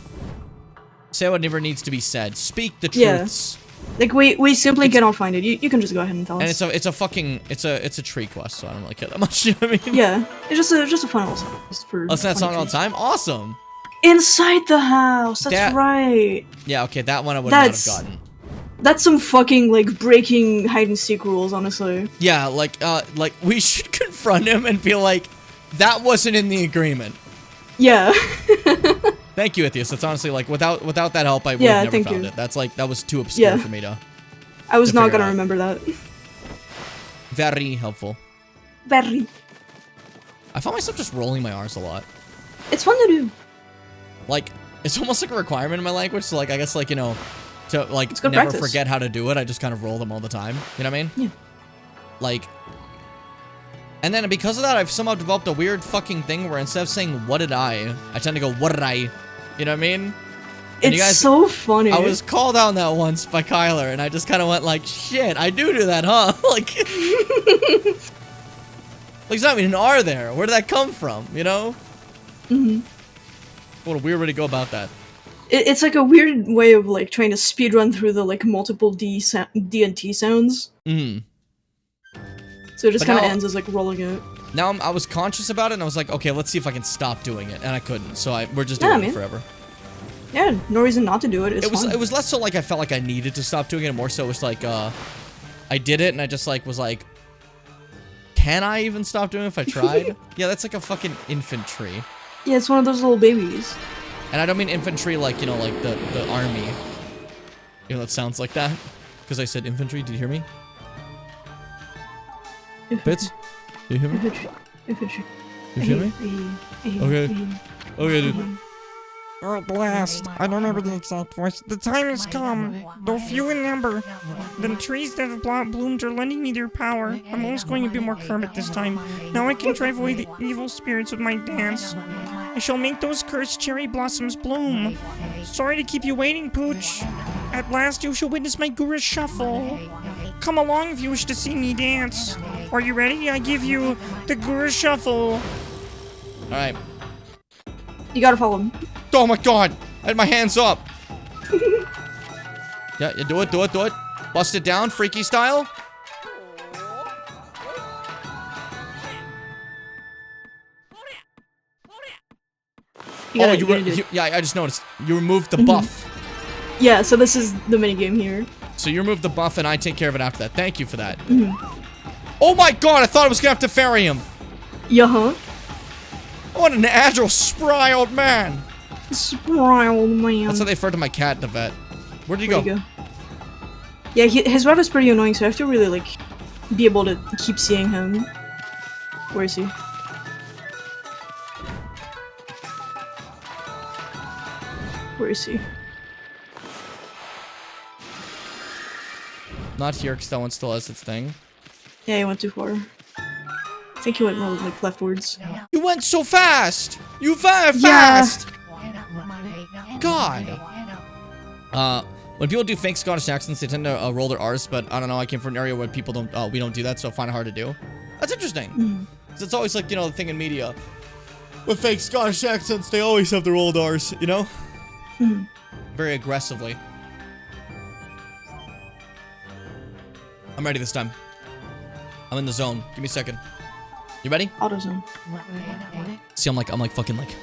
Say what never needs to be said. Speak the Yeah. truths. Like we simply cannot find it. You can just go ahead and tell And us. it's a tree quest, so I don't really care that much. You know what I mean? Yeah, it's just a fun little song. Just for Listen to that funny song all the trees. time. Awesome. Inside the house. That's That- right. Yeah. Okay, that one I would not have That's- gotten. That's some fucking like breaking hide and seek rules, honestly. Yeah, like we should confront him and be like, that wasn't in the agreement. Yeah. Thank you, Atheist. That's honestly like without that help, I would Yeah, have never thank found you. it. That's like that was too obscure Yeah. for me to. I was To not figure gonna out. remember that. Very helpful. Very. I found myself just rolling my R's a lot. It's fun to do. Like it's almost like a requirement in my language. So like I guess like to like It's good never practice. forget how to do it. I just kind of roll them all the time. You know what I mean? Yeah. Like. And then because of that, I've somehow developed a weird fucking thing where instead of saying "what did I," I tend to go "what did I." You know what I mean? And It's you guys- so funny. I was called on that once by Kyler, and I just kind of went like, "Shit, I do that, huh?" like, there's not even an R there. Where did that come from? You know? What a weird way to go about that. It's like a weird way of like trying to speed run through the like multiple D and T sounds. So it just But kind of now- ends as like rolling it. Now I was conscious about it, and I was like, okay, let's see if I can stop doing it, and I couldn't. So we're just Yeah, doing it man. forever. Yeah, no reason not to do it. It's It fun. was less so like I felt like I needed to stop doing it, more so it was like I did it and I just like was like, can I even stop doing it if I tried? Yeah, that's like a fucking infantry. Yeah, it's one of those little babies. And I don't mean infantry like, you know, like the army. You know, that sounds like that. Because I said infantry, did you hear me? Fitz? Do you hear me? Infantry. You hear me? Okay. Okay, dude. Oh, at last. I don't remember the exact voice. The time has come. Though few in number, the trees that have bloomed are lending me their power. I'm almost going to be more Kermit this time. Now I can drive away the evil spirits with my dance. I shall make those cursed cherry blossoms bloom. Sorry to keep you waiting, Pooch. At last you shall witness my Guru Shuffle. Come along if you wish to see me dance. Are you ready? I give you the Guru Shuffle. Alright. You gotta follow him. Oh my god! I had my hands up! Yeah, do it, do it, do it. Bust it down, freaky style. Yeah, I just noticed. You removed the buff. Yeah, so this is the minigame here. So you remove the buff and I take care of it after that. Thank you for that. Oh my god, I thought I was gonna have to ferry him. Yeah. What an agile, spry old man. Spry old man. That's how they refer to my cat in the vet. Where did he Where'd go? he go? Yeah, his route is pretty annoying, so I have to really, like, be able to keep seeing him. Where is he? Where is he? Not here, because that one still has its thing. Yeah, he went too far. I think he went more, like, leftwards. You went so fast! You very fast! God. When people do fake Scottish accents, they tend to roll their R's, but I don't know, I came from an area where people don't, we don't do that, so I find it hard to do. That's interesting. Because it's always like, you know, the thing in media. With fake Scottish accents, they always have the rolled R's, you know? Very aggressively. I'm ready this time. I'm in the zone. Give me a second. You ready? AutoZone. See, I'm like fucking like,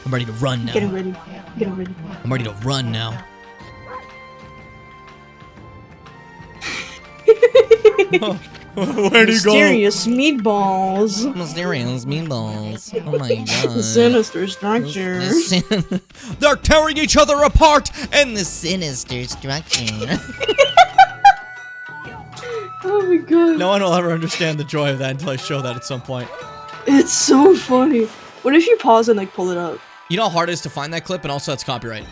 I'm ready to run now. Getting ready. Getting ready. I'm ready to run now. Where'd he go? Mysterious meatballs. Mysterious meatballs. Oh my god. Sinister structure. They're tearing each other apart in the sinister structure. Oh my god. No one will ever understand the joy of that until I show that at some point. It's so funny. What if you pause and like pull it up? You know how hard it is to find that clip, and also it's copyright.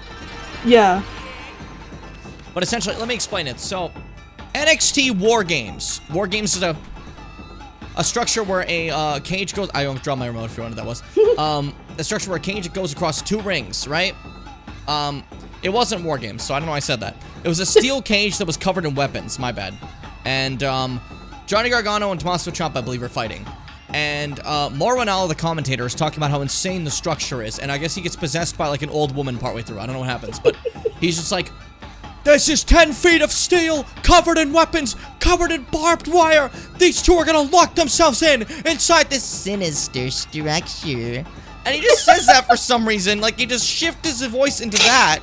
Yeah. But essentially, let me explain it. So, NXT War Games. War Games is a structure where a cage goes. I won't draw my remote if you wanted that was. A structure where a cage goes across 2 rings, right? It wasn't War Games, so I don't know why I said that. It was a steel cage that was covered in weapons. My bad. And Johnny Gargano and Tommaso Ciampa, I believe, are fighting. And Morwanal, the commentator, is talking about how insane the structure is. And I guess he gets possessed by like an old woman partway through. I don't know what happens, but he's just like, this is 10 feet of steel, covered in weapons, covered in barbed wire. These two are gonna lock themselves inside this sinister structure. And he just says that for some reason. Like, he just shifted his voice into that.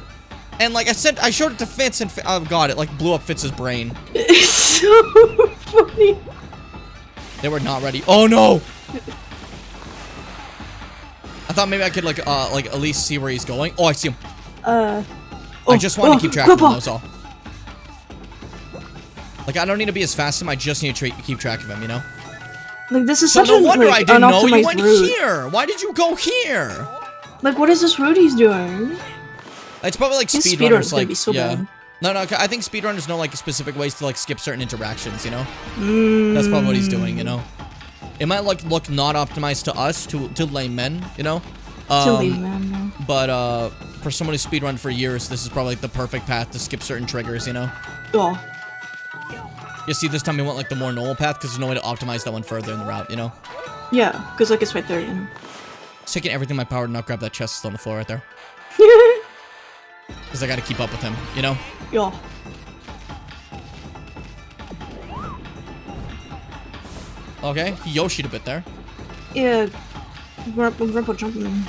And like I showed it to Fitz, and oh god, it like blew up Fitz's brain. It's so funny. They were not ready. Oh no! I thought maybe I could like at least see where he's going. Oh, I see him. I just wanted to keep track of him, that was all. Like, I don't need to be as fast as him, I just need to keep track of him, you know? Like, this is So such no a wonder like, I didn't know you unoptimized went route. here! Why did you go here? Like, what is this route he's doing? It's probably like His speedrunners, speedrun's gonna like, be so yeah. bad. No, I think speedrunners know, like, specific ways to, like, skip certain interactions, you know? That's probably what he's doing, you know? It might, like, look not optimized to us, to laymen, you know? But, for someone who's speedrun for years, this is probably, like, the perfect path to skip certain triggers, you know? Oh. You see, this time we went, like, the more normal path, because there's no way to optimize that one further in the route, you know? Yeah, because, like, it's right there, you know? Just taking everything in my power to not grab that chest that's on the floor right there. Because I gotta keep up with him, you know? Yeah. Okay, he Yoshi'd a bit there. Yeah. Grandpa jumping.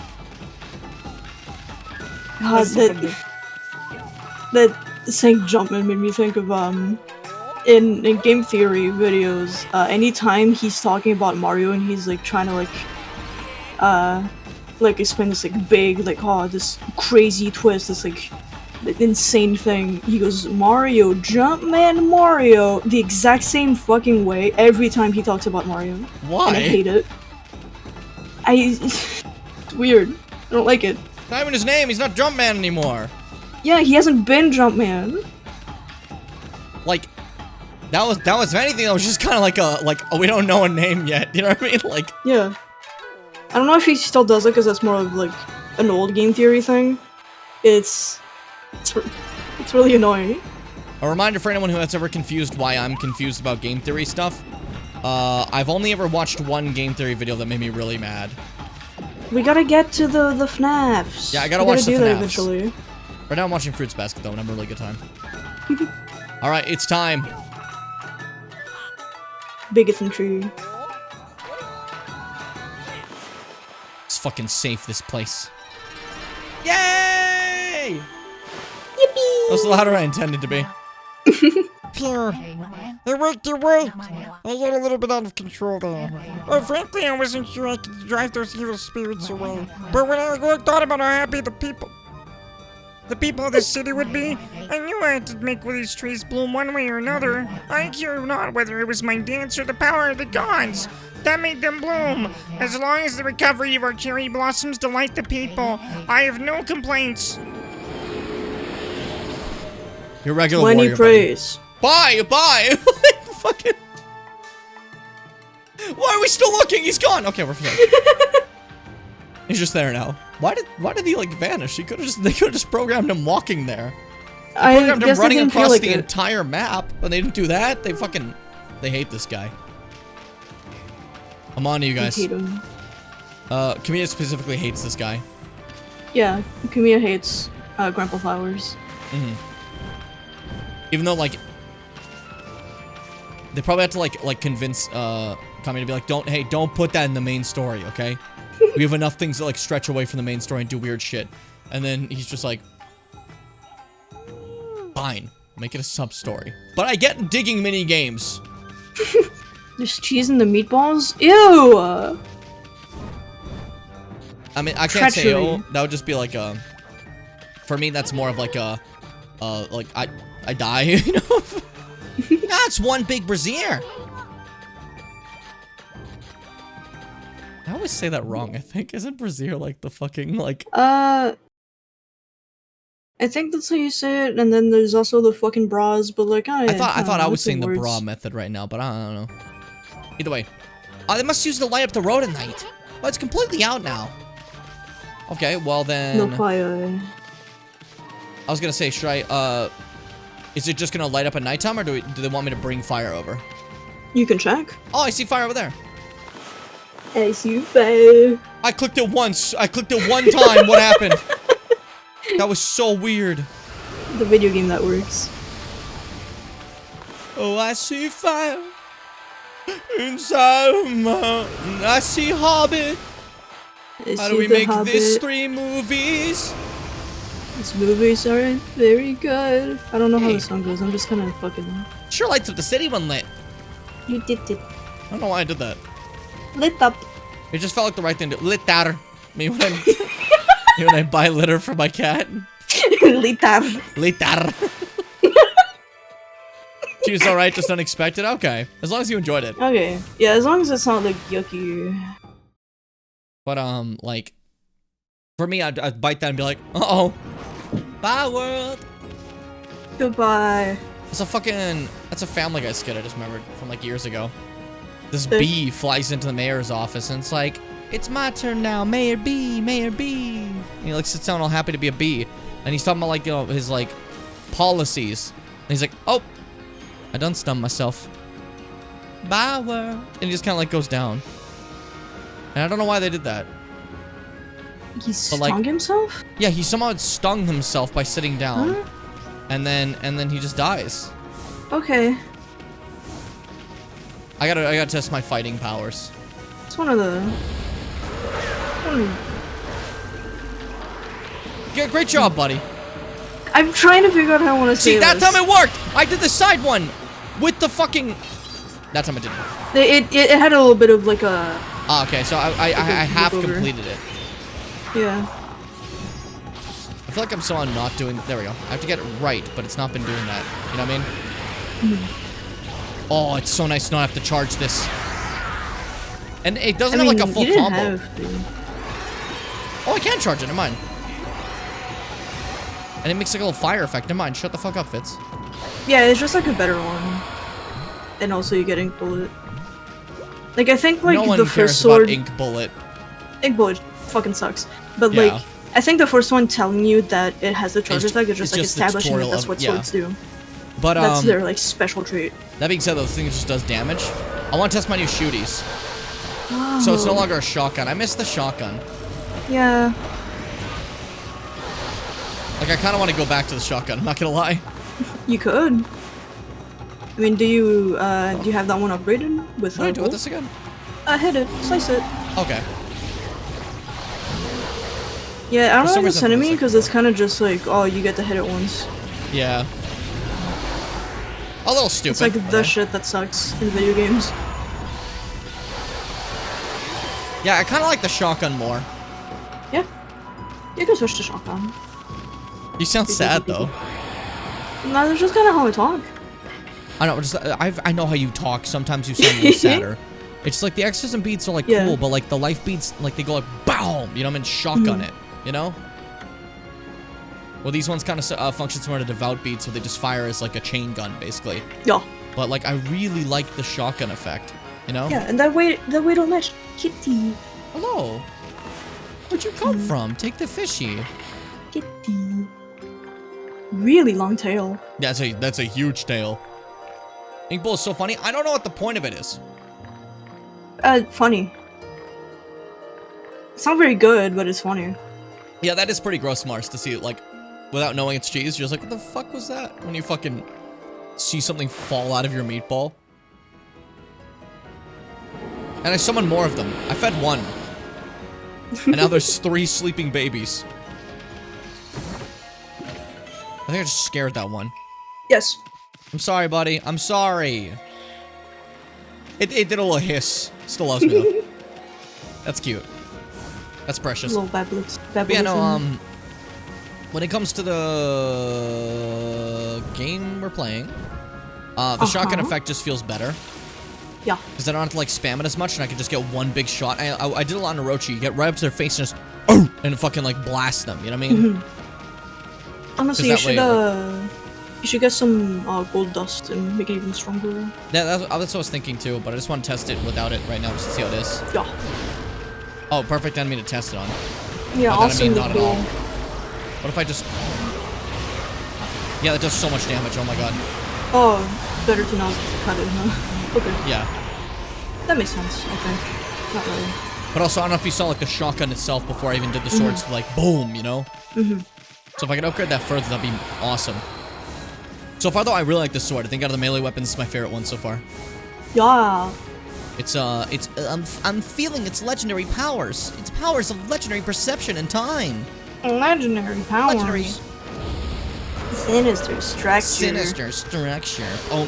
God, that saying Jumpman made me think of in game theory videos, anytime he's talking about Mario and he's like trying to like explain this like big like oh this crazy twist, this like insane thing, he goes Mario, Jumpman Mario, the exact same fucking way every time he talks about Mario. Why? And I hate it. It's weird. I don't like it. Not even his name. He's not Jumpman anymore. Yeah, he hasn't been Jumpman. Like, that was if anything, that was just kind of like a we don't know a name yet. You know what I mean? Like, Yeah. I don't know if he still does it because that's more of like an old game theory thing. It's really annoying. a reminder for anyone who has ever confused why I'm confused about game theory stuff. I've only ever watched one game theory video that made me really mad. We gotta get to the FNAFs. Yeah, I gotta We watch the do that FNAFs. eventually. Right now I'm watching Fruits Basket though, and I'm having a really good time. Alright, it's time. Bigot and tree. It's fucking safe, this place. Yay! Yippee! That was the louder I intended to be. Pure. It worked. I got a little bit out of control there. Well, frankly, I wasn't sure I could drive those evil spirits away. But when I thought about how happy the people of this city would be, I knew I had to make these trees bloom one way or another. I care not whether it was my dance or the power of the gods that made them bloom. As long as the recovery of our cherry blossoms delight the people, I have no complaints. Your regular When he warrior, prays. buddy. Bye! Fucking... Why are we still looking? He's gone! Okay, we're fine. He's just there now. Why did he like vanish? They could have just programmed him walking there. I Programmed him guess running they didn't feel across like the it. entire map, but they didn't do that. They hate this guy. I'm on to you I guys. hate him. Camilla specifically hates this guy. Yeah, Kamiya hates Grandpa Flowers. Even though, like, they probably have to, like convince, Kami to be like, don't put that in the main story, okay? We have enough things that, like, stretch away from the main story and do weird shit. And then he's just like, fine, make it a sub-story. But I get digging mini-games. There's cheese in the meatballs? Ew! I mean, I can't say, Treachery. oh, that would just be like, for me, that's more of like like, I die, you know? That's one big brazier. I always say that wrong, I think. Isn't brazier like the fucking, like... I think that's how you say it, and then there's also the fucking bras, but like, I thought I was it's in saying the words. bra method right now, but I don't know. Either way. They must use to light up the road at night. Well, it's completely out now. Okay, well then... No fire. I was gonna say, should I, is it just gonna light up at nighttime, or do they want me to bring fire over? You can check. Oh, I see fire over there. I see fire. I clicked it once. I clicked it one time. What happened? That was so weird. The video game that works. Oh, I see fire inside of mountain. I see Hobbit. How do we make this 3 movies? These movies aren't very good. I don't know how Hey. the song goes. I'm just kind of fucking. Sure lights up the city when lit. You did it. I don't know why I did that. Lit up. It just felt like the right thing to do. Lit that. Me when I buy litter for my cat. Litar. Litter. She was alright, just unexpected? Okay. As long as you enjoyed it. Okay. Yeah, as long as it's not like yucky. But, like, for me, I'd bite that and be like, uh-oh. Bye, world. Goodbye. That's a Family Guy skit I just remembered from, like, years ago. This Hey. bee flies into the mayor's office, and it's like, it's my turn now, Mayor Bee, Mayor Bee. And he, like, sits down all happy to be a bee. And he's talking about, like, you know, his, like, policies. And he's like, oh, I done stunned myself. Bye, world. And he just kind of, like, goes down. And I don't know why they did that. He But, like- stung himself? Yeah, he somehow stung himself by sitting down. Huh? And then he just dies. Okay. I gotta test my fighting powers. It's one of the. Yeah, great job, buddy. I'm trying to figure out how I want to say See, that this. time it worked! I did the side one with the fucking... That time it didn't. It had a little bit of like a... Ah, okay, so I half over. completed it. Yeah. I feel like I'm somehow not doing... There we go. I have to get it right, but it's not been doing that. You know what I mean? Oh, it's so nice to not have to charge this. And it doesn't have like a full you didn't combo. have to. Oh, I can charge it. Never mind. And it makes like a little fire effect. Never mind. Shut the fuck up, Fitz. Yeah, it's just like a better one. And also you get Ink Bullet. Like, I think like No one the cares first sword... about Ink Bullet. Ink Bullet fucking sucks. But Yeah. like, I think the first one telling you that it has the charge It's- effect is just it's like just the establishing that tutorial that's of- what yeah. swords do. But That's their like special trait. that being said, though, the thing just does damage. I want to test my new shooties. So it's no longer a shotgun. I miss the shotgun. Yeah. Like, I kind of want to go back to the shotgun. I'm not gonna lie. You could. I mean, do you have that one upgraded with? What do I do with this again? Hit it, slice it. Okay. Yeah, I For some don't like this reason, enemy it's like- because it's kind of just like, oh, you get to hit it once. Yeah. A little stupid. It's like the okay. shit that sucks in video games. Yeah, I kind of like the shotgun more. Yeah. You can switch to shotgun. You sound sad though. No, that's just kind of how I talk. I know. Just I know how you talk. Sometimes you sound a little sadder. It's like the exorcism beats are like Yeah. cool, but like the life beats, like they go like BOOM! You know, I mean, shotgun it. You know. Well, these ones kind of function similar to devout beats, where they just fire as like a chain gun, basically. Yeah. But like, I really like the shotgun effect. You know. Yeah, and that way don't match kitty. Hello. Where'd you come from? Take the fishy. Kitty. Really long tail. That's a huge tail. Inkball is so funny. I don't know what the point of it is. Funny. It's not very good, but it's funny. Yeah, that is pretty gross, Mars, to see it, like, without knowing it's cheese. You're just like, what the fuck was that? When you fucking see something fall out of your meatball. And I summoned more of them. I fed one. And now there's 3 sleeping babies. I think I just scared that one. Yes. I'm sorry, buddy. I'm sorry. It did a little hiss. Still loves me, though. That's cute. That's precious. Little babblets. But yeah, no, when it comes to the game we're playing, the shotgun effect just feels better. Yeah. Because I don't have to, like, spam it as much, and I can just get one big shot. I did a lot in Orochi. You get right up to their face and just, oh, and fucking, like, blast them. You know what I mean? Honestly, that way, you should get some gold dust and make it even stronger. Yeah, that's what I was thinking, too, but I just want to test it without it right now, just to see how it is. Yeah. Oh, perfect enemy to test it on. Yeah, By that I awesome. mean not at all. What if I just... Yeah, that does so much damage, oh my god. Oh, better to not cut it, huh? Okay. Yeah. That makes sense. Okay. Not really. But also, I don't know if you saw, like, the shotgun itself before I even did the swords, like, boom, you know? So if I could upgrade that further, that'd be awesome. So far, though, I really like this sword. I think out of the melee weapons, it's my favorite one so far. Yeah. I'm feeling its legendary powers. Its powers of legendary perception and time. Legendary powers. Legendary. Sinister structure. Sinister structure. Oh.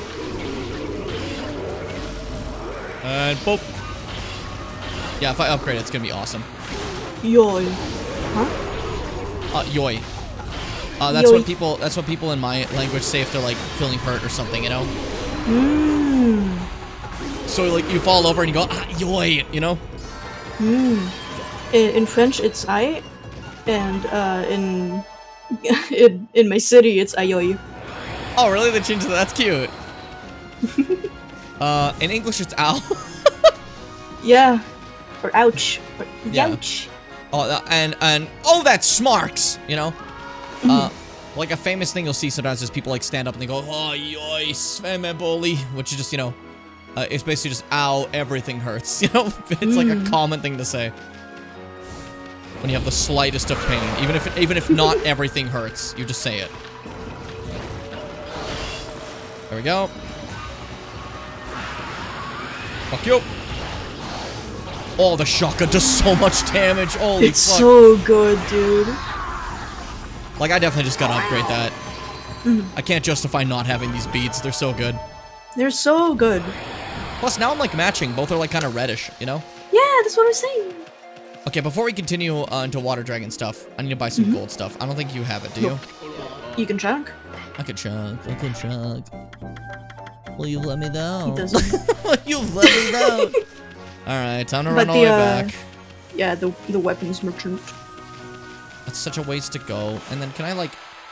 And boop. Yeah, if I upgrade it, it's gonna be awesome. Yoy. Huh? Yoy. That's what people in my language say if they're like feeling hurt or something, you know? So like you fall over and you go, yoy, you know? In French, it's I, and in my city, it's ayoy. Oh, really? They changed it. That's cute. In English, it's ow. Yeah. Or ouch. Or Yeah. youch. Oh, and oh, that's smarks, you know? Like a famous thing you'll see sometimes is people like stand up and they go, oh, yoy, sveme boli, which is just, you know, it's basically just, ow, everything hurts, you know? It's like a common thing to say. When you have the slightest of pain, even if not everything hurts, you just say it. There we go. Fuck you. Oh, the shotgun does so much damage. Holy It's fuck. so good, dude. Like, I definitely just gotta upgrade that. I can't justify not having these beads. They're so good. They're so good. Plus, now I'm, like, matching. Both are, like, kind of reddish, you know? Yeah, that's what I was saying. Okay, before we continue into Water Dragon stuff, I need to buy some gold stuff. I don't think you have it, do you? You can chunk. I can chug. I can chug. Will you let me down? He doesn't. Will you let me down? Alright, time to run all the way back. Yeah, the weapons merchant. That's such a ways to go. And then can I, like...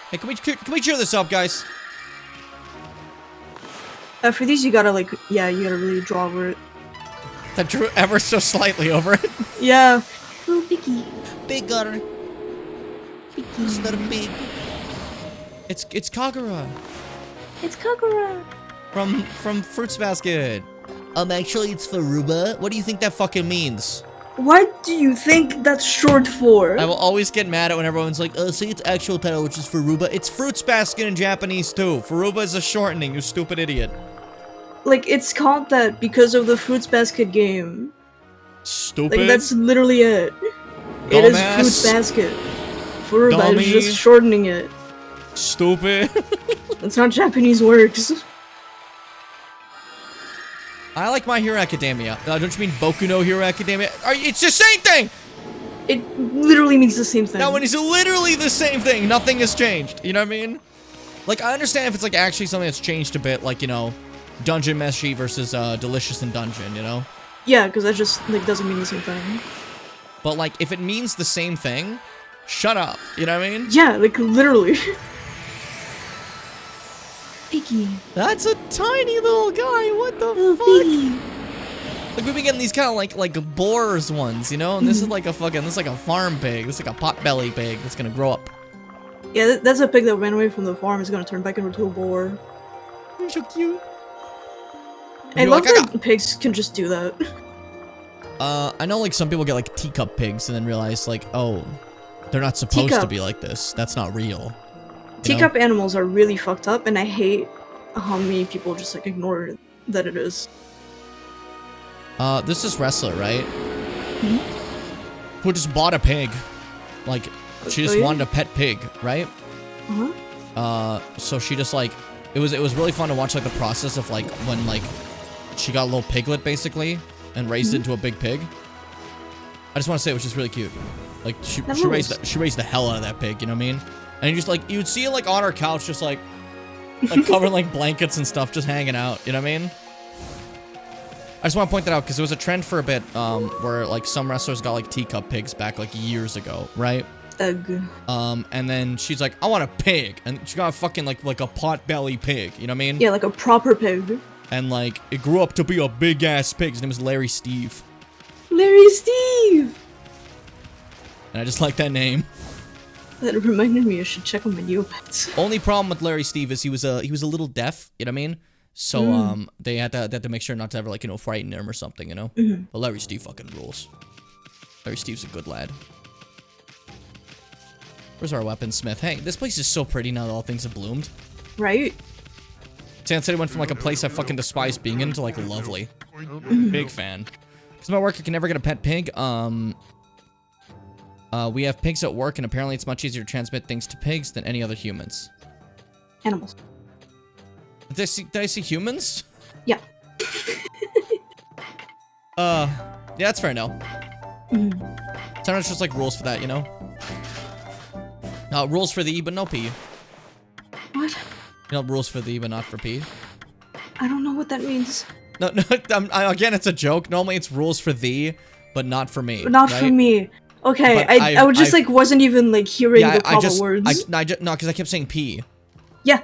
Hey, can we cheer this up, guys? For these, you gotta, like... Yeah, you gotta really draw over it. That drew ever so slightly over it. Yeah. Oh, Piggy. Big gutter. Piggy. It's not a big... It's Kagura. It's Kagura. From Fruits Basket. Actually, it's Faruba. What do you think that fucking means? What do you think that's short for? I will always get mad at when everyone's like, say its actual title, which is Faruba. It's Fruits Basket in Japanese, too. Faruba is a shortening, you stupid idiot. Like, it's called that because of the Fruits Basket game. Stupid? Like, that's literally it. Dumbass. It is Fruits Basket. Faruba Dummy. is just shortening it. Stupid. That's how Japanese works. I like My Hero Academia. Don't you mean Boku no Hero Academia? It's the same thing! It literally means the same thing. That one is literally the same thing. Nothing has changed. You know what I mean? Like, I understand if it's, like, actually something that's changed a bit, like, you know, Dungeon Meshi versus, Delicious in Dungeon, you know? Yeah, because that just, like, doesn't mean the same thing. But, like, if it means the same thing, shut up. You know what I mean? Yeah, like, literally. Piggy. That's a tiny little guy. What the Oh, fuck? Piggy. Like, we've been getting these kind of, like boars ones, you know? And this is, like, a fucking, this is, like, a farm pig. This is, like, a potbelly pig that's gonna grow up. Yeah, that's a pig that ran away from the farm is gonna turn back into a boar. You're so cute. I love that pigs can just do that. I know, like, some people get, like, teacup pigs and then realize, like, oh, they're not supposed to be like this. That's not real. Teacup animals are really fucked up, and I hate how many people just, like, ignore that it is. This is Wrestler, right? Who just bought a pig. Like, she just wanted a pet pig, right? So she just, like, it was really fun to watch, like, the process of, like, when, like, she got a little piglet, basically, and raised it into a big pig. I just want to say it was just really cute. Like, she raised the hell out of that pig, you know what I mean? And you just, like, you'd see it, like, on her couch, just, like covered in, like, blankets and stuff, just hanging out, you know what I mean? I just want to point that out, because it was a trend for a bit, where, like, some wrestlers got, like, teacup pigs back, like, years ago, right? Ugh. And then she's like, I want a pig. And she got a fucking, like a pot-belly pig, you know what I mean? Yeah, like a proper pig. And, like, it grew up to be a big-ass pig. His name was Larry Steve. Larry Steve! And I just like that name. That reminded me I should check on my Neopets. Only problem with Larry Steve is he was a little deaf, you know what I mean? So, they had to make sure not to ever, like, you know, frighten him or something, you know? But Larry Steve fucking rules. Larry Steve's a good lad. Where's our weaponsmith? Hey, this place is so pretty now that all things have bloomed. Right? San City went from, like, a place I fucking despise being in to, like, lovely. Big fan. Because my work, I can never get a pet pig. We have pigs at work, and apparently it's much easier to transmit things to pigs than any other humans. Animals. Did I see humans? Yeah. Yeah, that's fair now. Sometimes just, like, rules for that, you know? Rules for the E, but no P. What? You know, rules for the E, but not for P. I don't know what that means. No, again, it's a joke. Normally it's rules for thee, but not for me. Not right? for me. Okay, But I was just, like, wasn't even, like, hearing the proper words. No, because I kept saying P. Yeah.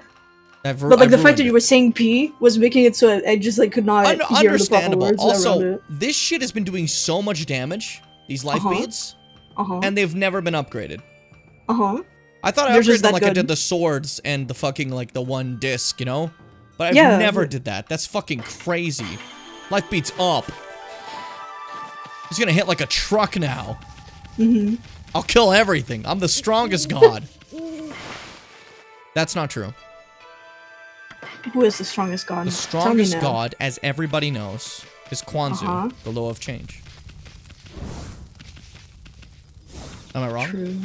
But, like, the fact that you were saying P was making it so I just, like, could not hear the proper Understandable. words Also, around it. this shit has been doing so much damage, these life beads, and they've never been upgraded. I thought I upgraded them like I did the swords and the fucking, like, the one disc, you know? But I never did that. That's fucking crazy. Life beats up. He's gonna hit like a truck now. I'll kill everything. I'm the strongest god. That's not true. Who is the strongest god? The strongest god, as everybody knows, is Kwanzaa, the law of change. Am I wrong? True.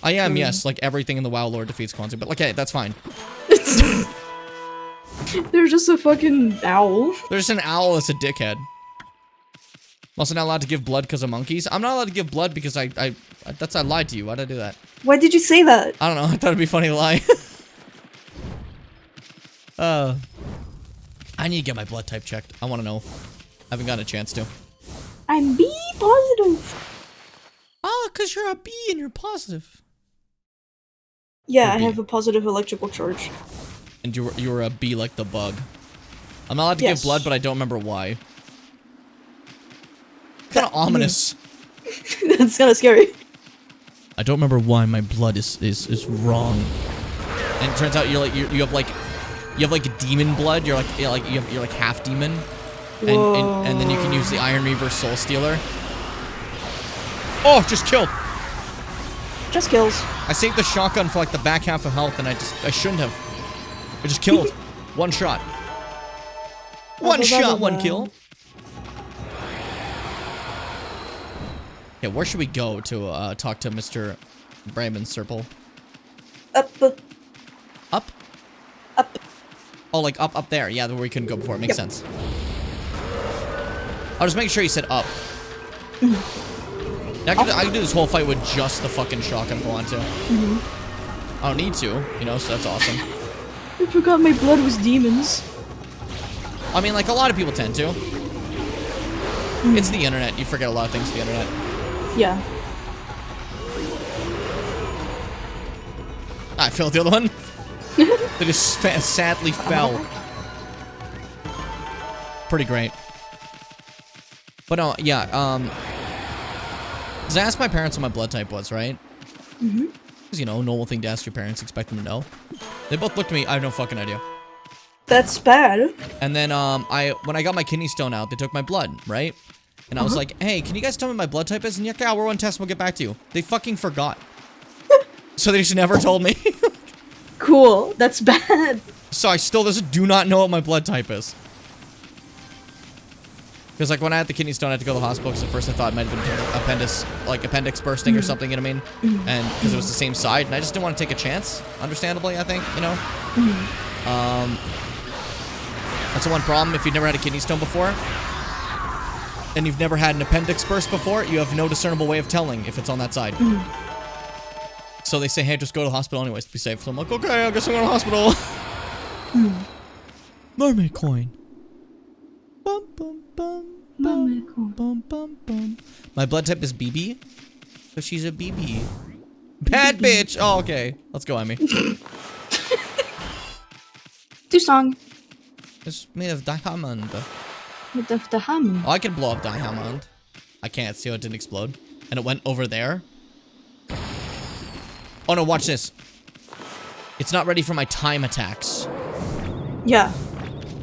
I am, yes. Like, everything in the WoW lore defeats Kwanzaa, but okay, that's fine. They're just a fucking owl. There's an owl that's a dickhead. I'm also not allowed to give blood because of monkeys. I'm not allowed to give blood because I lied to you. Why'd I do that? Why did you say that? I don't know. I thought it'd be funny to lie. I need to get my blood type checked. I want to know. I haven't gotten a chance to. I'm B positive. Oh, because you're a B and you're positive. Yeah, I You're B. have a positive electrical charge. And you were a B like the bug. I'm not allowed to give blood, but I don't remember why. Kind of ominous. That's kind of scary. I don't remember why my blood is wrong. And it turns out you have like demon blood. You're like half demon. And then you can use the Iron Reaver Soul Stealer. Oh, just killed. Just kills. I saved the shotgun for like the back half of health, and I shouldn't have. I just killed. One shot. One shot, one kill. Yeah, where should we go to talk to Mr. Brandon Serple? Up. Up? Up. Oh, like up there. Yeah, where we couldn't go before. It makes sense. I'll just make sure you said up. I can do this whole fight with just the fucking shotgun if I want to. I don't need to, you know, so that's awesome. I forgot my blood was demons. I mean, like, a lot of people tend to. It's the internet. You forget a lot of things the internet. Yeah. I failed the other one. They just sadly fell. Pretty great. But no, yeah, because I asked my parents what my blood type was, right? Because, you know, normal thing to ask your parents, expect them to know. They both looked at me, I have no fucking idea. That's bad. And then, when I got my kidney stone out, they took my blood, right? And I was like, hey, can you guys tell me what my blood type is? And yeah, we'll run tests, we'll get back to you. They fucking forgot. So they just never told me. Cool. That's bad. So I still do not know what my blood type is. Because, like, when I had the kidney stone, I had to go to the hospital because at first I thought it might have been appendix bursting or something, you know what I mean? And because it was the same side, and I just didn't want to take a chance, understandably, I think, you know? That's the one problem. If you've never had a kidney stone before, and you've never had an appendix burst before, you have no discernible way of telling if it's on that side. So they say, hey, just go to the hospital anyways to be safe. So I'm like, okay, I guess I'm going to the hospital. Mermaid coin. Bum, bum, bum. Bum. My blood type is BB, so she's a BB. Bad bitch. Oh, okay. Let's go, Emmy. Do song. It's made of diamond. With the hammer. Oh, I can blow up diamond. I can't. See how it didn't explode, and it went over there. Oh no! Watch this. It's not ready for my time attacks. Yeah.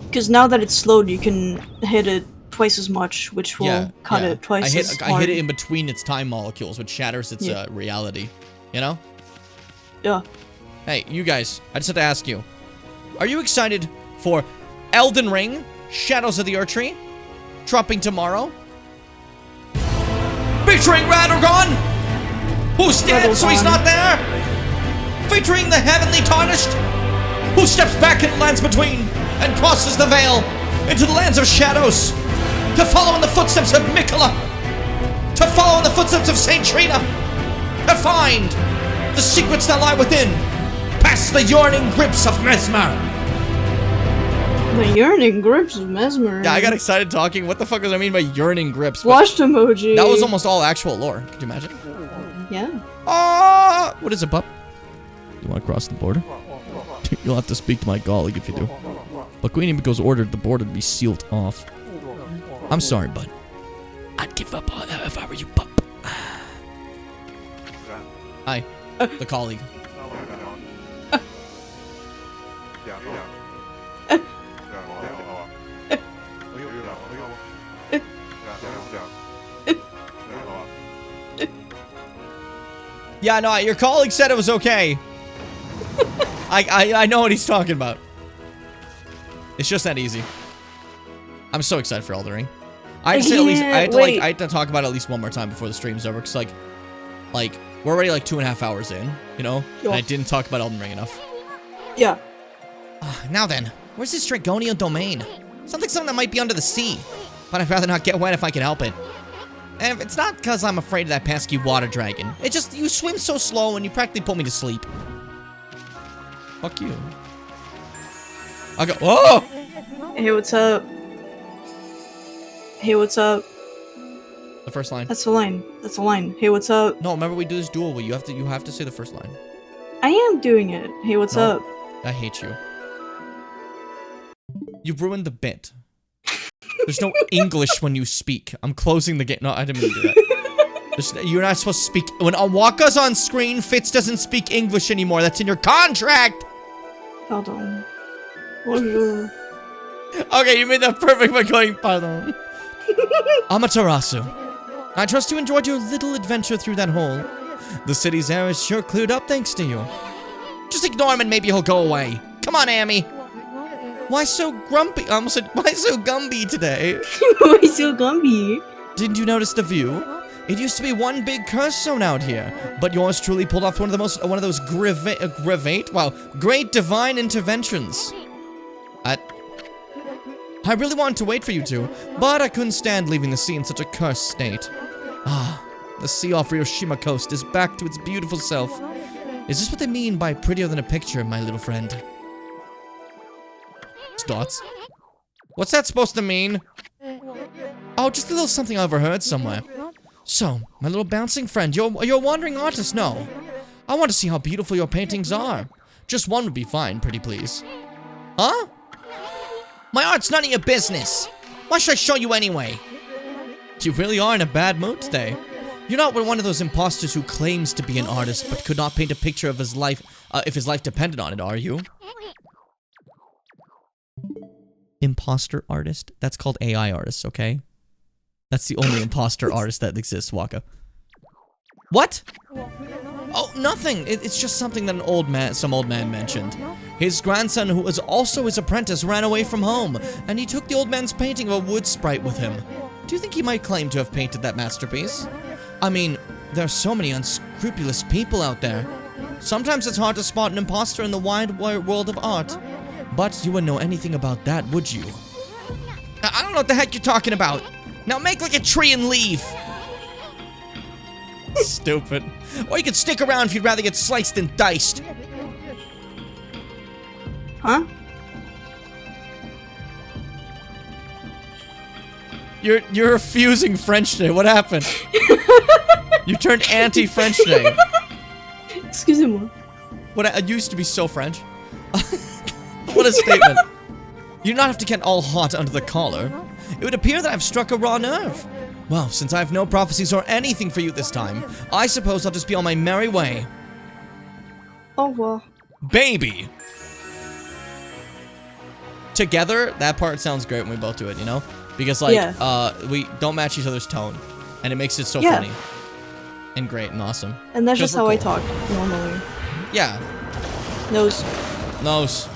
Because now that it's slowed, you can hit it twice as much, which will cut it twice as hard. I hit it in between its time molecules, which shatters its reality. You know? Yeah. Hey, you guys, I just have to ask you. Are you excited for Elden Ring, Shadows of the Erdtree, dropping tomorrow? Featuring Radagon, who's dead so he's not there. Featuring the Heavenly Tarnished, who steps back in lands between and crosses the veil into the lands of shadows to follow in the footsteps of Mikola, to follow in the footsteps of Saint Trina, to find the secrets that lie within, past the yearning grips of Mesmer. The yearning grips of Mesmer. Yeah, I got excited talking. What the fuck does I mean by yearning grips? Flushed emoji. That was almost all actual lore. Could you imagine? Yeah. Ah! What is it, pup? You want to cross the border? You'll have to speak to my colleague if you do. But Queen Emiko's ordered the border to be sealed off. I'm sorry, bud. I'd give up on that if I were you, pup. Hi. The colleague. Yeah, no, your colleague said it was okay. I know what he's talking about. It's just that easy. I'm so excited for Elden Ring. I had to say at least I had to talk about it at least one more time before the stream's over, because like We're already like 2.5 hours in, you know? Yeah. And I didn't talk about Elden Ring enough. Yeah. Now then, where's this Dragonian domain? Sounds like something that might be under the sea. But I'd rather not get wet if I can help it. And it's not because I'm afraid of that pesky water dragon. It's just you swim so slow and you practically put me to sleep. Fuck you. I'll go. Whoa! Hey, what's up? Hey, what's up? The first line. That's the line. That's the line. Hey, what's up? No, remember we do this duel where you have to say the first line. I am doing it. Hey, what's No. up? I hate you. You ruined the bit. There's no English when you speak. I'm closing the game. No, I didn't mean to do that. You're not supposed to speak. When Awaka's on screen, Fitz doesn't speak English anymore. That's in your contract. Pardon. Bonjour. Okay, you made that perfect by going, pardon. Amaterasu, I trust you enjoyed your little adventure through that hole. The city's air is sure cleared up thanks to you. Just ignore him and maybe he'll go away. Come on, Amy. Why so grumpy? I almost said, why so Gumby today? Why so Gumby? Didn't you notice the view? It used to be one big curse zone out here, but yours truly pulled off one of those great divine interventions. I really wanted to wait for you two, but I couldn't stand leaving the sea in such a cursed state. Ah, the sea off Hiroshima coast is back to its beautiful self. Is this what they mean by prettier than a picture, my little friend? Dots. What's that supposed to mean? Oh, just a little something I overheard somewhere. So, my little bouncing friend, you're a wandering artist, no? I want to see how beautiful your paintings are. Just one would be fine, pretty please. Huh? My art's none of your business. Why should I show you anyway? You really are in a bad mood today. You're not one of those imposters who claims to be an artist but could not paint a picture of his life if his life depended on it, are you? Imposter artist? That's called AI artist, okay? That's the only imposter artist that exists, Waka. What? Oh, nothing. It's just something that some old man mentioned. His grandson, who was also his apprentice, ran away from home, and he took the old man's painting of a wood sprite with him. Do you think he might claim to have painted that masterpiece? I mean, there are so many unscrupulous people out there. Sometimes it's hard to spot an imposter in the wide world of art. But you wouldn't know anything about that, would you? I don't know what the heck you're talking about. Now make like a tree and leave. Stupid. Or you could stick around if you'd rather get sliced and diced. Huh? You're refusing French today. What happened? You turned anti-French today. Excusez-moi. What I used to be so French. What a statement. You do not have to get all hot under the collar. It would appear that I've struck a raw nerve. Well, since I have no prophecies or anything for you this time, I suppose I'll just be on my merry way. Au revoir. Baby! Together, that part sounds great when we both do it, you know? Because, like, we don't match each other's tone. And it makes it so funny. And great and awesome. And that's just how I talk, normally. Yeah. Nose. Nose.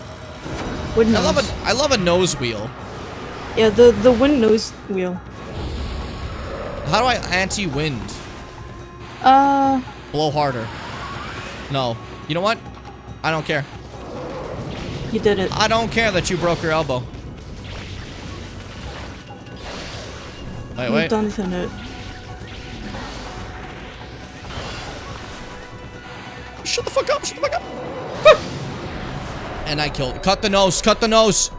Wind nose. I love a nose wheel. Yeah, the wind nose wheel. How do I anti-wind? Blow harder. No. You know what? I don't care. You did it. I don't care that you broke your elbow. Wait. You've done it. Shut the fuck up, shut the fuck up. And I killed. Cut the nose, cut the nose.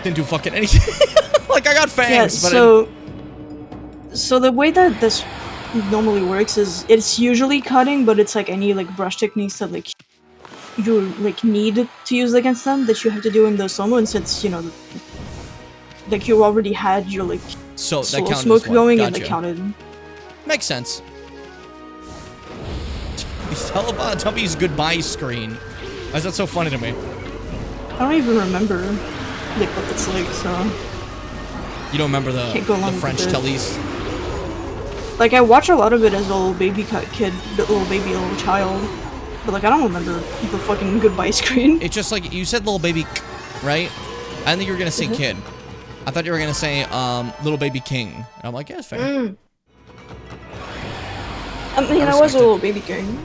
Didn't do fucking anything. Like, I got fangs, but so the way that this normally works is it's usually cutting, but it's like any like brush techniques that like you like need to use against them that you have to do in the solo, and since you know like you already had your like so slow that smoke going gotcha. and it counted. Makes sense. Tell about Tumpy's goodbye screen. Why is that so funny to me? I don't even remember like what it's like, so you don't remember the French tellies? Like, I watch a lot of it as a little baby kid, little child. But, like, I don't remember the fucking goodbye screen. It's just like, you said little baby, right? I think you were gonna say kid. I thought you were gonna say, Little Baby King. And I'm like, yeah, it's fair. I mean, I was a little baby king.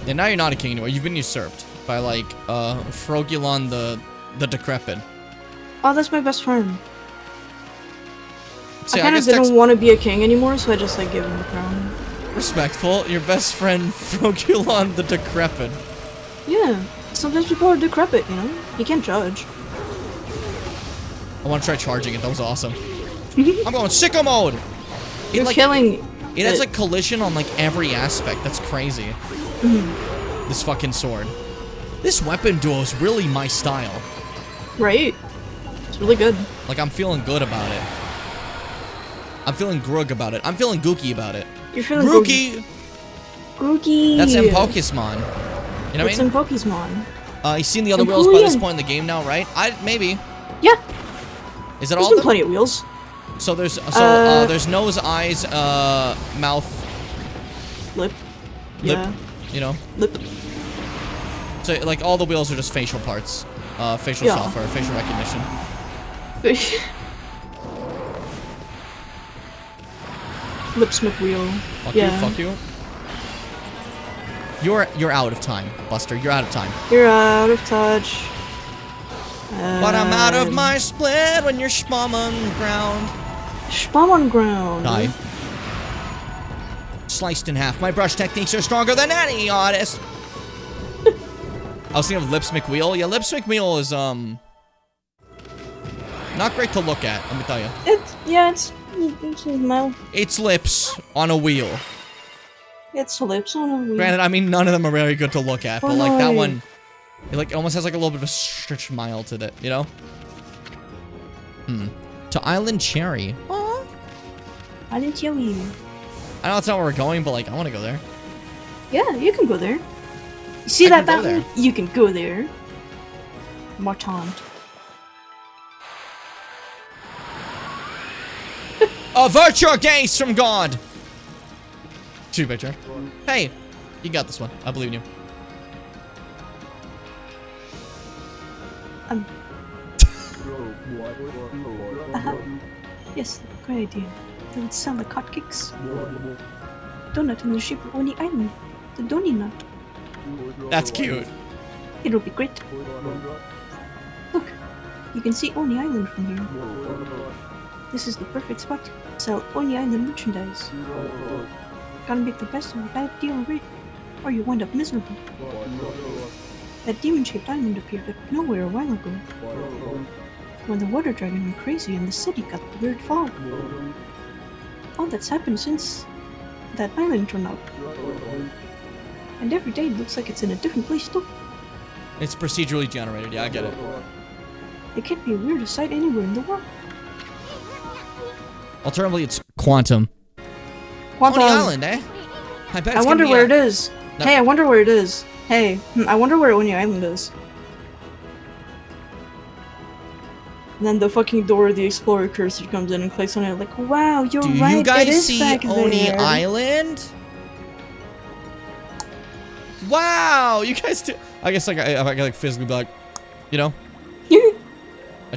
And now you're not a king anymore. You've been usurped by, like, Frogulon the Decrepit. Oh, that's my best friend. See, I kind of didn't want to be a king anymore, so I just, like, gave him the crown. Respectful. Your best friend, Frogulon the Decrepit. Yeah. Sometimes people are decrepit, you know? You can't judge. I want to try charging it. That was awesome. I'm going sicko mode. You're killing. It has like collision on like every aspect. That's crazy. This fucking sword. This weapon duo is really my style. Right. It's really good. Like I'm feeling good about it. I'm feeling grug about it. I'm feeling gooky about it. You're feeling Grooky. Grooky. That's in Pokemon. You know what I It's mean? in Pokemon. You've seen the other wheels by this point in the game now, right? Maybe. Yeah. Is it There's all been of them? plenty of wheels. So there's there's nose, eyes, mouth, Lip. lip. Yeah. You know. Lip. So like all the wheels are just facial parts, facial Yeah. software, facial recognition. Lipsmith wheel. Fuck Yeah. you. Fuck you. You're out of time, Buster. You're out of time. You're out of touch. But I'm out of my split when you're spum on the ground. Spam on ground. Die. Sliced in half. My brush techniques are stronger than any artist. I was thinking of Lips McWheel. Yeah, Lips McWheel is not great to look at. Let me tell you. It's mild. It's lips on a wheel. It's lips on a wheel. Granted, I mean none of them are very good to look at, but like that Why? one, it like almost has like a little bit of a smile to it, you know? To Island Cherry. Aww. I didn't tell you. I know that's not where we're going, but like I want to go there. Yeah, you can go there. You see I that can go mountain? You can go there. Martand. Avert your gaze from God! Two picture. Hey, you got this one. I believe in you. Yes, great idea. They would sell like hotcakes. Donut in the shape of Oni Island. The Donny Nut. That's cute. It'll be great. Look, you can see Oni Island from here. This is the perfect spot to sell Oni Island merchandise. Gotta make the best of a bad deal right, or you wind up miserable. That demon-shaped island appeared out of nowhere a while ago, when the water dragon went crazy and the city got the weird fog. All that's happened since that island turned up. And every day it looks like it's in a different place too. It's procedurally generated. Yeah, I get it. It can't be a weirder sight anywhere in the world. Alternatively, it's Quantum. Quantum. Oni Island, eh? I bet I it's wonder gonna be where a- it is. No. Hey, I wonder where it is. Hey, I wonder where Oni Island is. And then the fucking Dora the Explorer cursor comes in and clicks on it like, wow, you're Do right, you it guys is see back Oni there. Island? Wow, you guys do. I guess like I can like physically be like, you know.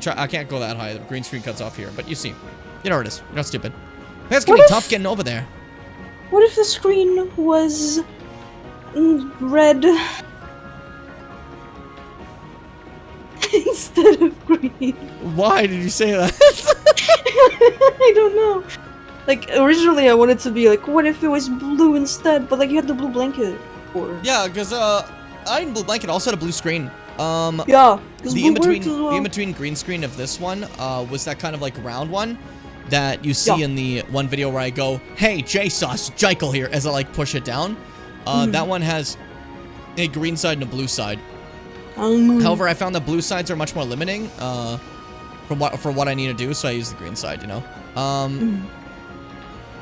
I can't go that high. The green screen cuts off here, but you see, you know where it is. You're not stupid. It's gonna What be if- tough getting over there. What if the screen was red instead of green? Why did you say that? I don't know. Like, originally I wanted to be like, what if it was blue instead? But like, you had the blue blanket. Or... Yeah, because Iron Blue Blanket also had a blue screen. Yeah, because The blue in between, works as well. the in between green screen of this one, was that kind of like round one that you see Yeah. in the one video where I go, "Hey, J-Sauce, Jekyll here," as I like push it down. That one has a green side and a blue side. However, I found that blue sides are much more limiting, for what I need to do, so I use the green side. You know,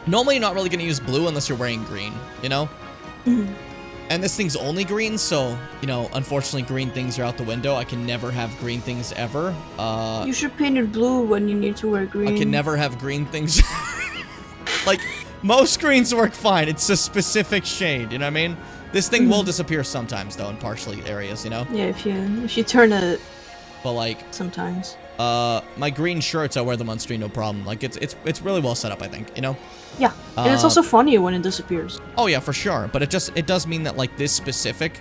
normally you're not really gonna use blue unless you're wearing green. You know. And this thing's only green, so, you know, unfortunately green things are out the window. I can never have green things ever. You should paint it blue when you need to wear green. I can never have green things. Like, most screens work fine. It's a specific shade, you know what I mean? This thing will disappear sometimes, though, in partially areas, you know? Yeah, if you turn it But, like, sometimes. my green shirts, I wear them on stream, no problem. Like, it's really well set up, I think, you know? Yeah, and it's also funny when it disappears. Oh, yeah, for sure. But it does mean that, like, this specific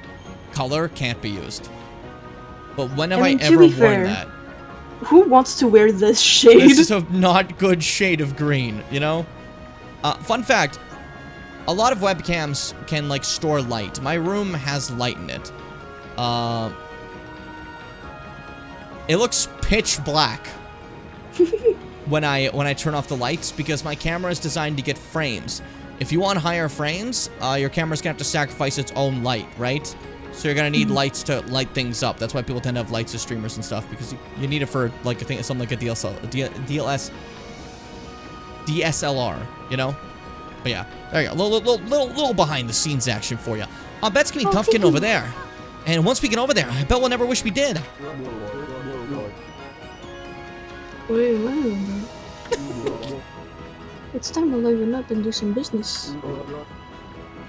color can't be used. But when have I ever worn that? Who wants to wear this shade? This is a not good shade of green, you know? Fun fact, a lot of webcams can, like, store light. My room has light in it. It looks pitch black when I turn off the lights because my camera is designed to get frames. If you want higher frames, your camera's gonna have to sacrifice its own light, right? So you're gonna need lights to light things up. That's why people tend to have lights as streamers and stuff because you need it for like something like a DSLR, you know? But yeah, there you go. Little behind the scenes action for you. I bet it's gonna be tough getting over there. And once we get over there, I bet we'll never wish we did. Wait. It's time to liven up and do some business.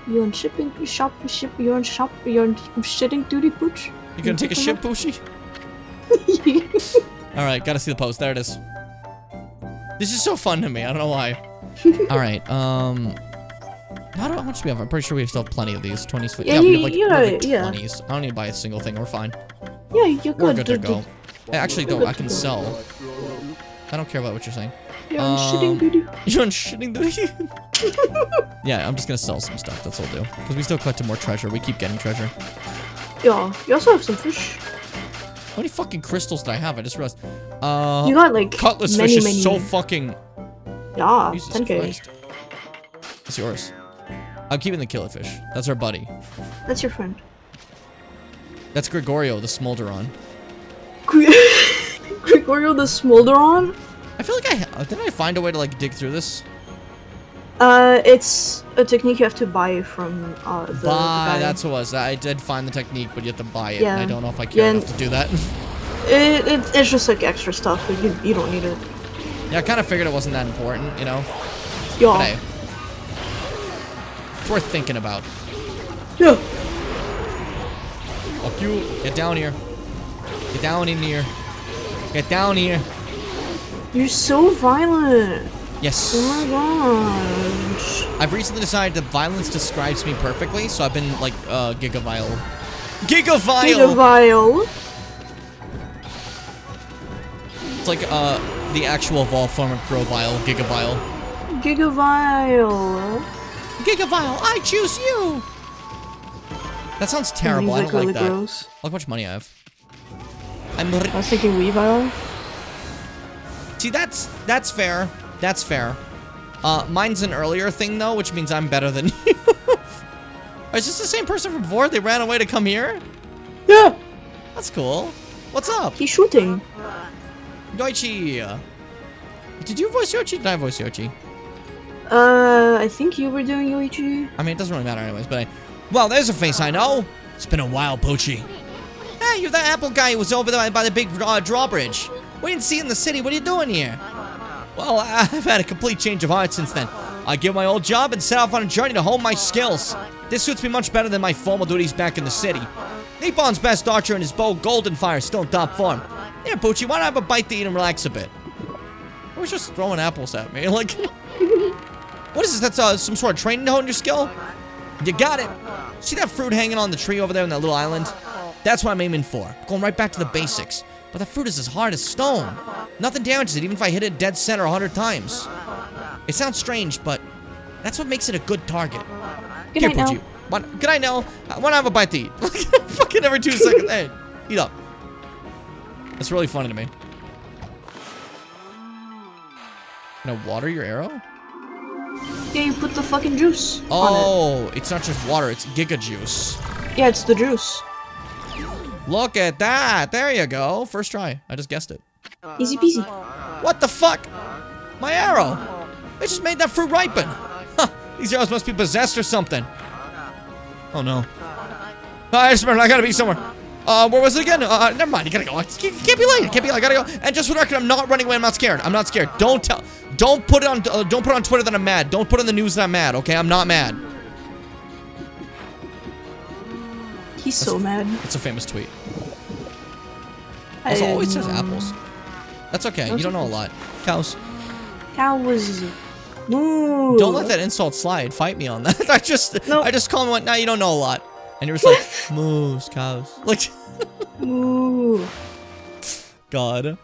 You on shitting duty, Pooch? You gonna take a shit, Poochy? Alright, gotta see the post. There it is. This is so fun to me. I don't know why. Alright, how much do we have? I'm pretty sure we still have plenty of these. 20s. Yeah, we have like 20s. I don't need to buy a single thing. We're fine. Yeah, you're good. We're good to go. Hey, actually, though, I can sell. I don't care about what you're saying. You're on shitting duty. You're on shitting duty? Yeah, I'm just gonna sell some stuff. That's what I'll do. Because we still collected more treasure. We keep getting treasure. Yeah, you also have some fish. How many fucking crystals did I have? I just realized. You got like Cutlass fish is so fucking... Yeah, Jesus 10K. Christ. It's yours. I'm keeping the killerfish. That's our buddy. That's your friend. That's Gregorio, the Smolderon. Gregorio the Smolderon? I feel like didn't I find a way to like dig through this? It's a technique you have to buy from the guy. That's what it was. I did find the technique, but you have to buy it. Yeah. And I don't know if I care enough to do that. It's just like extra stuff. You don't need it. Yeah, I kind of figured it wasn't that important, you know? Yeah. But hey, it's worth thinking about. Yeah. Fuck you. Get down here. Get down in here. Get down here. You're so violent. Yes. Oh my gosh. I've recently decided that violence describes me perfectly, so I've been like, Gigavile. Gigavile! It's like, the actual evolved form of Grovile, Gigavile. Gigavile. Gigavile, I choose you! That sounds terrible, I don't really like that. gross. Look how much money I have. I was thinking Weavile. See, that's fair. That's fair. Mine's an earlier thing, though, which means I'm better than you. Is this the same person from before? They ran away to come here? Yeah. That's cool. What's up? He's shooting. Yoichi. Did you voice Yoichi? Did I voice Yoichi? I think you were doing Yoichi. I mean, it doesn't really matter anyways, but well, there's a face I know. It's been a while, Poochie. Hey, you're that Apple guy who was over there by the big drawbridge. We didn't see you in the city. What are you doing here? Well, I've had a complete change of heart since then. I give my old job and set off on a journey to hone my skills. This suits me much better than my formal duties back in the city. Nippon's best archer and his bow, Golden Fire, is still in top form. Here, Poochie, why not have a bite to eat and relax a bit? I was just throwing apples at me. Like, what is this? That's some sort of training to hone your skill? You got it. See that fruit hanging on the tree over there in that little island? That's what I'm aiming for. Going right back to the basics. But the fruit is as hard as stone. Nothing damages it, even if I hit it dead center 100 times. It sounds strange, but that's what makes it a good target. Good night now. Good night now. I want to have a bite to eat. Fucking every 2 seconds. Hey, eat up. That's really funny to me. Can I water your arrow? Yeah, you put the fucking juice on Oh, it's not just water, it's Giga Juice. it. Yeah, it's the juice. Look at that. There you go. First try. I just guessed it. Easy peasy. What the fuck? My arrow. They just made that fruit ripen. Huh. These arrows must be possessed or something. Oh no. I just remembered. I gotta be somewhere. Where was it again? Never mind. You gotta go. It can't be late. It can't be late. I gotta go. And just for the record, I'm not running away. I'm not scared. I'm not scared. Don't put it on. Don't put on Twitter that I'm mad. Don't put on the news that I'm mad. Okay, I'm not mad. He's so mad. It's a famous tweet. Also, always says apples. That's okay. You don't know a lot. Cows. Cows. Moo. Don't let that insult slide. Fight me on that. I just call him and went, nah, you don't know a lot. And you were just like, moose, cows. Like, Moo. God.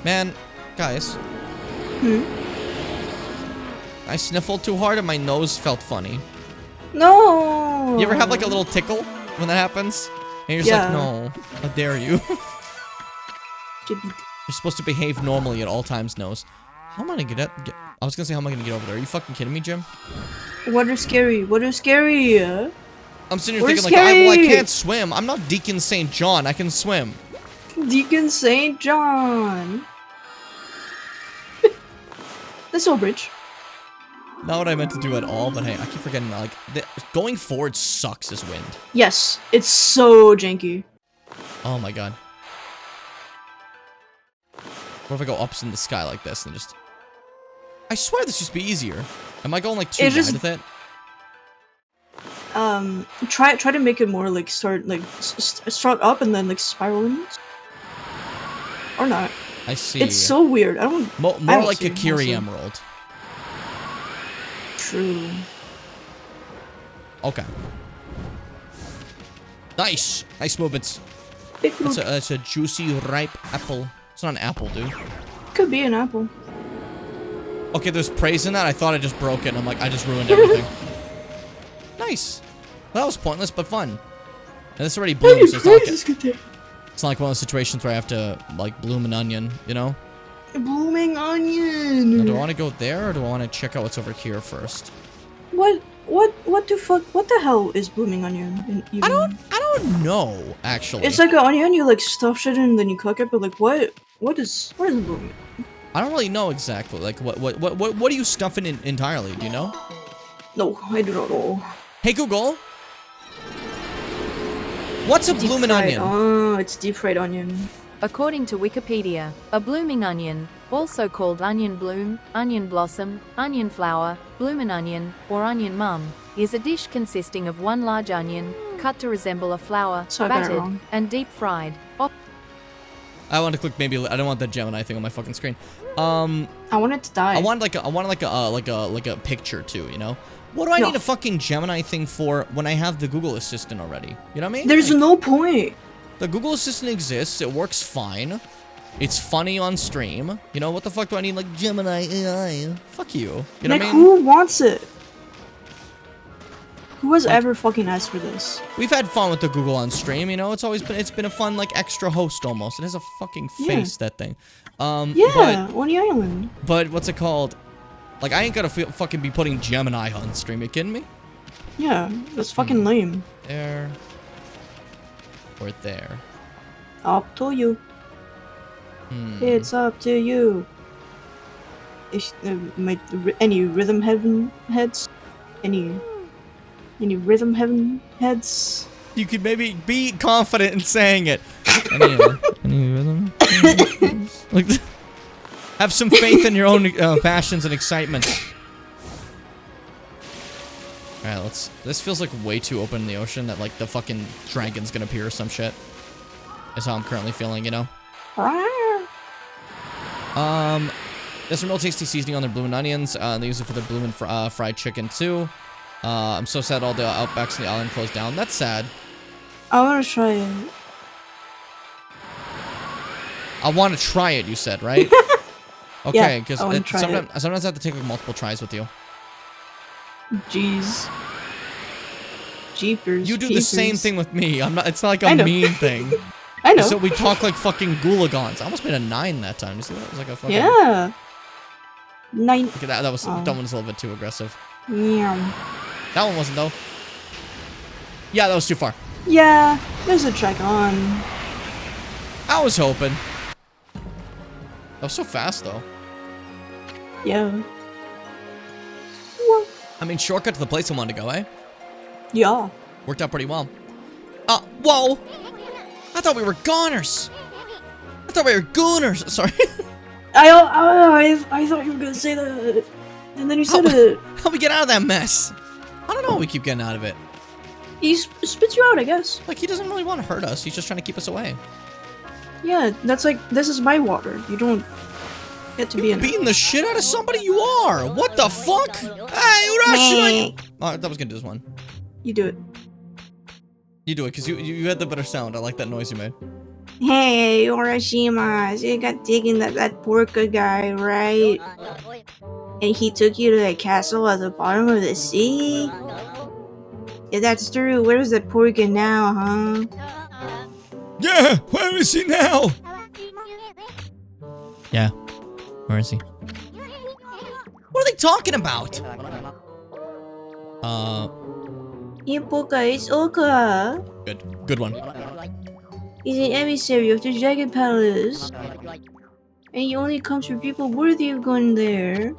Man, guys. I sniffled too hard and my nose felt funny. No. You ever have like a little tickle when that happens? And you're just like, no, how dare you? You're supposed to behave normally at all times, nose. How am I gonna get I was gonna say, how am I gonna get over there? Are you fucking kidding me, Jim? Water scary. Water scary. I'm sitting here thinking like, I can't swim. I'm not Deacon St. John. I can swim. Deacon St. John. This old bridge. Not what I meant to do at all, but hey, I keep forgetting that, like, going forward sucks as wind. Yes, it's so janky. Oh my god. What if I go up in the sky like this and just... I swear this used to be easier. Am I going like too wide with it? Try to make it more like start up and then like spiral in. Or not. I see. It's so weird. I don't... More like a Kiri Emerald. True. Okay. Nice. Nice movements. It's a juicy, ripe apple. It's not an apple, dude. Could be an apple. Okay, there's praise in that. I thought I just broke it, and I'm like, I just ruined everything. Nice. Well, that was pointless, but fun. And this already blooms, so it's not like one of those situations where I have to, like, bloom an onion, you know? A blooming onion. Now, do I want to go there, or do I want to check out what's over here first? What the hell is blooming onion? I don't know, actually. It's like an onion, you like stuff shit in and then you cook it, but like what is blooming? I don't really know exactly. Like what are you stuffing in entirely? Do you know? No, I do not know. Hey Google, what's a blooming onion? Oh, it's deep fried onion. According to Wikipedia, a blooming onion, also called onion bloom, onion blossom, onion flower, bloomin' onion, or onion mum, is a dish consisting of one large onion, cut to resemble a flower, So I got it battered, wrong. and deep fried. I want to click maybe. I don't want the Gemini thing on my fucking screen. I want it to die. I want like a picture too. You know. What do I need a fucking Gemini thing for when I have the Google Assistant already? You know what I mean? There's like, no point. The Google Assistant exists. It works fine. It's funny on stream. You know, what the fuck do I need like Gemini AI? Fuck you. You know Like, what I mean? who wants it? Who has ever fucking asked for this? We've had fun with the Google on stream, you know. It's been a fun like extra host almost. It has a fucking face, that thing. Yeah, Oni Island. But what's it called? Like, I ain't gonna fucking be putting Gemini on stream. You kidding me? Yeah, that's fucking lame. There. Or there. Up to you. It's up to you. Any rhythm heads? Any rhythm heaven heads? You could maybe be confident in saying it. Any rhythm? Like, have some faith in your own passions and excitement. Alright, let's... This feels like way too open in the ocean that, like, the fucking dragon's gonna appear or some shit. Is how I'm currently feeling, you know? There's some real tasty seasoning on their bloomin' onions. They use it for their bloomin' fried chicken, too. I'm so sad all the outbacks in the island closed down. That's sad. I want to try it. I want to try it, you said, right? Okay, because sometimes I have to take like multiple tries with you. Jeez. Jeepers. You do peepers. the same thing with me. I'm not. It's not like a mean thing. I know. So we talk like fucking gulagons. I almost made a 9 that time. You see that? It was like a fucking... Yeah. 9. Okay, that was that one was a little bit too aggressive. Yeah. That one wasn't though. Yeah, that was too far. Yeah. There's a dragon. I was hoping. That was so fast though. Yeah. I mean, shortcut to the place I wanted to go, eh? Yeah. Worked out pretty well. Whoa! I thought we were goners. I thought we were gooners. Sorry. I thought you were gonna say that, and then you said it. How we get out of that mess? I don't know how we keep getting out of it. He spits you out, I guess. Like, he doesn't really want to hurt us. He's just trying to keep us away. Yeah, that's like, this is my water. You don't get to be in it. Beating the shit out of somebody? You are! What the fuck? Hey, Urashima! Oh, I thought I was gonna do this one. You do it. You do it, because you had the better sound. I like that noise you made. Hey, Urashima, so you got digging that porker guy, right? And he took you to that castle at the bottom of the sea? If that's true, where's that porker now, huh? Yeah! Where is he now? Yeah. Where is he? What are they talking about? Porker is Oka. Good one. He's an emissary of the Dragon Palace. And he only comes for people worthy of going there.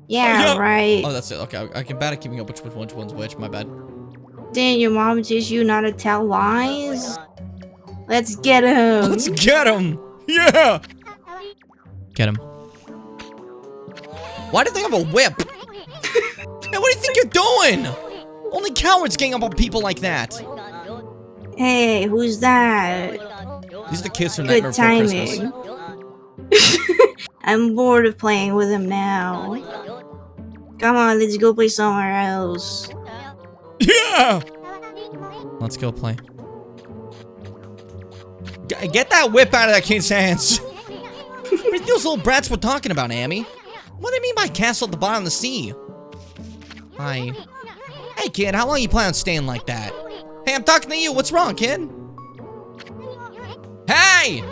Yeah, right. Oh, that's it. Okay, I can bad at keeping up which one's which. My bad. Didn't your mom teach you not to tell lies? Let's get him. Let's get him! Yeah! Get him. Why do they have a whip? Man, what do you think you're doing? Only cowards gang up on people like that. Hey, who's that? These are the kids from Good Nightmare Before timing. Christmas. I'm bored of playing with him now. Come on, let's go play somewhere else. Yeah! Let's go play. Get that whip out of that kid's hands. What do you think those little brats were talking about, Amy? What do they mean by castle at the bottom of the sea? Hi. Hey, kid, how long you plan on staying like that? Hey, I'm talking to you. What's wrong, kid? Hey!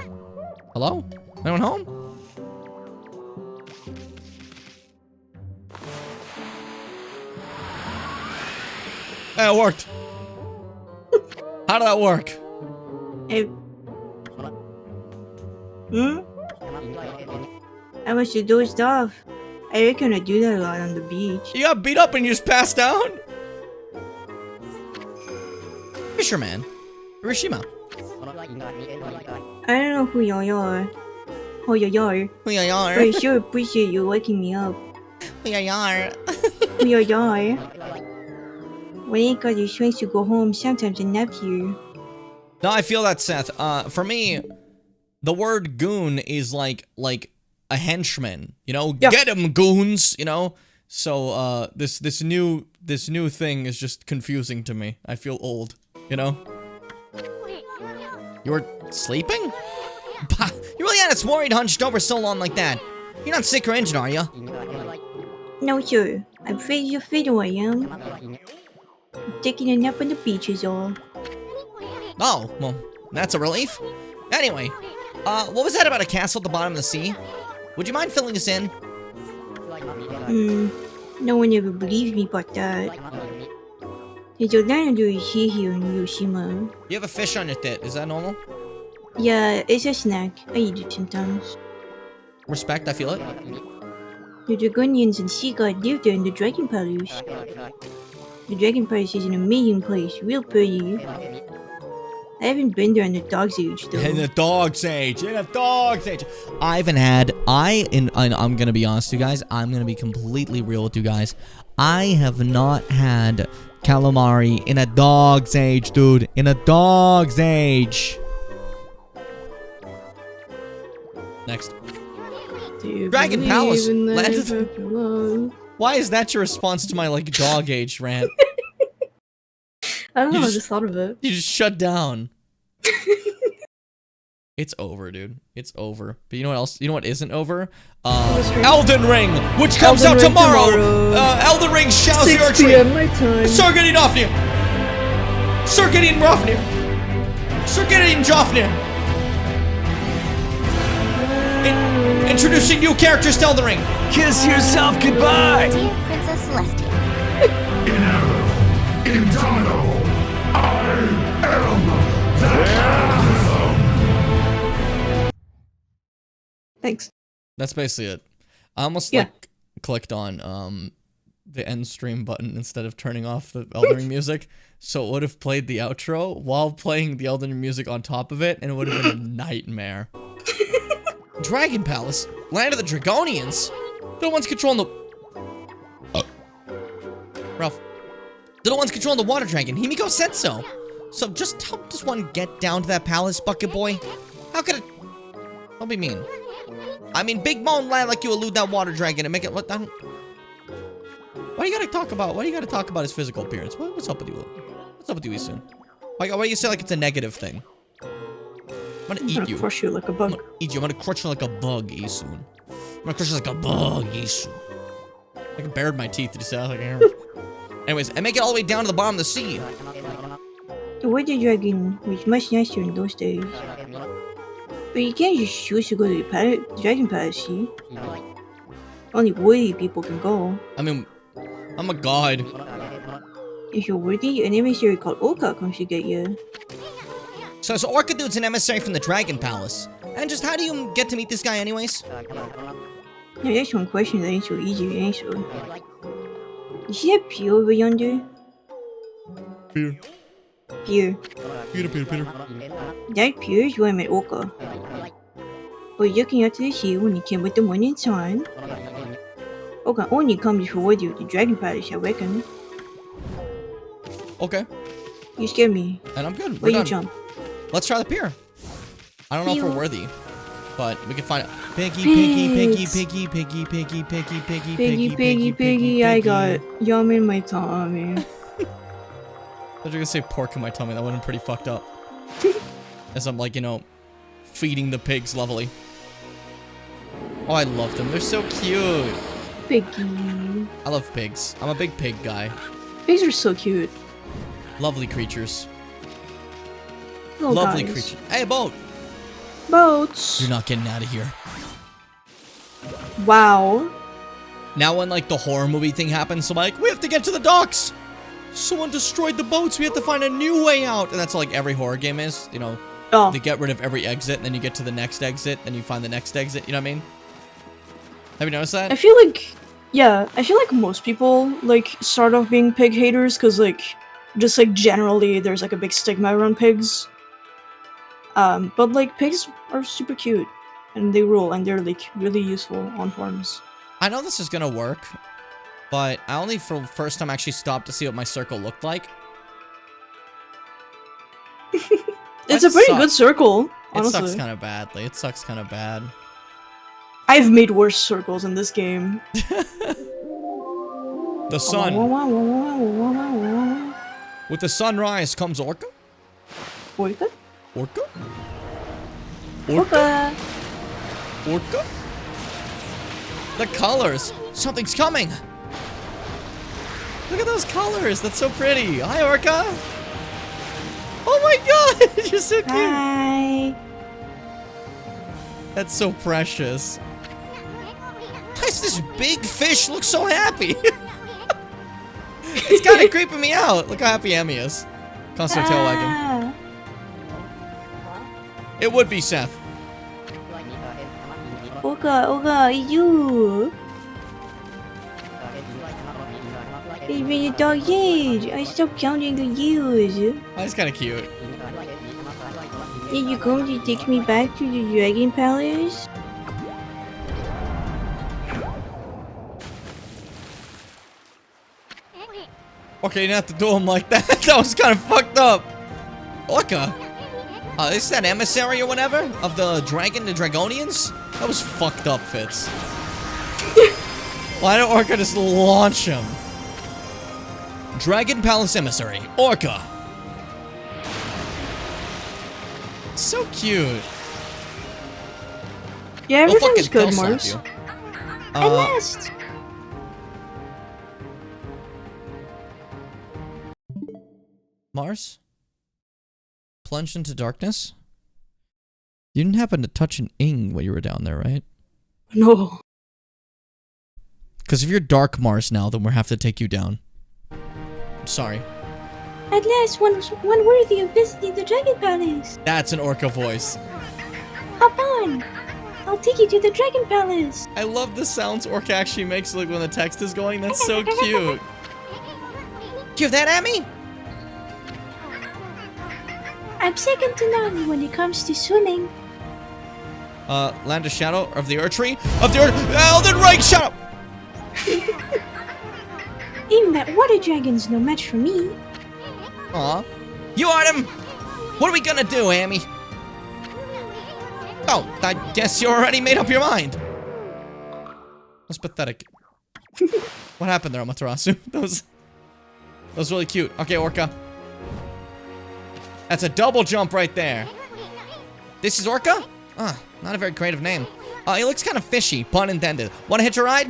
Hello? Anyone home? Hey, it worked. How did that work? Hey. I wish you do stuff. I reckon I do that a lot on the beach. You got beat up and you just passed out? Fisherman. Urashima. I don't know who y'all are. Who y'all are. Who you are? But I sure appreciate you waking me up. Who you are? Who y'all are. When you got your strength to go home, sometimes I nap here. No, I feel that, Seth. For me, the word goon is like a henchman, you know? Yeah. Get him, goons, you know? So, this new thing is just confusing to me. I feel old, you know? You were sleeping? Bah, you really had us worried hunched over so long like that. You're not sick or injured, are you? No, sir. I'm afraid you're fit who I am. I'm taking a nap on the beach is all. Oh, well, that's a relief. Anyway, what was that about a castle at the bottom of the sea? Would you mind filling us in? No one ever believed me but that. There's a land under here in Hiroshima. You have a fish on your tit. Is that normal? Yeah, it's a snack. I eat it sometimes. Respect, I feel it. The Dragonians and Sea God live there in the Dragon Palace. The Dragon Palace is an amazing place, real pretty. I haven't been there in the Dog's Age though. In the Dog's Age. I haven't had. I'm gonna be honest with you guys. I'm gonna be completely real with you guys. I have not had calamari in a Dog's Age, dude. In a Dog's Age. Next. Dragon Palace. Why is that your response to my like Dog Age rant? I don't know, I just- just thought of it. You just shut down. It's over, dude. It's over. But you know what else? You know what isn't over? Elden Ring, which comes Elden out Ring tomorrow. tomorrow. Elden Ring shall see your 6 tree. p.m. my time. Sir Gideon Rofnir. Sir Gideon Rofnir. Sir Gideon Rofnir. Introducing new characters to Elden Ring. Kiss yourself goodbye! Dear Princess Celestia. Indomitable, I am the Thanks. That's basically it. I almost like clicked on the end stream button instead of turning off the Elden Ring music, so it would have played the outro while playing the Elden Ring music on top of it, and it would have been a nightmare. Dragon Palace, land of the Dragonians. They're the ones controlling the. Ralph. They're the ones controlling the water dragon. Himiko said so. So just help this one get down to that palace, bucket boy. How could it? Don't be mean. I mean, big bone lad like you elude that water dragon and make it look. Why do you gotta talk about? Why do you gotta talk about his physical appearance? What's up with you? What's up with you, Isun? Why do you say like it's a negative thing? I'm gonna eat you. Crush you like a bug. I'm gonna eat you. I'm gonna crush you like a bug, Isun. I'm gonna crush you like a bug, Isun. I can bared my teeth. Did you say that? Like, anyways, and make it all the way down to the bottom of the sea. The water dragon was much nicer in those days. But you can't just choose to go to the dragon palace, see? Only worthy people can go. I mean, I'm a god. If you're worthy, an emissary called Oka comes to get you. So Orca Dude's an emissary from the Dragon Palace. And just how do you get to meet this guy anyways? Now that's one question that ain't so easy to answer. You see that pier over yonder? Pier. Pier. Peter. That pier is where I met Oka. We're looking out to the sea when he came with the morning sun. Oka only comes for worthy with the Dragon Palace, I reckon. Okay. You scared me. And I'm good. Where We're you done. jump? Let's try the pier. I don't know if we're worthy, but we can find it. Piggy, Piggy, I got yum in my tummy. I was gonna say pork in my tummy. That would have been pretty fucked up. As I'm like, you know, feeding the pigs lovely. Oh, I love them. They're so cute. Piggy. I love pigs. I'm a big pig guy. Pigs are so cute. Lovely creatures. Little Lovely guys. creature. Hey, boat. Boats. You're not getting out of here. Wow. Now when like the horror movie thing happens, so like, we have to get to the docks. Someone destroyed the boats. We have to find a new way out. And that's like every horror game is, you know. Oh. They get rid of every exit, and then you get to the next exit, then you find the next exit. You know what I mean? Have you noticed that? I feel like, yeah, I feel like most people like start off being pig haters because like, just like generally there's like a big stigma around pigs. But like pigs are super cute and they rule and they're like really useful on farms. I know this is gonna work, but I only for the first time actually stopped to see what my circle looked like. It's a pretty good circle, honestly. It sucks kind of badly. It sucks kind of bad. I've made worse circles in this game. The sun. With the sunrise comes Orca? Orca? Orca? Orca! Orca? The colors! Something's coming! Look at those colors! That's so pretty! Hi, Orca! Oh my god! You're so cute! Hi! That's so precious. Why does this big fish look so happy? It's kind of creeping me out. Look how happy Emmy is. Constant tail wagging. It would be Seth. Oka, you! It's been a dog age. I stopped counting the years. Oh, that's kind of cute. Did you come to take me back to the Dragon Palace? Okay, you didn't have to do him like that. That was kind of fucked up. Orca. Is that emissary or whatever? Of the dragon, the Dragonians? That was fucked up, Fitz. Why did Orca just launch him? Dragon Palace Emissary, Orca. So cute. Yeah, everything's good, Mars. I missed! Mars? Plunged into darkness? You didn't happen to touch an ing when you were down there, right? No. Because if you're dark Mars now, then we'll have to take you down. I'm sorry. At last, one worthy of visiting the Dragon Palace! That's an Orca voice. Hop on! I'll take you to the Dragon Palace! I love the sounds Orca actually makes like when the text is going. That's so cute. Give that at me? I'm second to none when it comes to swimming. Land of Shadow of the Earth Tree? Of the Earth. Elden Ring, shut up! Even that water dragon's no match for me. Aw. You heard him! What are we gonna do, Amy? Oh, I guess you already made up your mind. That's pathetic. What happened there, Amaterasu? That was really cute. Okay, Orca. That's a double jump right there. This is Orca? Not a very creative name. He looks kind of fishy, pun intended. Wanna hitch a ride?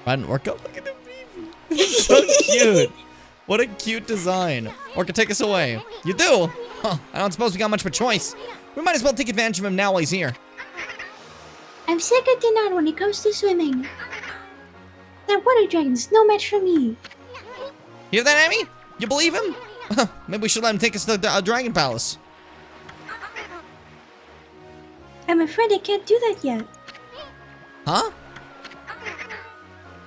Ride an Orca? Look at the baby. So cute. What a cute design. Orca, take us away. You do? Huh, I don't suppose we got much of a choice. We might as well take advantage of him now while he's here. I'm second to none when it comes to swimming. That water dragon's no match for me. You hear that, Amy? You believe him? Maybe we should let him take us to the Dragon Palace. I'm afraid I can't do that yet. Huh?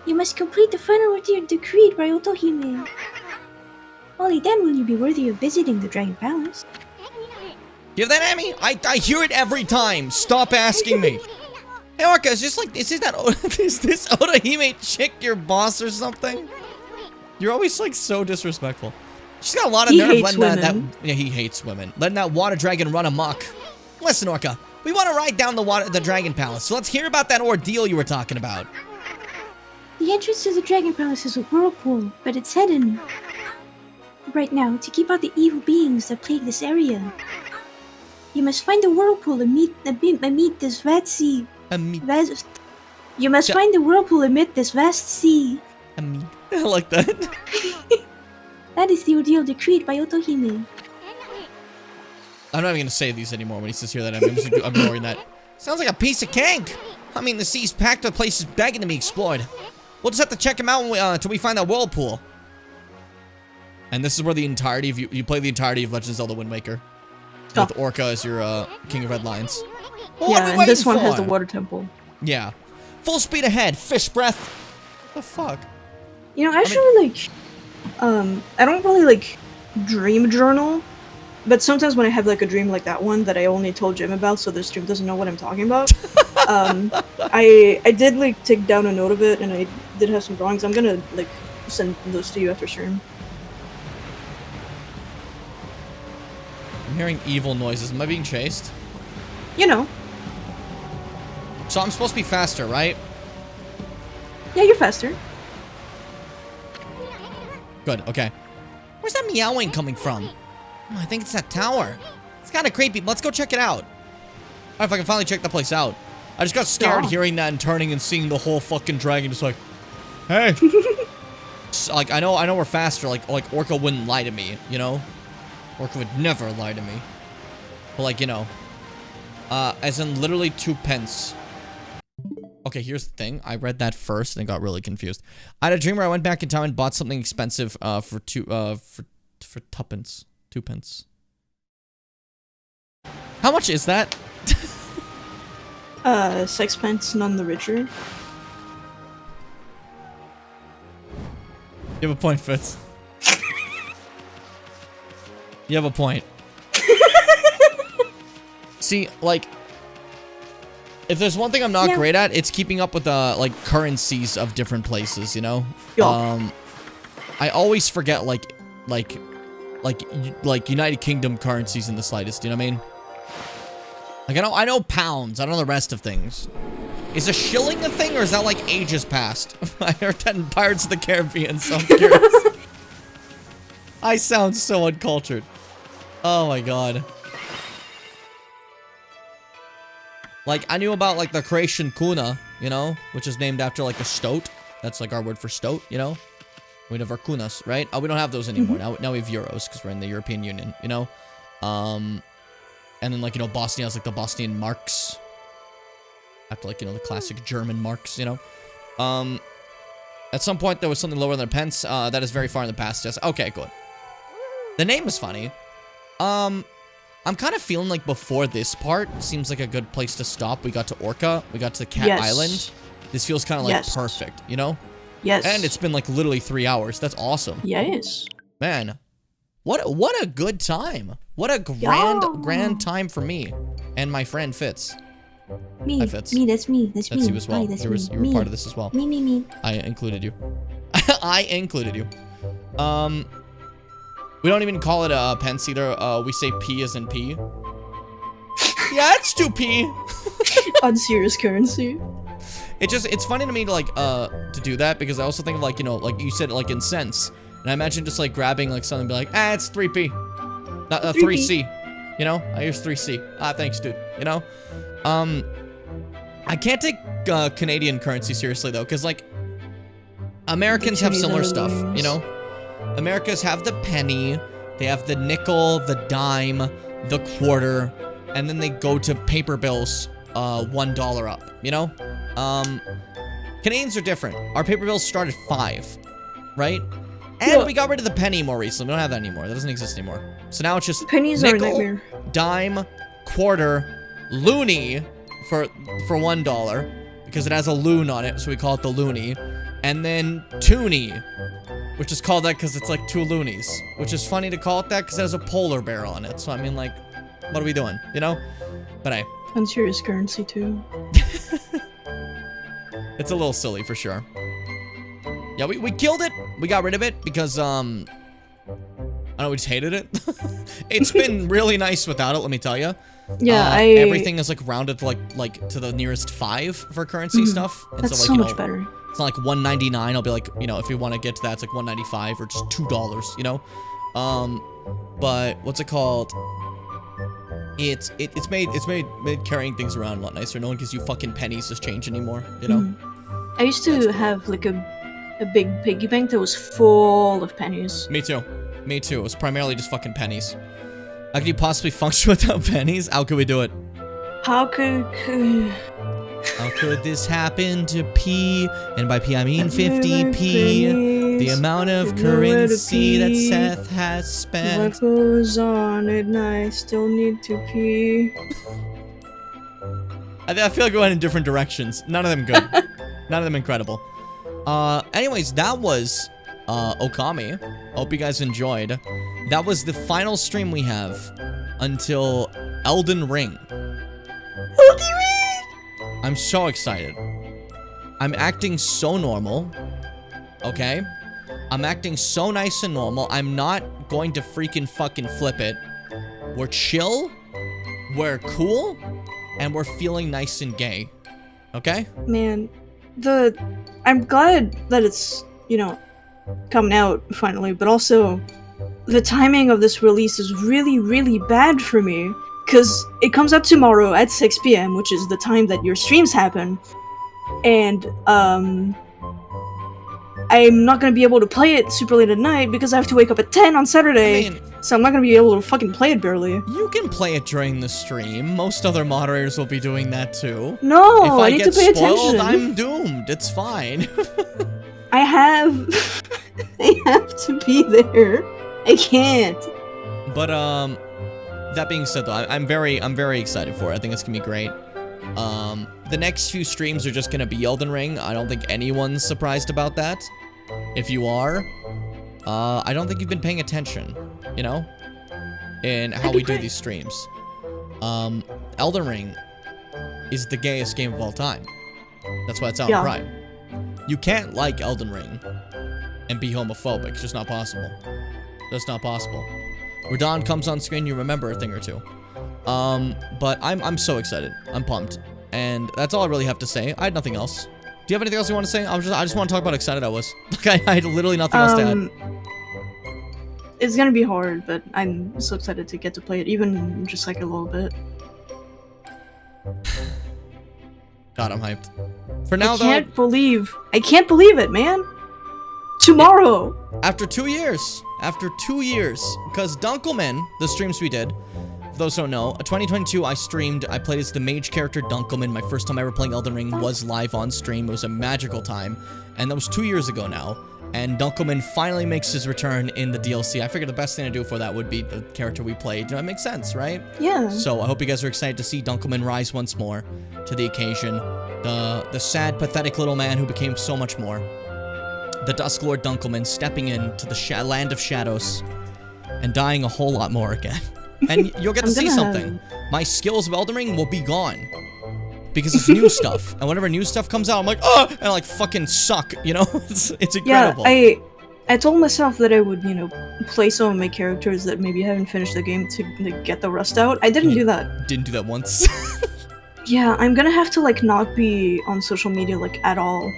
You must complete the final decreed by Otohime. Only then will you be worthy of visiting the Dragon Palace. You hear that, Amy? I hear it every time. Stop asking me. Hey, Orca, is this Otohime chick your boss or something? You're always like so disrespectful. She's got a lot of nerve letting that he hates women. Letting that water dragon run amok. Listen, Orca, we want to ride down the Dragon Palace, so let's hear about that ordeal you were talking about. The entrance to the Dragon Palace is a whirlpool, but it's hidden right now to keep out the evil beings that plague this area. You must find the whirlpool and meet this vast sea. You must find the whirlpool amid this vast sea. I like that. That is the ordeal decreed by Otohime. I'm not even gonna say these anymore when he says here that I'm ignoring that. Sounds like a piece of cake. I mean, the sea's packed with places begging to be explored. We'll just have to check him out until we find that whirlpool. And this is where the entirety of you play the entirety of Legend of Zelda Wind Waker. With Orca as your King of Red Lions. Well, yeah, and this one has the water temple. Yeah. Full speed ahead, fish breath. What the fuck? You know, actually, I don't really, like, dream journal. But sometimes when I have, like, a dream like that one that I only told Jim about, so the stream doesn't know what I'm talking about, I did, like, take down a note of it, and I did have some drawings. I'm gonna, like, send those to you after stream. I'm hearing evil noises. Am I being chased? You know. So I'm supposed to be faster, right? Yeah, you're faster. Good, okay. Where's that meowing coming from? Oh, I think it's that tower. It's kind of creepy. Let's go check it out. Alright, if I can finally check that place out. I just got scared hearing that and turning and seeing the whole fucking dragon just like, hey. Like, I know we're faster. Like Orca wouldn't lie to me, you know? Orca would never lie to me. But like, you know. As in literally 2 pence. Okay, here's the thing. I read that first and got really confused. I had a dream where I went back in time and bought something expensive for tuppence. 2 pence. How much is that? 6 pence, none the richer. You have a point, Fitz. You have a point. See, like, if there's one thing I'm not great at, it's keeping up with the, like, currencies of different places, you know? Yeah. I always forget, like United Kingdom currencies in the slightest, you know what I mean? Like, I know pounds, I don't know the rest of things. Is a shilling a thing, or is that, like, ages past? I heard that in Pirates of the Caribbean, so I'm curious. I sound so uncultured. Oh my god. Like, I knew about, like, the Croatian kuna, you know? Which is named after, like, a stoat. That's, like, our word for stoat, you know? We have our kunas, right? Oh, we don't have those anymore. Now we have euros, because we're in the European Union, you know? And then, like, you know, Bosnia has, like, the Bosnian marks. After, like, you know, the classic German marks, you know? At some point, there was something lower than a pence. That is very far in the past, yes. Okay, good. The name is funny. I'm kind of feeling like before this part seems like a good place to stop. We got to Orca. We got to the Cat Island. This feels kind of like perfect, you know? Yes. And it's been like literally 3 hours. That's awesome. Yes. Man, what a good time. What a grand time for me and my friend Fitz. Me. Hi, Fitz. Me, that's me. That's me. That's you as well. Hi, that's you were part of this as well. Me. I included you. I included you. We don't even call it pence either. We say P as in P. Yeah, it's 2P. Unserious currency. It's funny to me to like to do that because I also think of like, you know, like you said like in cents. And I imagine just like grabbing like something and be like, it's 3P. Not 3C. You know? Here's 3C. Thanks, dude. You know? I can't take Canadian currency seriously though, because like Americans have similar stuff, you know? Americans have the penny, they have the nickel, the dime, the quarter, and then they go to paper bills, $1 up, you know? Canadians are different. Our paper bills start at 5, right? And we got rid of the penny more recently. We don't have that anymore. That doesn't exist anymore. So now it's just pennies nickel, are a nightmare. Dime, quarter, loonie for $1 because it has a loon on it, so we call it the loonie, and then toonie, which is called that because it's like 2 loonies, which is funny to call it that because it has a polar bear on it. So I mean, like, what are we doing, you know? But hey, unserious currency too. It's a little silly for sure. Yeah, we killed it. We got rid of it because, I don't know, we just hated it. It's been really nice without it, let me tell you. Yeah, everything is like rounded to like to the nearest 5 for currency stuff. And that's so, like, so you much know, better. it's not like $1.99. I'll be like, you know, if you want to get to that, it's like $1.95 or just $2, you know? But what's it called? It's made carrying things around a lot nicer. No one gives you fucking pennies as change anymore, you know? I used to have like a big piggy bank that was full of pennies. Me too. Me too. It was primarily just fucking pennies. How could you possibly function without pennies? How could we do it? How could this happen to P? And by P I mean 50p. The amount of currency that Seth has spent. What goes on at night? Still need to pee. I feel like we went in different directions. None of them good. None of them incredible. Anyways, that was Okami. Hope you guys enjoyed. That was the final stream we have until Elden Ring. Elden Ring! I'm so excited. I'm acting so normal. Okay? I'm acting so nice and normal. I'm not going to freaking fucking flip it. We're chill. We're cool. And we're feeling nice and gay. Okay? Man, I'm glad that it's, you know, coming out finally, but also the timing of this release is really, really bad for me, because it comes out tomorrow at 6 p.m., which is the time that your streams happen, and I'm not gonna be able to play it super late at night because I have to wake up at 10 on Saturday, so I'm not gonna be able to fucking play it barely. You can play it during the stream. Most other moderators will be doing that too. No, I need to pay spoiled, attention. I'm doomed. It's fine. I have to be there. I can't. But that being said, though, I'm very excited for it. I think it's gonna be great. The next few streams are just gonna be Elden Ring. I don't think anyone's surprised about that. If you are, I don't think you've been paying attention, you know, in how we do these streams. Elden Ring is the gayest game of all time. That's why it's out on Prime. You can't like Elden Ring and be homophobic. It's just not possible. That's not possible. Radon comes on screen, you remember a thing or two. But I'm so excited. I'm pumped. And that's all I really have to say. I had nothing else. Do you have anything else you want to say? I just want to talk about how excited I was. Like, I had literally nothing else to add. It's gonna be hard, but I'm so excited to get to play it, even just like a little bit. God, I'm hyped. For now, I can't believe it, man. Tomorrow. After 2 years. After 2 years. Because Dunkelman, the streams we did, for those who don't know, 2022 I played as the mage character Dunkelman. My first time ever playing Elden Ring was live on stream. It was a magical time. And that was 2 years ago now. And Dunkelman finally makes his return in the DLC. I figured the best thing to do for that would be the character we played. You know, it makes sense, right? Yeah. So I hope you guys are excited to see Dunkelman rise once more to the occasion. The sad, pathetic little man who became so much more. The Dusklord Dunkelman stepping into the land of shadows and dying a whole lot more again. And you'll get to see something. My skills of Elden Ring will be gone. Because it's new stuff. And whenever new stuff comes out, I'm like, oh! And I like fucking suck, you know? It's incredible. Yeah, I told myself that I would, play some of my characters that maybe haven't finished the game to get the rust out. I didn't do that. Didn't do that once. Yeah, I'm gonna have to, not be on social media, at all.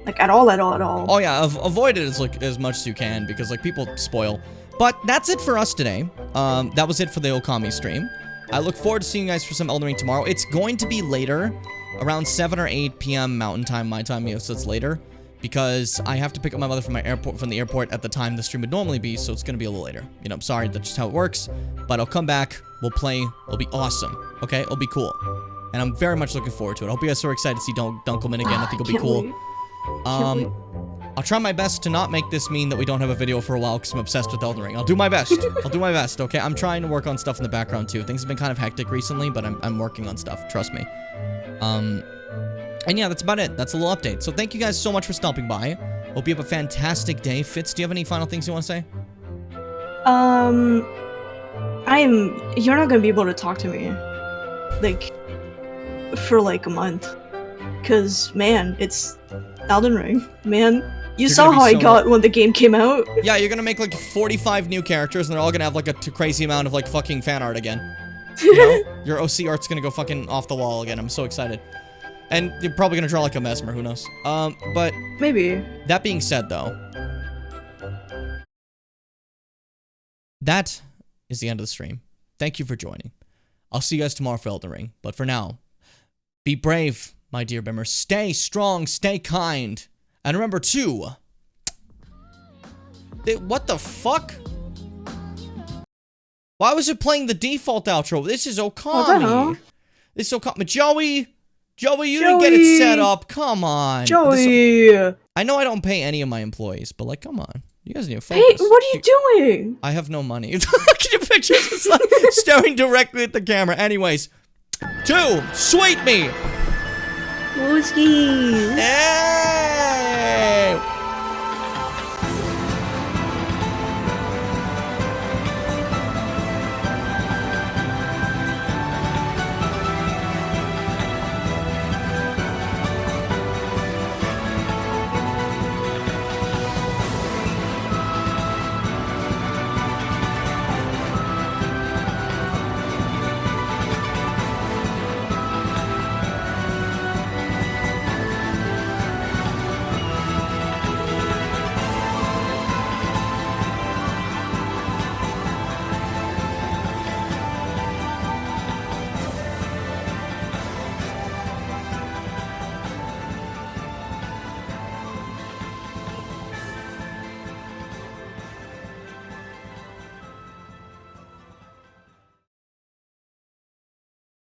At all. Oh yeah, avoid it as much as you can, because, people spoil. But that's it for us today. That was it for the Okami stream. I look forward to seeing you guys for some Elden Ring tomorrow. It's going to be later, around 7 or 8 p.m. Mountain Time, my time, so it's later. Because I have to pick up my mother from the airport at the time the stream would normally be, so it's gonna be a little later. I'm sorry, that's just how it works. But I'll come back, we'll play, it'll be awesome. Okay, it'll be cool. And I'm very much looking forward to it. I hope you guys are excited to see Dunkelman again. I think it'll be cool. I'll try my best to not make this mean that we don't have a video for a while because I'm obsessed with Elden Ring. I'll do my best. I'll do my best, okay? I'm trying to work on stuff in the background too. Things have been kind of hectic recently, but I'm working on stuff, trust me. And yeah, that's about it. That's a little update. So thank you guys so much for stopping by. Hope you have a fantastic day. Fitz, do you have any final things you want to say? You're not gonna be able to talk to me, for a month. Cause, man, it's Elden Ring, man. You saw how I got when the game came out. Yeah, you're gonna make 45 new characters, and they're all gonna have a crazy amount of fucking fan art again. Your OC art's gonna go fucking off the wall again. I'm so excited. And you're probably gonna draw a Mesmer, who knows? But maybe. That being said, though, that is the end of the stream. Thank you for joining. I'll see you guys tomorrow for Elden Ring. But for now, be brave, my dear Bimmers. Stay strong, stay kind. And remember, too... What the fuck? Why was it playing the default outro? This is Okami. This is Okami. Joey, you didn't get it set up. Come on. Joey. I know I don't pay any of my employees, but come on. You guys need to focus. Hey, what are you doing? I have no money. Look at your picture. Just staring directly at the camera. Anyways. 2. Sweet me. Wooski. Hey.